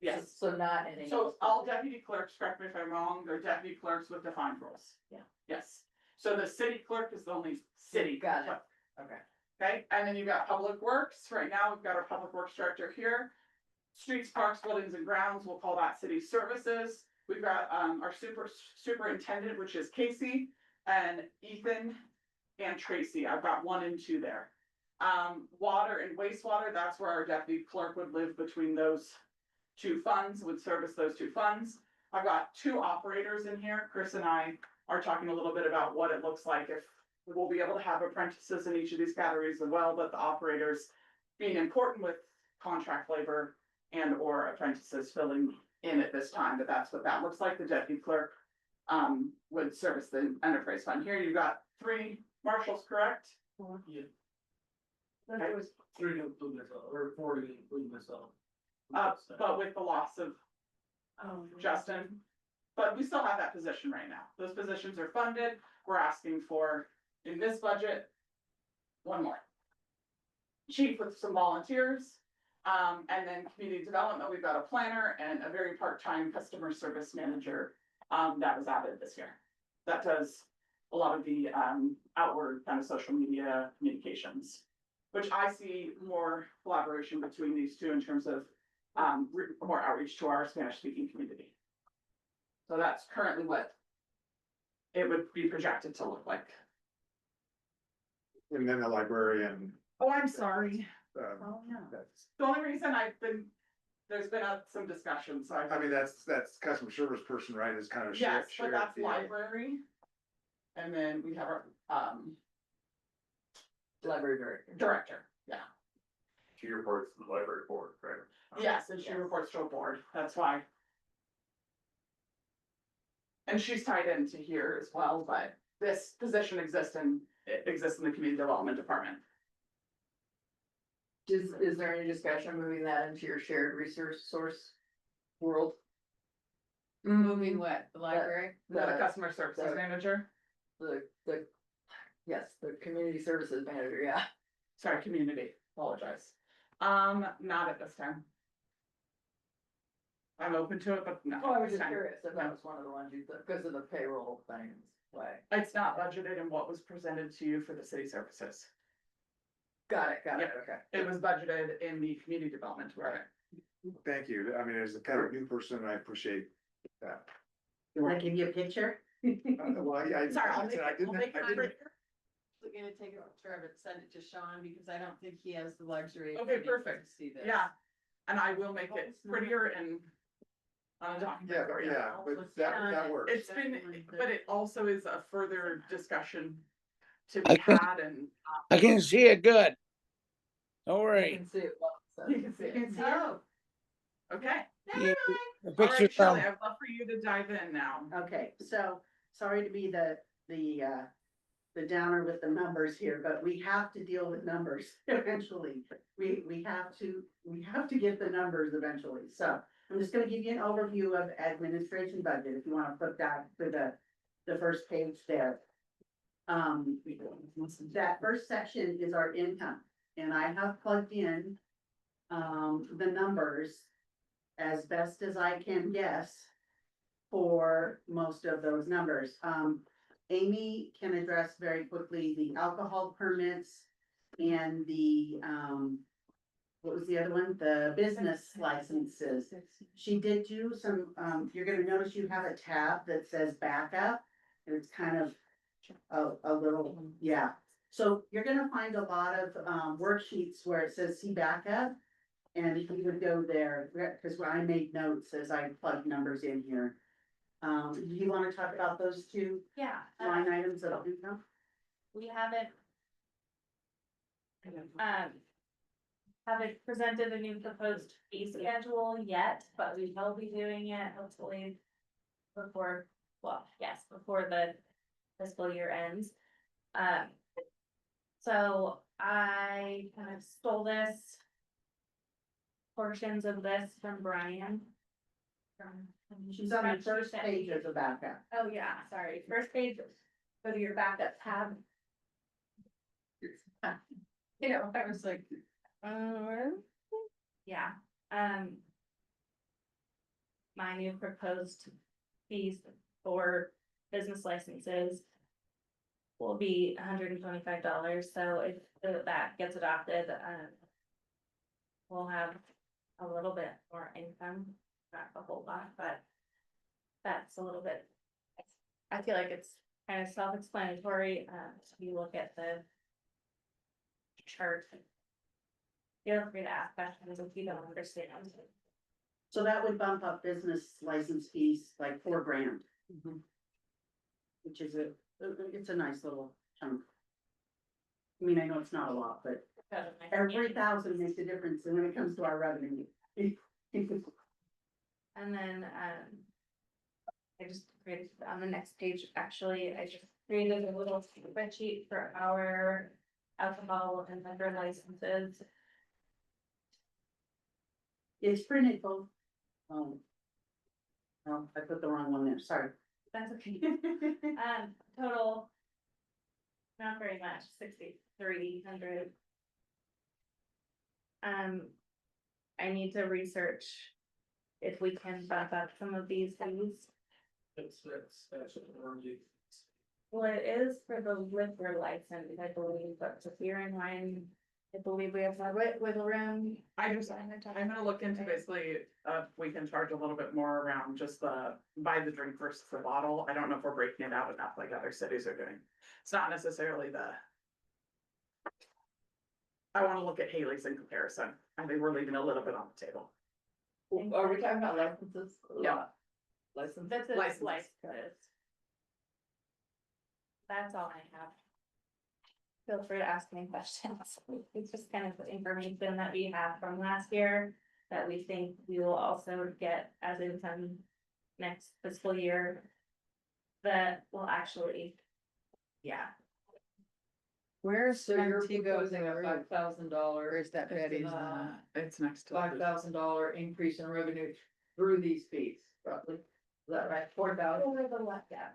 Yes. So not any. So all deputy clerks, correct me if I'm wrong, they're deputy clerks with defined roles. Yeah. Yes, so the city clerk is the only city. Got it. clerk. Okay. Okay, and then you've got public works, right now we've got our public works director here. Streets, parks, buildings and grounds, we'll call that city services. We've got our superintendent, which is Casey, and Ethan and Tracy. I've got 1 and 2 there. Water and wastewater, that's where our deputy clerk would live between those 2 funds, would service those 2 funds. I've got 2 operators in here. Chris and I are talking a little bit about what it looks like if we'll be able to have apprentices in each of these categories as well, but the operators being important with contract labor and or apprentices filling in at this time, but that's what that looks like. The deputy clerk would service the enterprise fund. Here you've got 3 marshals, correct? Yeah. Okay. 3 to include myself, or 4 to include myself. But with the loss of Oh, Justin, but we still have that position right now. Those positions are funded. We're asking for, in this budget, 1 more. Chief with some volunteers, and then community development, we've got a planner and a very part-time customer service manager, that was added this year. That does a lot of the, outward kind of social media communications, which I see more collaboration between these 2 in terms of, more outreach to our Spanish-speaking community. So that's currently what it would be projected to look like. And then the librarian, Oh, I'm sorry. Oh, yeah. that's, The only reason there's been some discussion, so I mean, that's customer service person, right, is kind of yes, shared. but that's deal. library. And then we have our, Library director. director, yeah. She reports to the library board, right? Yes, and she reports to a board, that's why. And she's tied into here as well, but this position exists in the community development department. Is there any discussion moving that into your shared resource source world? Moving what, the library? The customer services the- manager, Yes, the community services manager, yeah. sorry, community, apologize. Not at this time. I'm open to it, but no. Oh, I was this just time. curious if that was one of the ones you, because of the payroll things, why? It's not budgeted in what was presented to you for the city services. Got it, okay. It was budgeted in the community development department. Thank you, I mean, as a kind of new person, I appreciate that. You wanna give you a picture? Well, I Sorry, I'll make I didn't, it I didn't, We're gonna take a picture of it, send it to Sean, because I don't think he has the luxury. of Okay, being able perfect. to See this. Yeah, and I will make it prettier and on a document yeah, for you. yeah, but that works. It's been, but it also is a further discussion to I be can- had and. I can see it good. Don't You worry. can see it well, so. You can see it. Oh, Okay, The all picture right, Shelley, from, I'd love for you to dive in now. Okay, so, sorry to be the downer with the numbers here, but we have to deal with numbers eventually. We have to get the numbers eventually, so I'm just gonna give you an overview of administration budget, if you wanna flip that to the first page there. That first section is our income, and I have plugged in the numbers as best as I can guess for most of those numbers. Amy can address very quickly the alcohol permits and the, what was the other one? The business licenses. She did do some, you're gonna notice you have a tab that says backup, and it's kind of a little, yeah. So you're gonna find a lot of, worksheets where it says see backup. And if you would go there, because I made notes as I plugged numbers in here. Do you wanna talk about those 2 Yeah, line items of income? we haven't presented a new proposed fee schedule yet, but we will be doing it hopefully before, well, yes, before the fiscal year ends. So I kind of stole portions of this from Brian She's on the first page of the backup. Oh, yeah, sorry, first page, go to your backup tab. You know, I was like, yeah, my new proposed fees for business licenses will be $125, so if that gets adopted, we'll have a little bit more income, not a whole lot, but that's a little bit, I feel like it's kind of self-explanatory, if you look at the chart. Feel free to ask questions if you don't understand. So that would bump up business license fees like $4,000. Which is it's a nice little chunk. I mean, I know it's not a lot, but every thousand makes a difference when it comes to our revenue. And then, I just created on the next page, actually, I just created a little spreadsheet for our alcohol and liquor licenses. It's printed both. Oh, I put the wrong one there, sorry. That's okay. Total. Not very much, 6,300. I need to research if we can bump up some of these fees. That's what we're doing. Well, it is for the liquor license, I believe, but the beer and wine, I believe we have more wiggle room. I'm gonna look into basically, we can charge a little bit more around just buy the drink versus the bottle. I don't know if we're breaking it out enough like other cities are doing. It's not necessarily I wanna look at Haley's in comparison. I think we're leaving a little bit on the table. Are we talking about licenses? Yeah. License. This is Licenses. licenses. That's all I have. Feel free to ask me questions. It's just kind of the information that we have from last year that we think we will also get as income next fiscal year. That will actually, yeah, where's So you're Montego proposing a $5,000? Where's that Betty's? It's next to. $5,000 increase in revenue through these fees, roughly. Is that right? 4,000? over the left, yeah.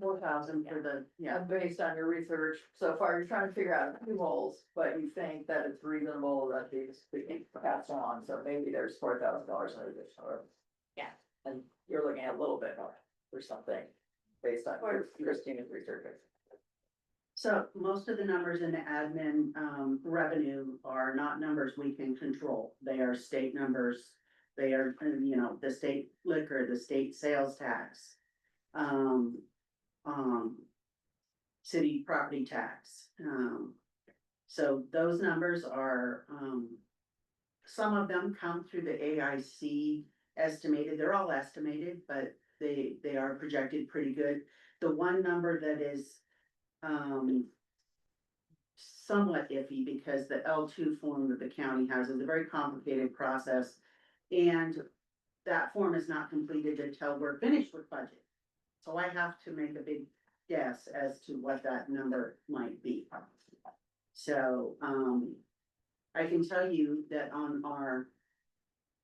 4,000 for the, yeah. Based on your research so far, you're trying to figure out a few holes, but you think that it's reasonable that these be passed on, so maybe there's $4,000 in additional revenue. Yeah. And you're looking at a little bit more or something based on Christina's research. So most of the numbers in the admin, revenue are not numbers we can control. They are state numbers. They are, the state liquor, the state sales tax. City property tax. So those numbers are, some of them come through the AIC estimated. They're all estimated, but they are projected pretty good. The one number that is somewhat iffy because the L2 form that the county has is a very complicated process. And that form is not completed until we're finished with budget. So I have to make a big guess as to what that number might be. So, I can tell you that on our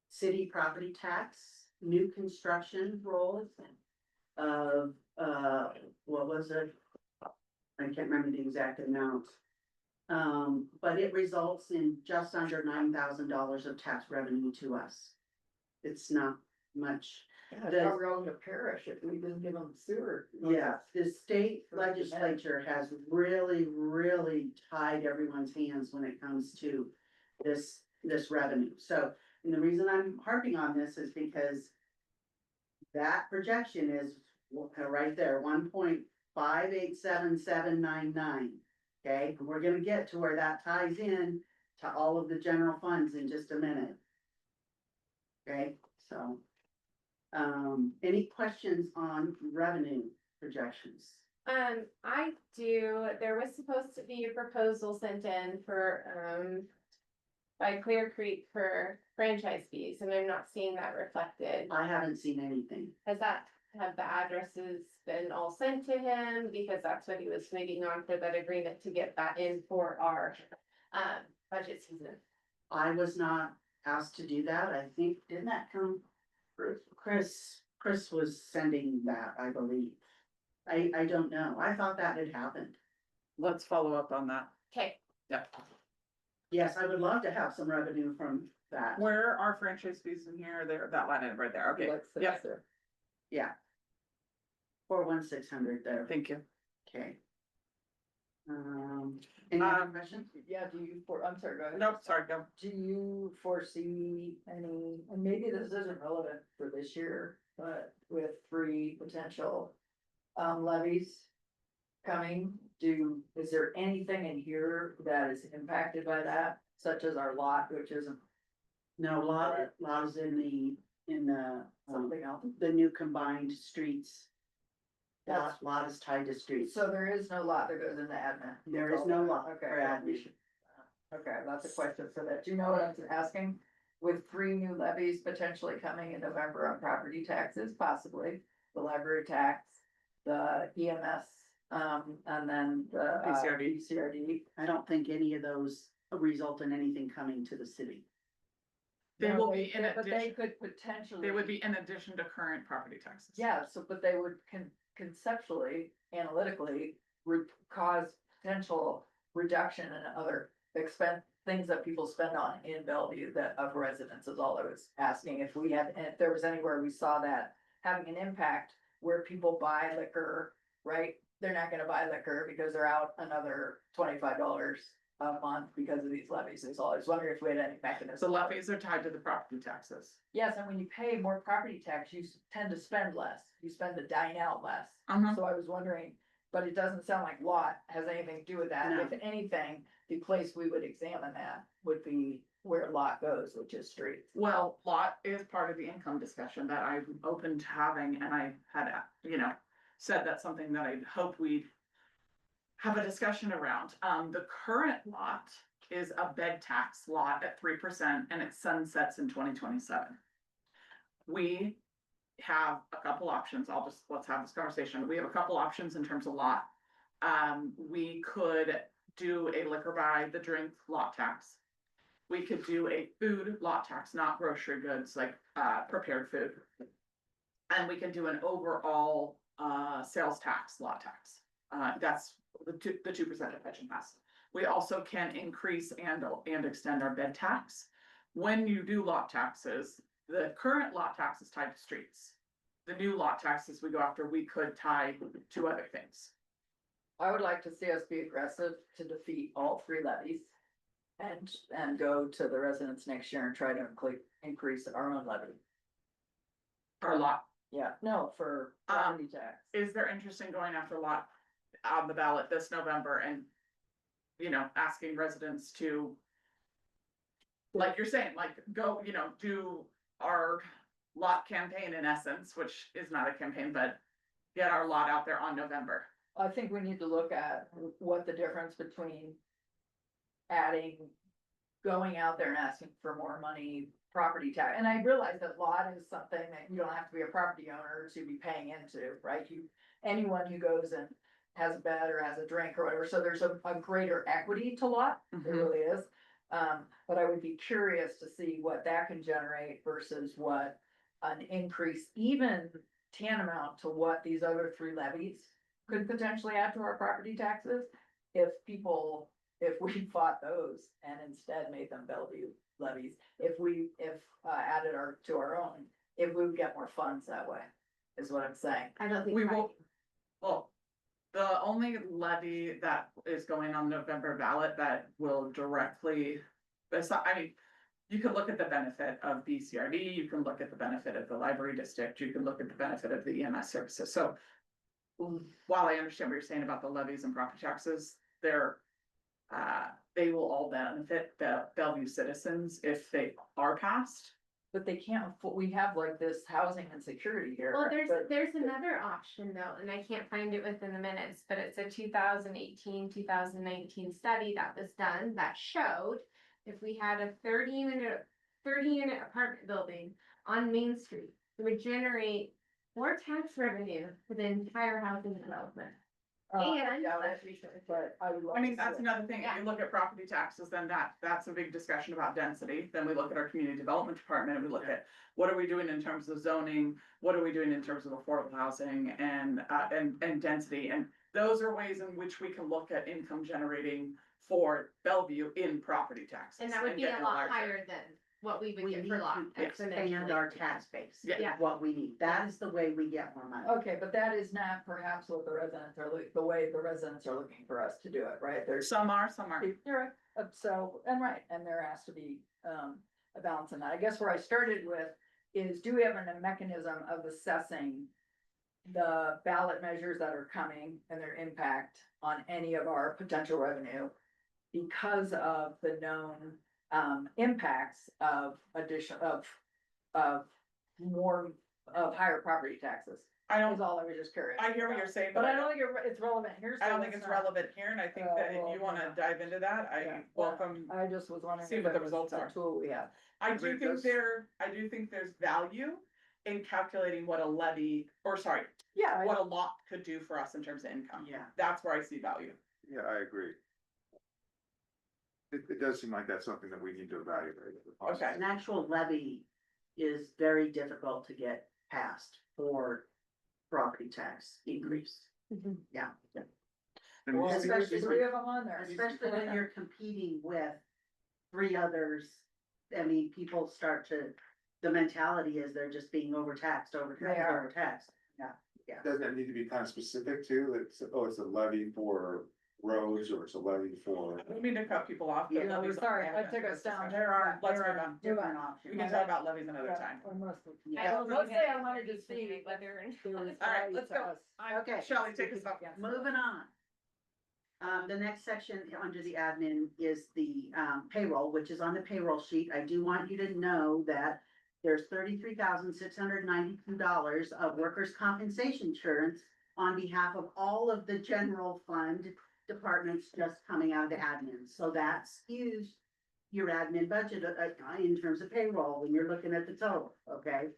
city property tax, new construction rolls of, what was it? I can't remember the exact amount. But it results in just under $9,000 of tax revenue to us. It's not much. Yeah, it's not going to perish if we didn't give them sewer. Yeah, the state legislature has really, really tied everyone's hands when it comes to this revenue. So, and the reason I'm harping on this is because that projection is right there, 1.587799. Okay, and we're gonna get to where that ties in to all of the general funds in just a minute. Okay, so, any questions on revenue projections? I do, there was supposed to be a proposal sent in for, by Clear Creek for franchise fees, and I'm not seeing that reflected. I haven't seen anything. Have the addresses been all sent to him? Because that's what he was waiting on for that agreement to get that in for our, budget season. I was not asked to do that. I think, didn't that come Chris was sending that, I believe. I don't know. I thought that had happened. Let's follow up on that. Okay, Yeah. Yes, I would love to have some revenue from that. Where are franchise fees in here? There, that line item right there. Okay. Like six Yeah. there. Yeah. 41600 there. Thank you. Okay. Any other Um, questions? Yeah, I'm sorry, go ahead. Nope, sorry, go. Do you foresee any, and maybe this isn't relevant for this year, but with 3 potential levies coming, is there anything in here that is impacted by that, such as our lot, which isn't No, laws in the, something else? the new combined streets. That's- Lot is tied to streets. So there is no lot that goes into admin? There is no lot Okay, for well, admin. we should- okay, that's a question for that. Do you know what I'm asking? With 3 new levies potentially coming in November on property taxes, possibly, the library tax, the EMS, and then the BCRD. BCRD. I don't think any of those result in anything coming to the city. They No, will be in but they addition, could potentially. they would be in addition to current property taxes. Yeah, so, but they would conceptually, analytically, would cause potential reduction in other expense, things that people spend on in Bellevue that of residents is all I was asking. If we had, and if there was anywhere we saw that having an impact where people buy liquor, right? They're not gonna buy liquor because they're out another $25 a month because of these levies. Is all I was wondering if we had any mechanism. The levies are tied to the property taxes. Yes, and when you pay more property tax, you tend to spend less. You spend to dine out less. Uh-huh. So I was wondering, but it doesn't sound like lot has anything to do with that. No. If anything, the place we would examine that would be where lot goes, which is streets. Well, lot is part of the income discussion that I'm open to having, and I had, said that's something that I'd hope we'd have a discussion around. The current lot is a bed tax lot at 3%, and it sunsets in 2027. We have a couple options. Let's have this conversation. We have a couple options in terms of lot. We could do a liquor by the drink lot tax. We could do a food lot tax, not grocery goods, like prepared food. And we can do an overall sales tax, lot tax. That's the 2% of pension pass. We also can increase and extend our bed tax. When you do lot taxes, the current lot tax is tied to streets. The new lot taxes we go after, we could tie to other things. I would like to see us be aggressive to defeat all 3 levies. And go to the residents next year and try to increase our own levy. Our lot. Yeah, no, for property tax. Is there interest in going after lot on the ballot this November and, asking residents to, like you're saying, like, go, do our lot campaign in essence, which is not a campaign, but get our lot out there on November. I think we need to look at what the difference between going out there and asking for more money, property tax, and I realize that lot is something that you don't have to be a property owner to be paying into, right? Anyone who goes and has a bed or has a drink or whatever, so there's a greater equity to lot, there really is. But I would be curious to see what that can generate versus what an increase, even tantamount to what these other 3 levies could potentially add to our property taxes. If we fought those and instead made them Bellevue levies, if added to our own, if we would get more funds that way, is what I'm saying. I don't think. We will, well, the only levy that is going on November ballot that will directly, you can look at the benefit of BCRD, you can look at the benefit of the library district, you can look at the benefit of the EMS services. So while I understand what you're saying about the levies and property taxes, they will all benefit the Bellevue citizens if they are passed. But they can't, we have like this housing insecurity here. Well, but- there's another option though, and I can't find it within the minutes, but it's a 2018-2019 study that was done that showed if we had a 30 unit apartment building on Main Street, it would generate more tax revenue for the entire housing development. I And- doubt it, but I would love I to mean, see that's it. another thing, if you look at property taxes, then that's a big discussion about density, then we look at our community development department, and we look at. What are we doing in terms of zoning, what are we doing in terms of affordable housing and density, and those are ways in which we can look at income generating for Bellevue in property taxes. And that would be get a it lot larger. higher than what we would We get need for lot. to expand our tax base, Yeah. is what we need, that is the way we get more money. Okay, but that is not perhaps what the residents are, the way the residents are looking for us to do it, right? There's. Some are, some aren't. You're right, so, and right, and there has to be, a balance in that. I guess where I started with is, do we have a mechanism of assessing the ballot measures that are coming and their impact on any of our potential revenue because of the known, impacts of more, of higher property taxes? I Is don't, all I was just curious. I hear what you're about. saying, But I don't think it's relevant here. I so don't think let's it's not- relevant here, and I think that if you wanna dive into that, Yeah. I welcome. I just was wondering. see if what the that was results a are. Tool we have. I do think there's value in calculating what a levy, or sorry, Yeah, what a lot could do for us in terms of income. Yeah. That's where I see value. Yeah, I agree. It does seem like that's something that we need to evaluate. Okay. An actual levy is very difficult to get passed for property tax increase. Yeah. And Well, these there's things- three of them on there. Especially when you're competing with three others. I mean, people start to, the mentality is they're just being overtaxed. They are. Overtaxed. Doesn't it need to be kind of specific too? It's, oh, it's a levy for roads or it's a levy for. I don't mean to cut people off. but Yeah, levies sorry, are- I took us down. There are, let's There move are on. different We options. can talk about levies another time. Yeah. Let's say I wanted to see whether. All right, let's go. Okay. Shelley, take us up. Moving on. The next section under the admin is the payroll, which is on the payroll sheet. I do want you to know that there's $33,692 of workers' compensation insurance on behalf of all of the general fund departments just coming out of the admin. So that skews your admin budget in terms of payroll when you're looking at the total, okay?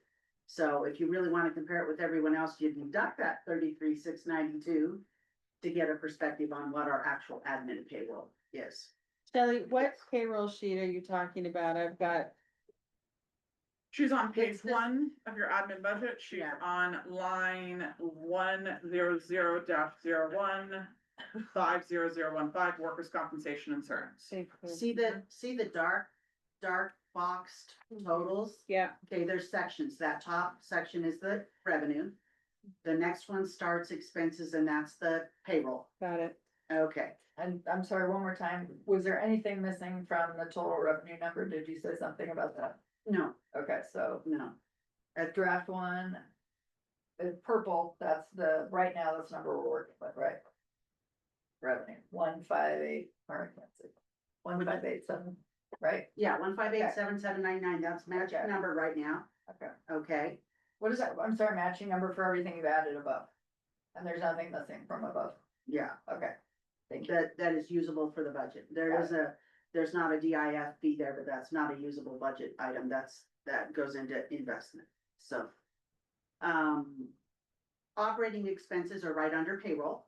So if you really want to compare it with everyone else, you deduct that 33,692 to get a perspective on what our actual admin payroll is. Shelley, what payroll sheet are you talking about? I've got, She's on page It's this- 1 of your admin budget. She's Yeah. on line 100-01 50015, workers' compensation insurance. See the dark boxed totals? yeah, Okay, there's sections. That top section is the revenue. The next one starts expenses and that's the payroll. got it. Okay, And I'm sorry, one more time, was there anything missing from the total revenue number? Did you say something about that? no, Okay, so no. at draft one, purple, that's right now, that's the number we're working with, right? Revenue, 158, or I can't see, 1587, right? Yeah, 1587799, that's magic Okay. number right now. Okay. Okay, What is that? I'm sorry, matching number for everything you've added above. And there's nothing missing from above. yeah, Okay. Thank you. that is usable for the budget. There's not a DIF fee there, but that's not a usable budget item. That goes into investment, so. Operating expenses are right under payroll.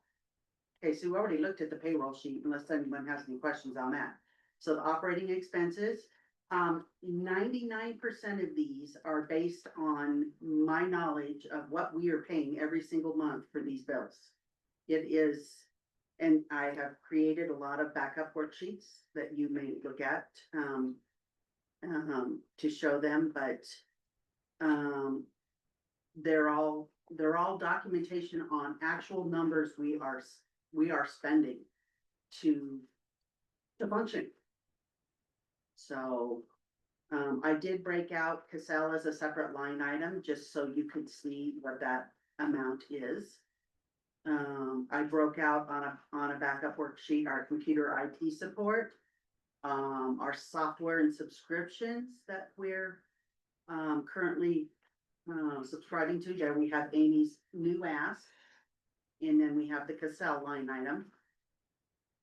Okay, so we already looked at the payroll sheet unless anyone has any questions on that. So the operating expenses, 99% of these are based on my knowledge of what we are paying every single month for these bills. It is, and I have created a lot of backup worksheets that you may look at, to show them, but, they're all documentation on actual numbers we are spending to function. So, I did break out Cassell as a separate line item, just so you could see what that amount is. I broke out on a backup worksheet, our computer IT support, our software and subscriptions that we're, currently, subscribing to. There we have Amy's new ask. And then we have the Cassell line item.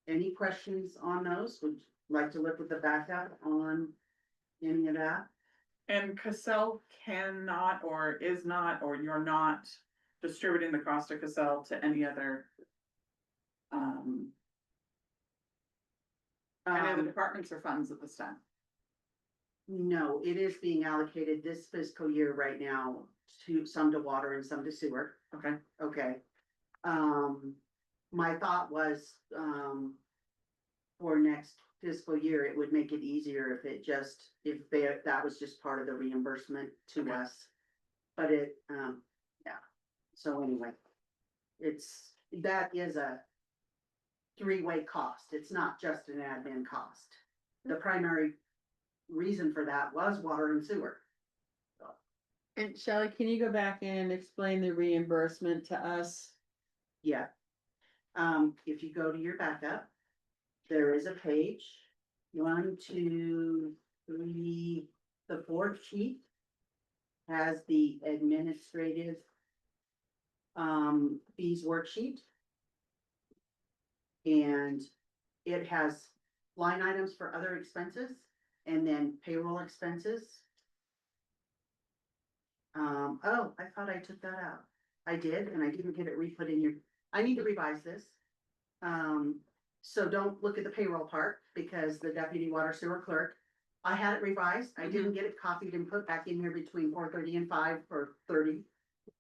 Any questions on those? Would you like to look at the backup on any of that? And Cassell cannot, or is not, or you're not distributing the cost of Cassell to any other I know the Um, departments are funds at this time. no, it is being allocated this fiscal year right now to some to water and some to sewer. Okay. Okay. My thought was, for next fiscal year, it would make it easier if it just, if they, that was just part of the reimbursement to us. But it, yeah, so anyway, that is a three-way cost. It's not just an admin cost. The primary reason for that was water and sewer. And Shelley, can you go back and explain the reimbursement to us? Yeah. If you go to your backup, there is a page, 1, 2, 3, the fourth sheet has the administrative fees worksheet. And it has line items for other expenses and then payroll expenses. Oh, I thought I took that out. I did, and I didn't get it re-put in your, I need to revise this. So don't look at the payroll part because the deputy water sewer clerk, I had it revised. I didn't get it copied and put back in here between 4:30 and 5:30.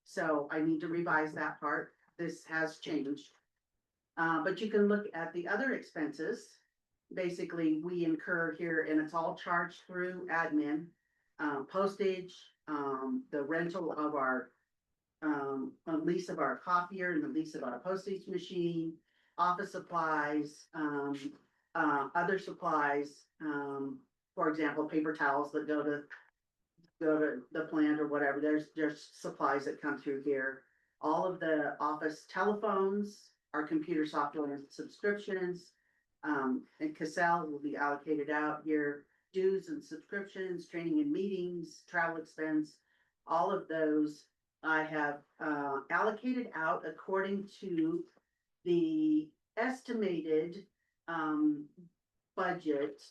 So I need to revise that part. This has changed. But you can look at the other expenses. Basically, we incur here and it's all charged through admin, postage, the rental of our, a lease of our copier and the lease of our postage machine, office supplies, other supplies, for example, paper towels that go to the plant or whatever. There's supplies that come through here. All of the office telephones, our computer software subscriptions, and Cassell will be allocated out here, dues and subscriptions, training and meetings, travel expense, all of those I have, allocated out according to the estimated, budget.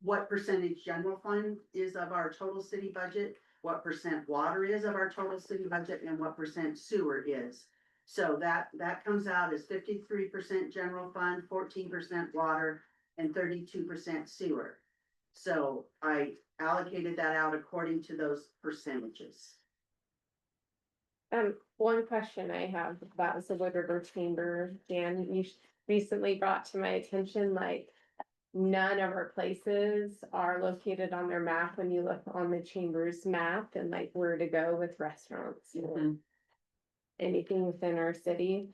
What percentage general fund is of our total city budget, what percent water is of our total city budget, and what percent sewer is. So that comes out as 53% general fund, 14% water, and 32% sewer. So I allocated that out according to those percentages. One question I have about the Wood River Chamber, Dan, you recently brought to my attention, like, none of our places are located on their map when you look on the chamber's map and like where to go with restaurants or anything within our city.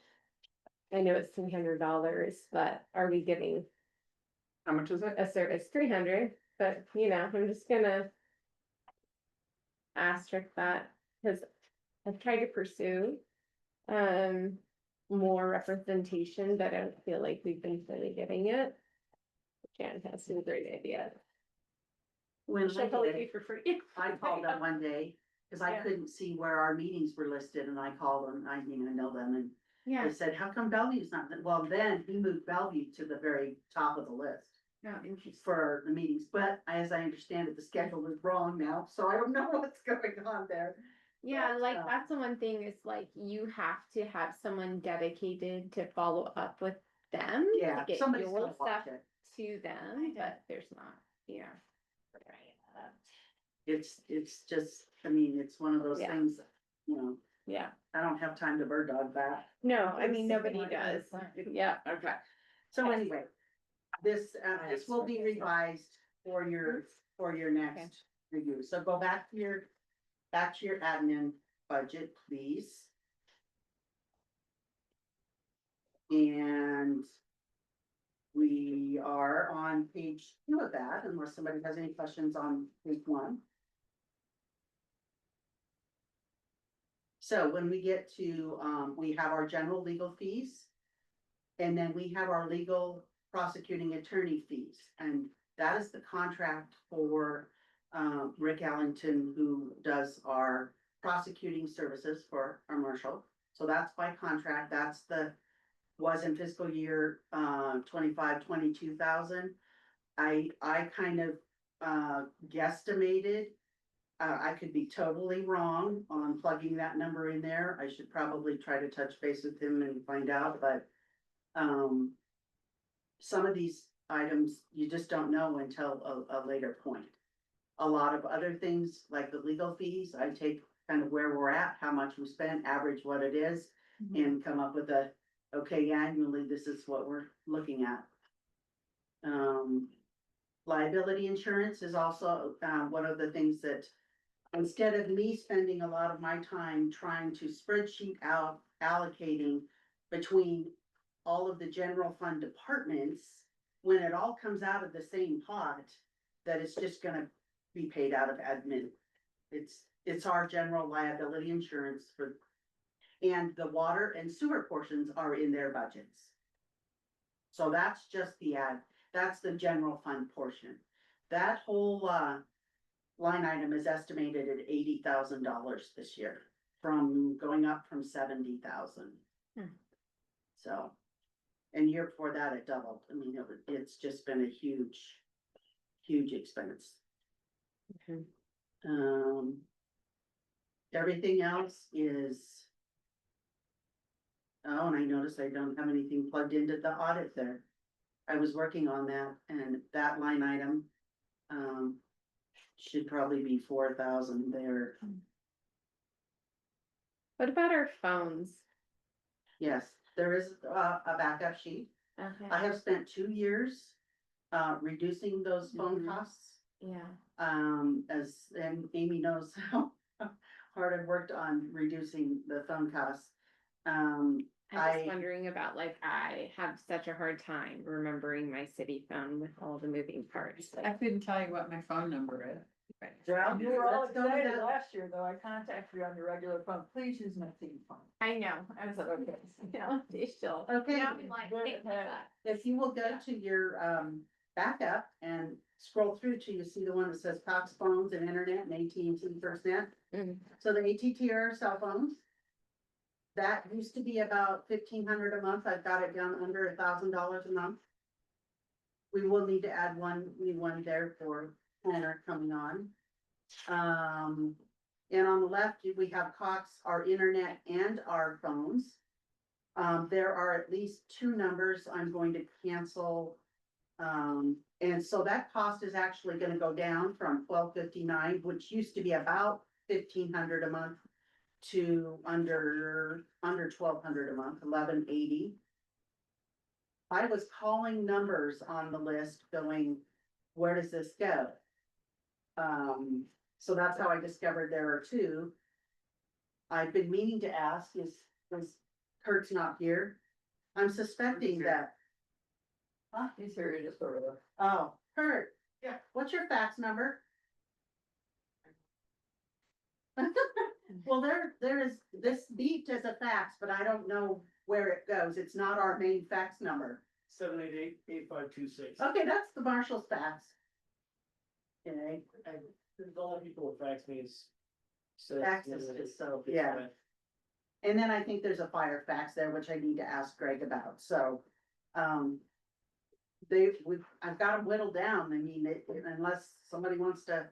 I know it's $300, but are we getting How much is it? a service? 300, but you know, I'm just gonna asterisk that because I've tried to pursue more representation, but I don't feel like we've been fully getting it. Jan has some great ideas. When She'll I probably did, be for free. I called them one day, cause I Yeah. couldn't see where our meetings were listed, and I called them, I didn't even know them, and Yeah. they said, how come Bellevue's not, well, then he moved Bellevue to the very top of the list No, interesting. for the meetings, but as I understand it, the schedule is wrong now, so I don't know what's going on there. Yeah, But, like that's the one thing is like you have to have someone dedicated to follow up with them. Yeah, To get somebody's your gonna watch stuff it. to them, but there's not, yeah. It's just, I mean, it's one of those Yeah. things, you know, Yeah, I don't have time to bird dog that. no, I mean, It's nobody like does, this. yeah. Okay. So anyway, this will be revised for your next review. So go back to your admin budget, please. And we are on page 2 of that, unless somebody has any questions on page 1. So when we get to, we have our general legal fees. And then we have our legal prosecuting attorney fees, and that is the contract for, Rick Allington, who does our prosecuting services for our marshal. So that's by contract, that's was in fiscal year, 25, 22,000. I kind of, guesstimated, I could be totally wrong on plugging that number in there. I should probably try to touch base with him and find out, but, some of these items, you just don't know until a later point. A lot of other things, like the legal fees, I take kind of where we're at, how much we spent, average what it is, and come up with a, okay, annually, this is what we're looking at. Liability insurance is also, one of the things that, instead of me spending a lot of my time trying to spreadsheet out allocating between all of the general fund departments, when it all comes out of the same pot, that it's just gonna be paid out of admin. It's our general liability insurance for, and the water and sewer portions are in their budgets. So that's just that's the general fund portion. That whole, line item is estimated at $80,000 this year, going up from 70,000. So, and year before that, it doubled. I mean, it's just been a huge expense. Everything else is. Oh, and I noticed I don't have anything plugged into the audit there. I was working on that, and that line item, should probably be 4,000 there. What about our phones? Yes, there is a backup sheet. Okay, I have spent 2 years, reducing those phone costs. yeah. And Amy knows how hard I've worked on reducing the phone costs. I'm I- just wondering about, like, I have such a hard time remembering my city phone with all the moving parts. I couldn't tell you what my phone number is. Well, You were all let's go with excited that. last year, though. I contacted you on your regular phone. Please use my city phone. I know, I was like, okay, yeah, they still. Okay. Yeah, I'm like, thank God. If you will go to your backup and scroll through till you see the one that says Cox phones and internet and AT&T FirstNet. Mhm. So the AT&T are cell phones. That used to be about 1,500 a month. I've got it down under $1,000 a month. We will need to add new one there for Planner coming on. And on the left, we have Cox, our internet and our phones. There are at least 2 numbers I'm going to cancel. And so that cost is actually gonna go down from $12.59, which used to be about 1,500 a month, to under 1,200 a month, $11.80. I was calling numbers on the list going, where does this go? So that's how I discovered there are 2. I've been meaning to ask, is Kurt's not here? I'm suspecting that. Huh? He's here, you just over there. Oh, Kurt. Yeah. What's your fax number? Well, there is, this beeped as a fax, but I don't know where it goes. It's not our main fax number. 788-8526. Okay, that's the marshal's fax. Okay, There's a lot of people who fax me is. fax is so, yeah. And then I think there's a fire fax there, which I need to ask Greg about, so, I've got them whittled down, I mean, unless somebody wants to.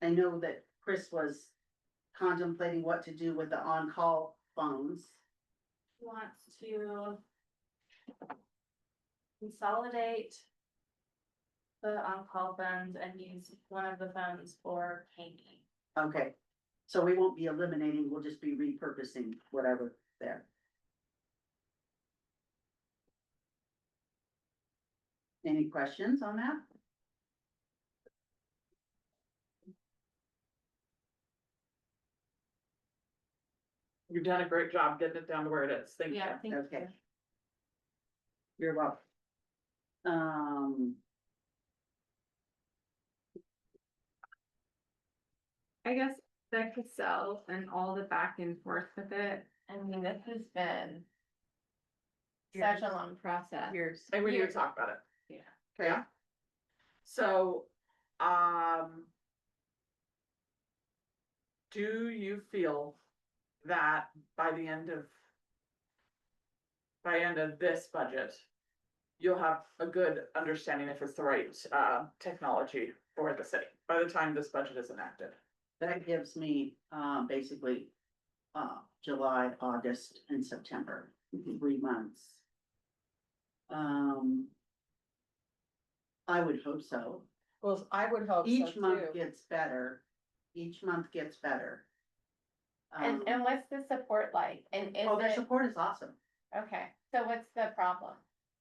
I know that Chris was contemplating what to do with the on-call phones. Wants to consolidate the on-call funds and use one of the funds for hanging. Okay, so we won't be eliminating, we'll just be repurposing whatever there. Any questions on that? You've done a great job getting it down to where it is. Thank you. Yeah, thank you. Okay. You're welcome. I guess the Cassell and all the back and forth with it, I mean, this has been such a long process. Years. And we need to Years. talk about it. Yeah. Okay. So, do you feel that by end of this budget, you'll have a good understanding if it's the right, technology for the city, by the time this budget is enacted. That gives me, basically, July, August, and September, 3 months. I would hope so. Well, I would hope so Each month too. gets better, each month gets better. And what's the support like? And is Oh, their it, support is awesome. okay, so what's the problem?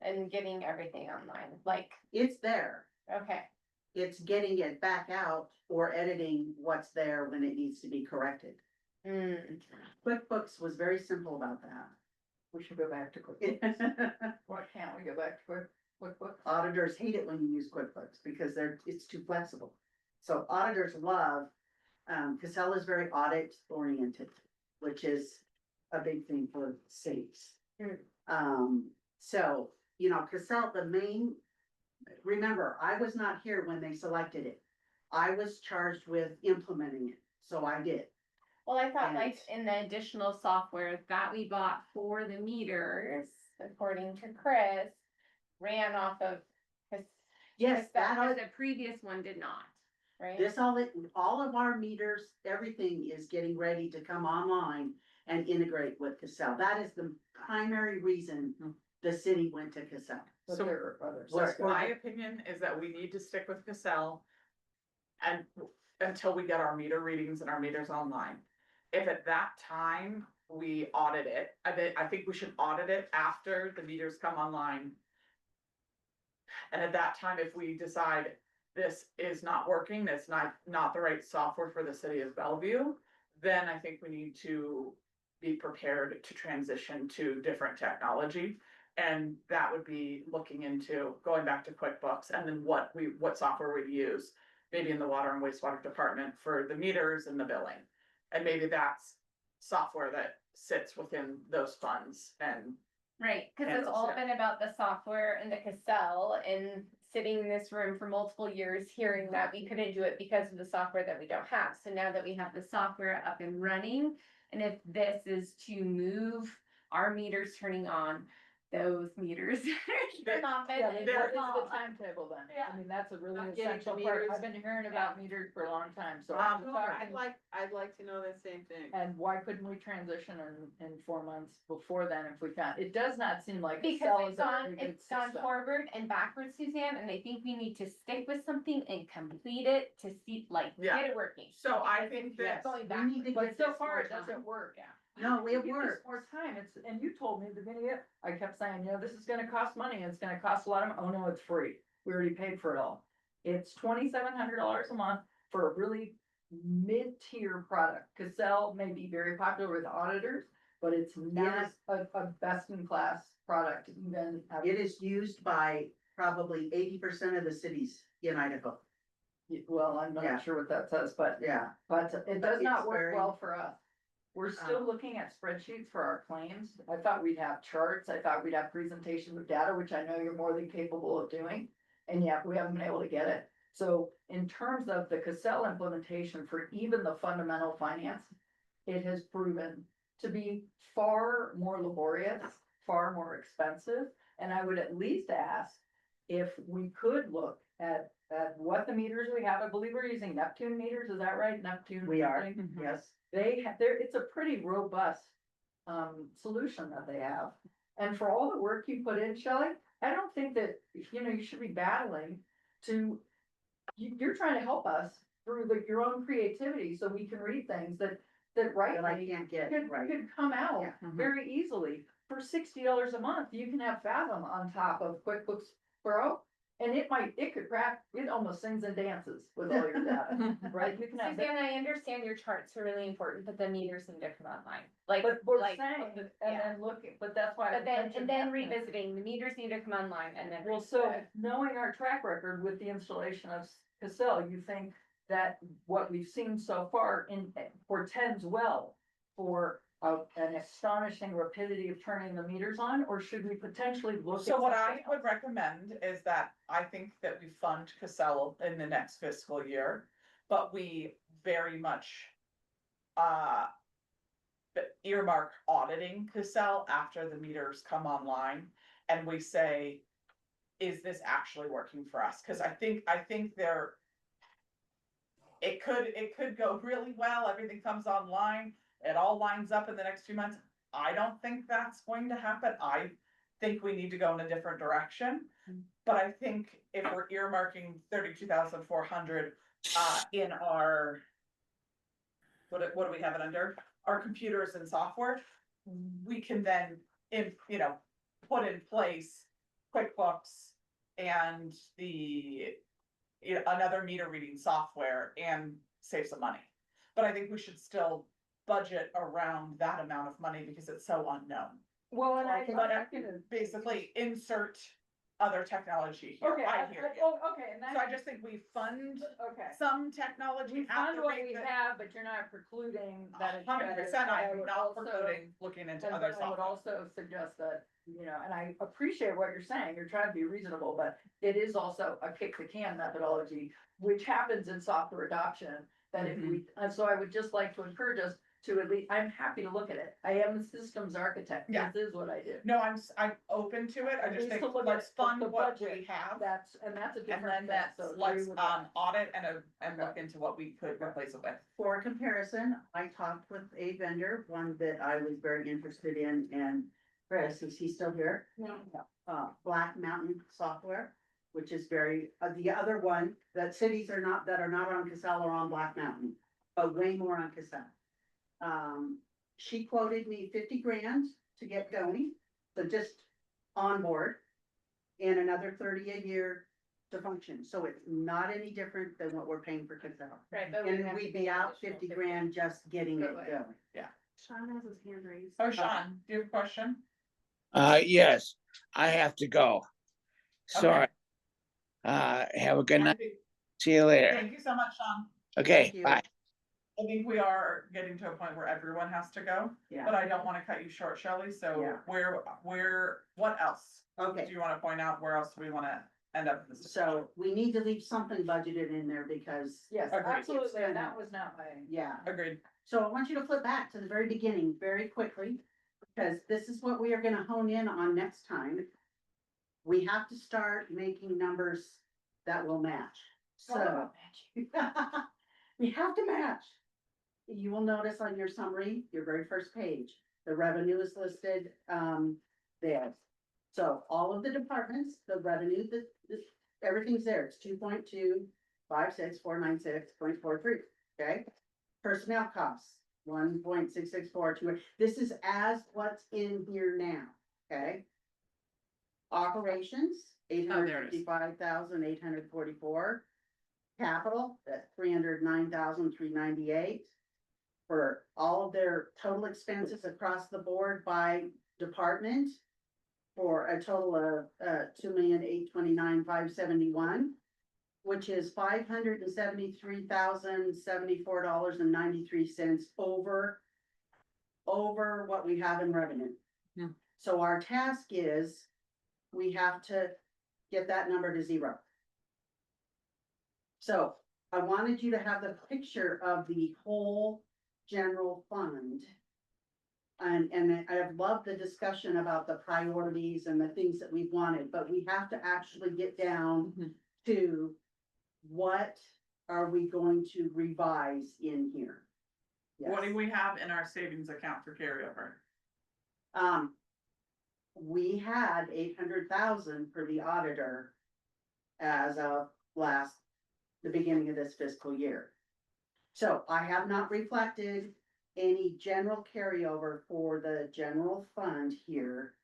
In getting everything online, like, It's there. okay, It's getting it back out or editing what's there when it needs to be corrected. QuickBooks was very simple about We should go back to QuickBooks. that. Why can't we go back to QuickBooks? Auditors hate it when you use QuickBooks because it's too flexible. So auditors love, Casella is very audit oriented, which is a big thing for cities. So, Casella, remember, I was not here when they selected it. I was charged with implementing it, so I did. well, I thought like in the additional software that we bought for the meters, according to Chris, ran off of. Yes, Because the previous one did not, right? all of our meters, everything is getting ready to come online and integrate with Casella. That is the primary reason the city went to Casella. But So- there are others. What's So my opinion is that we need to stick with Cassell. And until we get our meter readings and our meters online. If at that time we audit it, I think we should audit it after the meters come online. And at that time, if we decide this is not working, that's not the right software for the city of Bellevue, then I think we need to be prepared to transition to different technology. And that would be looking into going back to QuickBooks and then what software we'd use, maybe in the water and wastewater department for the meters and the billing. And maybe that's software that sits within those funds and Right, cause it's Handles, all yeah. been about the software and the Cassell and sitting in this room for multiple years, hearing that we couldn't do it because of the software that we don't have. So now that we have the software up and running, and if this is to move our meters turning on, those meters are not meant Yeah, to what is be the on. timetable then? Yeah. I mean, that's a really Not getting essential the part. meters. I've been hearing about meters for a long time, so. I'd like to know the same thing. And why couldn't we transition in 4 months before then if we found, it does not seem like. Because Excel it's is a gone, very good it's gone system. forward and backwards, Suzanne, and I think we need to stick with something and complete it to see, like, Yeah. get it working. So I Because think it's that going We need to But get so this far more it doesn't time. work. No, it Give us works. more time, and you told me at the beginning, I kept saying, this is gonna cost money, and it's gonna cost a lot of, oh no, it's free. We already paid for it all. It's $2,700 a month for a really mid-tier product. Cassell may be very popular with auditors, but it's not a best-in-class product even. It is used by probably 80% of the cities in Idaho. Well, I'm Yeah. not sure what that says, but Yeah. it does It's not work very- well for us. We're still looking at spreadsheets for our claims. I thought we'd have charts. I thought we'd have presentations of data, which I know you're more than capable of doing. And yet we haven't been able to get it. So in terms of the Cassell implementation for even the fundamental finance, it has proven to be far more laborious, far more expensive. And I would at least ask if we could look at what the meters we have. I believe we're using Neptune meters. Is that right? Neptune. We are, something? yes. It's a pretty robust, solution that they have. And for all the work you put in, Shelley, I don't think that, you should be battling to, you're trying to help us through your own creativity, so we can read things that That I rightly can't get could right. come out Yeah. very easily. For $60 a month, you can have Fathom on top of QuickBooks Pro. And it almost sings and dances with all your data, right? You can have. Suzanne, I understand your charts are really important, but the meters need to come online, like, But we're like, saying, and yeah. then looking, but that's why. But then, retention and then happens. revisiting, the meters need to come online and then. Well, so knowing our track record with the installation of Cassell, you think that what we've seen so far portends well for an astonishing rapidity of turning the meters on, or should we potentially look at? So what I something would recommend is that I think that we fund Cassell in the next fiscal year, but we very much earmark auditing Cassell after the meters come online, and we say, is this actually working for us? Cause I think it could go really well, everything comes online, it all lines up in the next few months. I don't think that's going to happen. I think we need to go in a different direction. But I think if we're earmarking 32,400 in our, what do we have it under? Our computers and software, we can then, put in place QuickBooks and another meter reading software and save some money. But I think we should still budget around that amount of money because it's so unknown. Well, and But basically insert other technology here. Okay, I hear you. okay, and So that's, I just think we fund okay. some technology We at fund the what rate we that. have, but you're not precluding that it's 100%, better. But I I'm would not also- precluding looking into And other then I would software. also suggest that, and I appreciate what you're saying, you're trying to be reasonable, but it is also a kick the can methodology, which happens in software adoption, that if we, and so I would just like to encourage us to at least, I'm happy to look at it. I am a systems architect. Yeah. This is what I do. No, I'm open to it. I At just least think to look let's at fund the what budget. we have. That's a And different then thing, so agree let's with that. audit and look into what we could replace it with. For comparison, I talked with a vendor, one that I was very interested in, and Chris, is he still here? No. Black Mountain Software, which is very, the other one, that cities are not on Casella are on Black Mountain, but way more on Casella. She quoted me 50 grand to get going, so just on board, and another 30 a year to function, so it's not any different than what we're paying for Casella. Right, but And we'd be out 50 grand just getting it going. Sean has his hand raised. Oh, Sean, do you have a question? Yes, I have to go. Sorry. Have a good night. See you later. Thank you so much, Sean. Okay, Thank you. bye. I think we are getting to a point where everyone has to go, Yeah, but I don't want to cut you short, Shelley, so Yeah. what else? Do okay, you want to point out where else do we want to end up in this? so we need to leave something budgeted in there because, Yes, Agreed. absolutely, and that was not my. yeah. Agreed. So I want you to flip back to the very beginning very quickly, because this is what we are gonna hone in on next time. We have to start making numbers that will match, so. We have to match. You will notice on your summary, your very first page, the revenue is listed, there. So all of the departments, the revenue, everything's there, it's 2.256,496.43, okay? Personnel costs, 1.6642. This is as what's in here now, okay? Operations, $855,844. Capital, at $309,398. For all of their total expenses across the board by department. For a total of, $2,829,571. Which is $573,074.93 over what we have in revenue. Hmm. So our task is, we have to get that number to zero. So I wanted you to have the picture of the whole general fund. And I have loved the discussion about the priorities and the things that we wanted, but we have to actually get down to what are we going to revise in here? What do Yes. we have in our savings account for carryover? We had 800,000 for the auditor as of the beginning of this fiscal year. So I have not reflected any general carryover for the general fund here.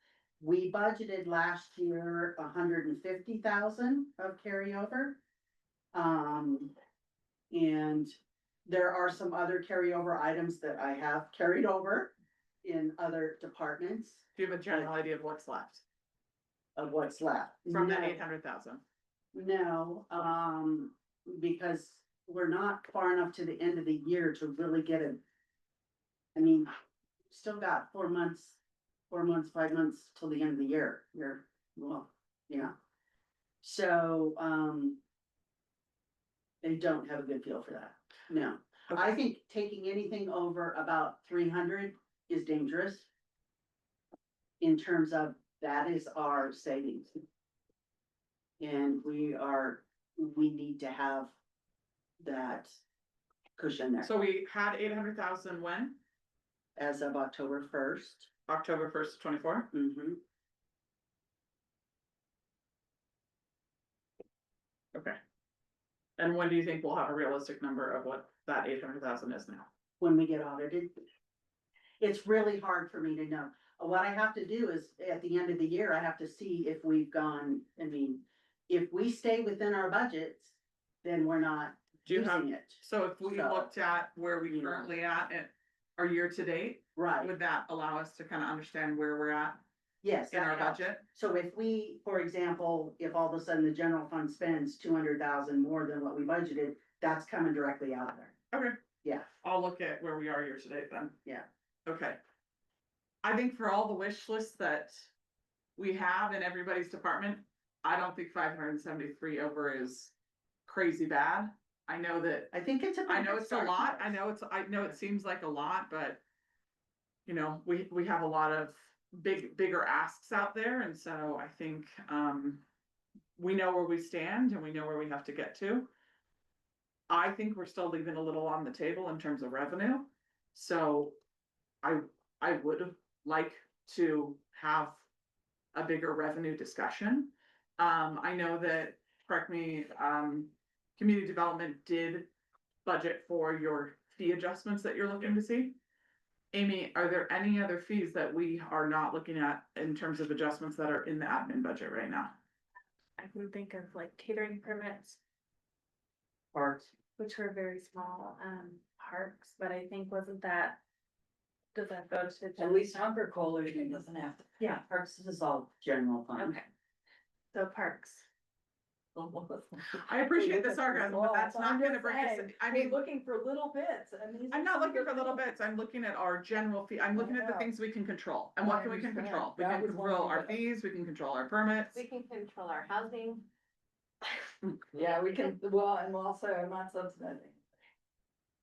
We budgeted last year 150,000 of carryover. And there are some other carryover items that I have carried over in other departments Do you have a general idea of what's left of what's left. from the No. 800,000? No, because we're not far enough to the end of the year to really get it. I mean, still got 4 months, 5 months till the end of the year. Yeah. So, they don't have a good feel for that. No, I think taking anything over about 300 is dangerous. In terms of, that is our savings. And we need to have that cushion there So we had 800,000 when? as of October 1st. October 1st, 24? Mm-hmm. Okay. And when do you think we'll have a realistic number of what that 800,000 is now? When we get audited. It's really hard for me to know. What I have to do is, at the end of the year, I have to see if we've gone, I mean, if we stay within our budgets, then we're not Do you have, using it. so if we So, looked at where we you know. currently at our year to date, Right, would that allow us to kind of understand where we're at yes. in that our helps. budget? So if we, for example, if all of a sudden the general fund spends 200,000 more than what we budgeted, that's coming directly out of there. Okay, Yeah, I'll look at where we are year to date then. yeah. Okay. I think for all the wish lists that we have in everybody's department, I don't think 573 over is crazy bad. I know that, I think it's a. I know good it's a start. lot, I know it seems like a lot, but you know, we have a lot of bigger asks out there, and so I think, we know where we stand and we know where we have to get to. I think we're still leaving a little on the table in terms of revenue, so I would like to have a bigger revenue discussion. I know that, correct me, community development did budget for your fee adjustments that you're looking to see. Amy, are there any other fees that we are not looking at in terms of adjustments that are in the admin budget right now? I can think of like catering permits, Parts. which were very small, parks, but I think wasn't that. Does that go to? At least Hunger Coalition doesn't have to. Yeah, Parks is all general fund. Okay. So parks. I appreciate the sarcasm, but that's not gonna bring us, I mean, Looking for little bits, and these. I'm not looking for little bits, I'm looking at our general fee, I'm looking at the know. things we can control, and what I can we can understand. control? We That can was one control thing our that- fees, we can control our permits. We can control our housing. Yeah, we can, well, and also, I'm not subsidizing.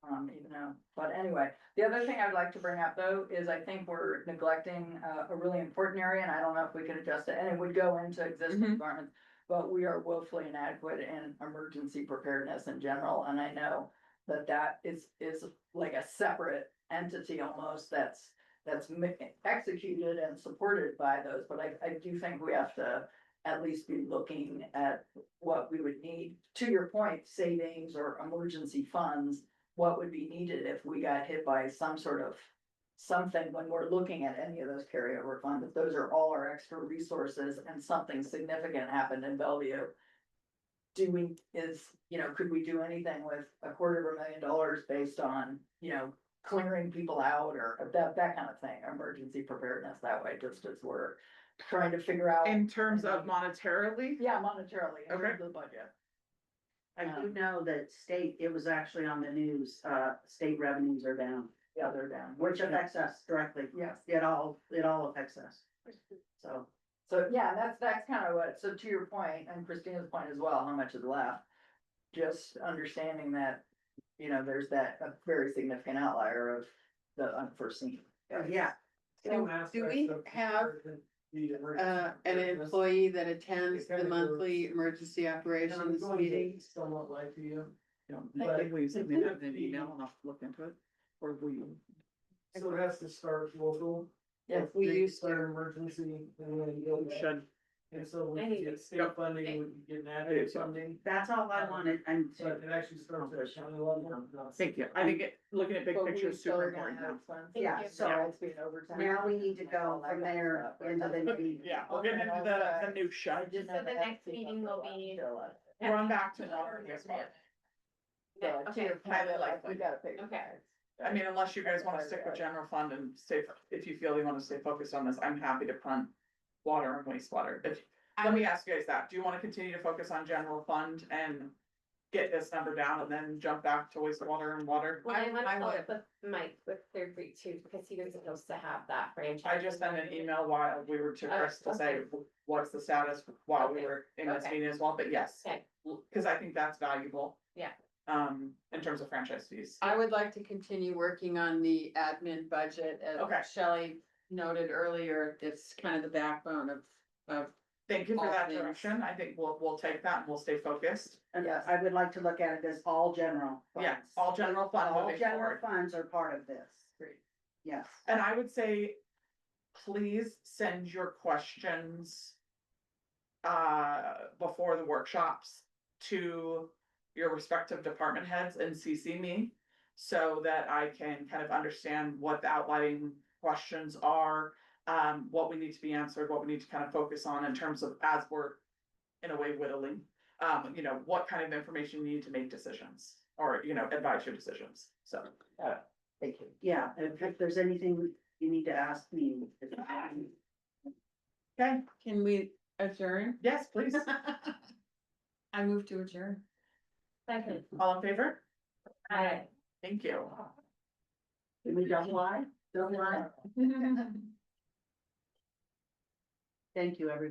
Even though, but anyway, the other thing I'd like to bring up though, is I think we're neglecting a really important area, and I don't know if we can adjust it, and it would go into existing Mhm. departments. But we are woefully inadequate in emergency preparedness in general, and I know that is like a separate entity almost that's executed and supported by those, but I do think we have to at least be looking at what we would need, to your point, savings or emergency funds, what would be needed if we got hit by some sort of something when we're looking at any of those carryover funds, if those are all our extra resources and something significant happened in Bellevue. Could we do anything with $250,000 based on, clearing people out or that kind of thing, emergency preparedness that way, just as we're trying to figure out. In terms of monetarily, Yeah, monetarily, in Okay. terms of the budget. I do know that it was actually on the news, state revenues are down, Yeah, they're down. which affects us directly. Yes. It all affects us. So, yeah, that's kind of what, so to your point, and Christina's point as well, how much is left? Just understanding that, there's a very significant outlier of the unforeseen. Yeah, Some Do aspects we of have, the emergency an preparedness, employee that attends It kinda the monthly emergency and I'm operations going to meetings? somewhat lie to you. I think we send me an email and I'll look into it, or will you? So it has to start local. Yes, we They used declare to. emergency and then go. We should. And so we I need get state funding, we can get national funding, that's all I wanted, and but it actually starts at county level. not Thank you, I think looking at big But we picture is still super are gonna important have now. funds. Yeah, So so it's being overtime. now we need to go from there into the. Yeah, we'll get into the new shut. So the next meeting will be. Run back to normal. Yeah, okay, highly likely. We gotta pay. Okay. I mean, unless you guys wanna stick with general fund and if you feel you wanna stay focused on this, I'm happy to punt water and wastewater. Let me ask you guys that, do you wanna continue to focus on general fund and get this number down and then jump back to wastewater and water? Well, I want I to would. help with Mike with Clear Creek too, because he was supposed to have that franchise. I just sent an email while we were to Chris to say, what's the status while we Okay. were in this Okay. meeting as well, but yes. Okay. Cause I think that's valuable. Yeah. In terms of franchise fees. I would like to continue working on the admin budget, Okay. as Shelley noted earlier, it's kind of the backbone of Thank you for All that things. direction. I think we'll take that and we'll stay focused. And Yes. I would like to look at it as all general funds. Yeah, all general fund All moving general forward. funds are part of this. Great. Yes. And I would say, please send your questions before the workshops to your respective department heads and CC me, so that I can kind of understand what the outlining questions are, what we need to be answered, what we need to kind of focus on in terms of, as we're in a way whittling, what kind of information you need to make decisions or, advise your decisions. So, Thank you. Yeah, if there's anything you need to ask me. okay, Can we adjourn? yes, please. I move to adjourn. Second. All in favor? Aye. Thank you. Can we don't lie? Don't lie. Thank you, everybody.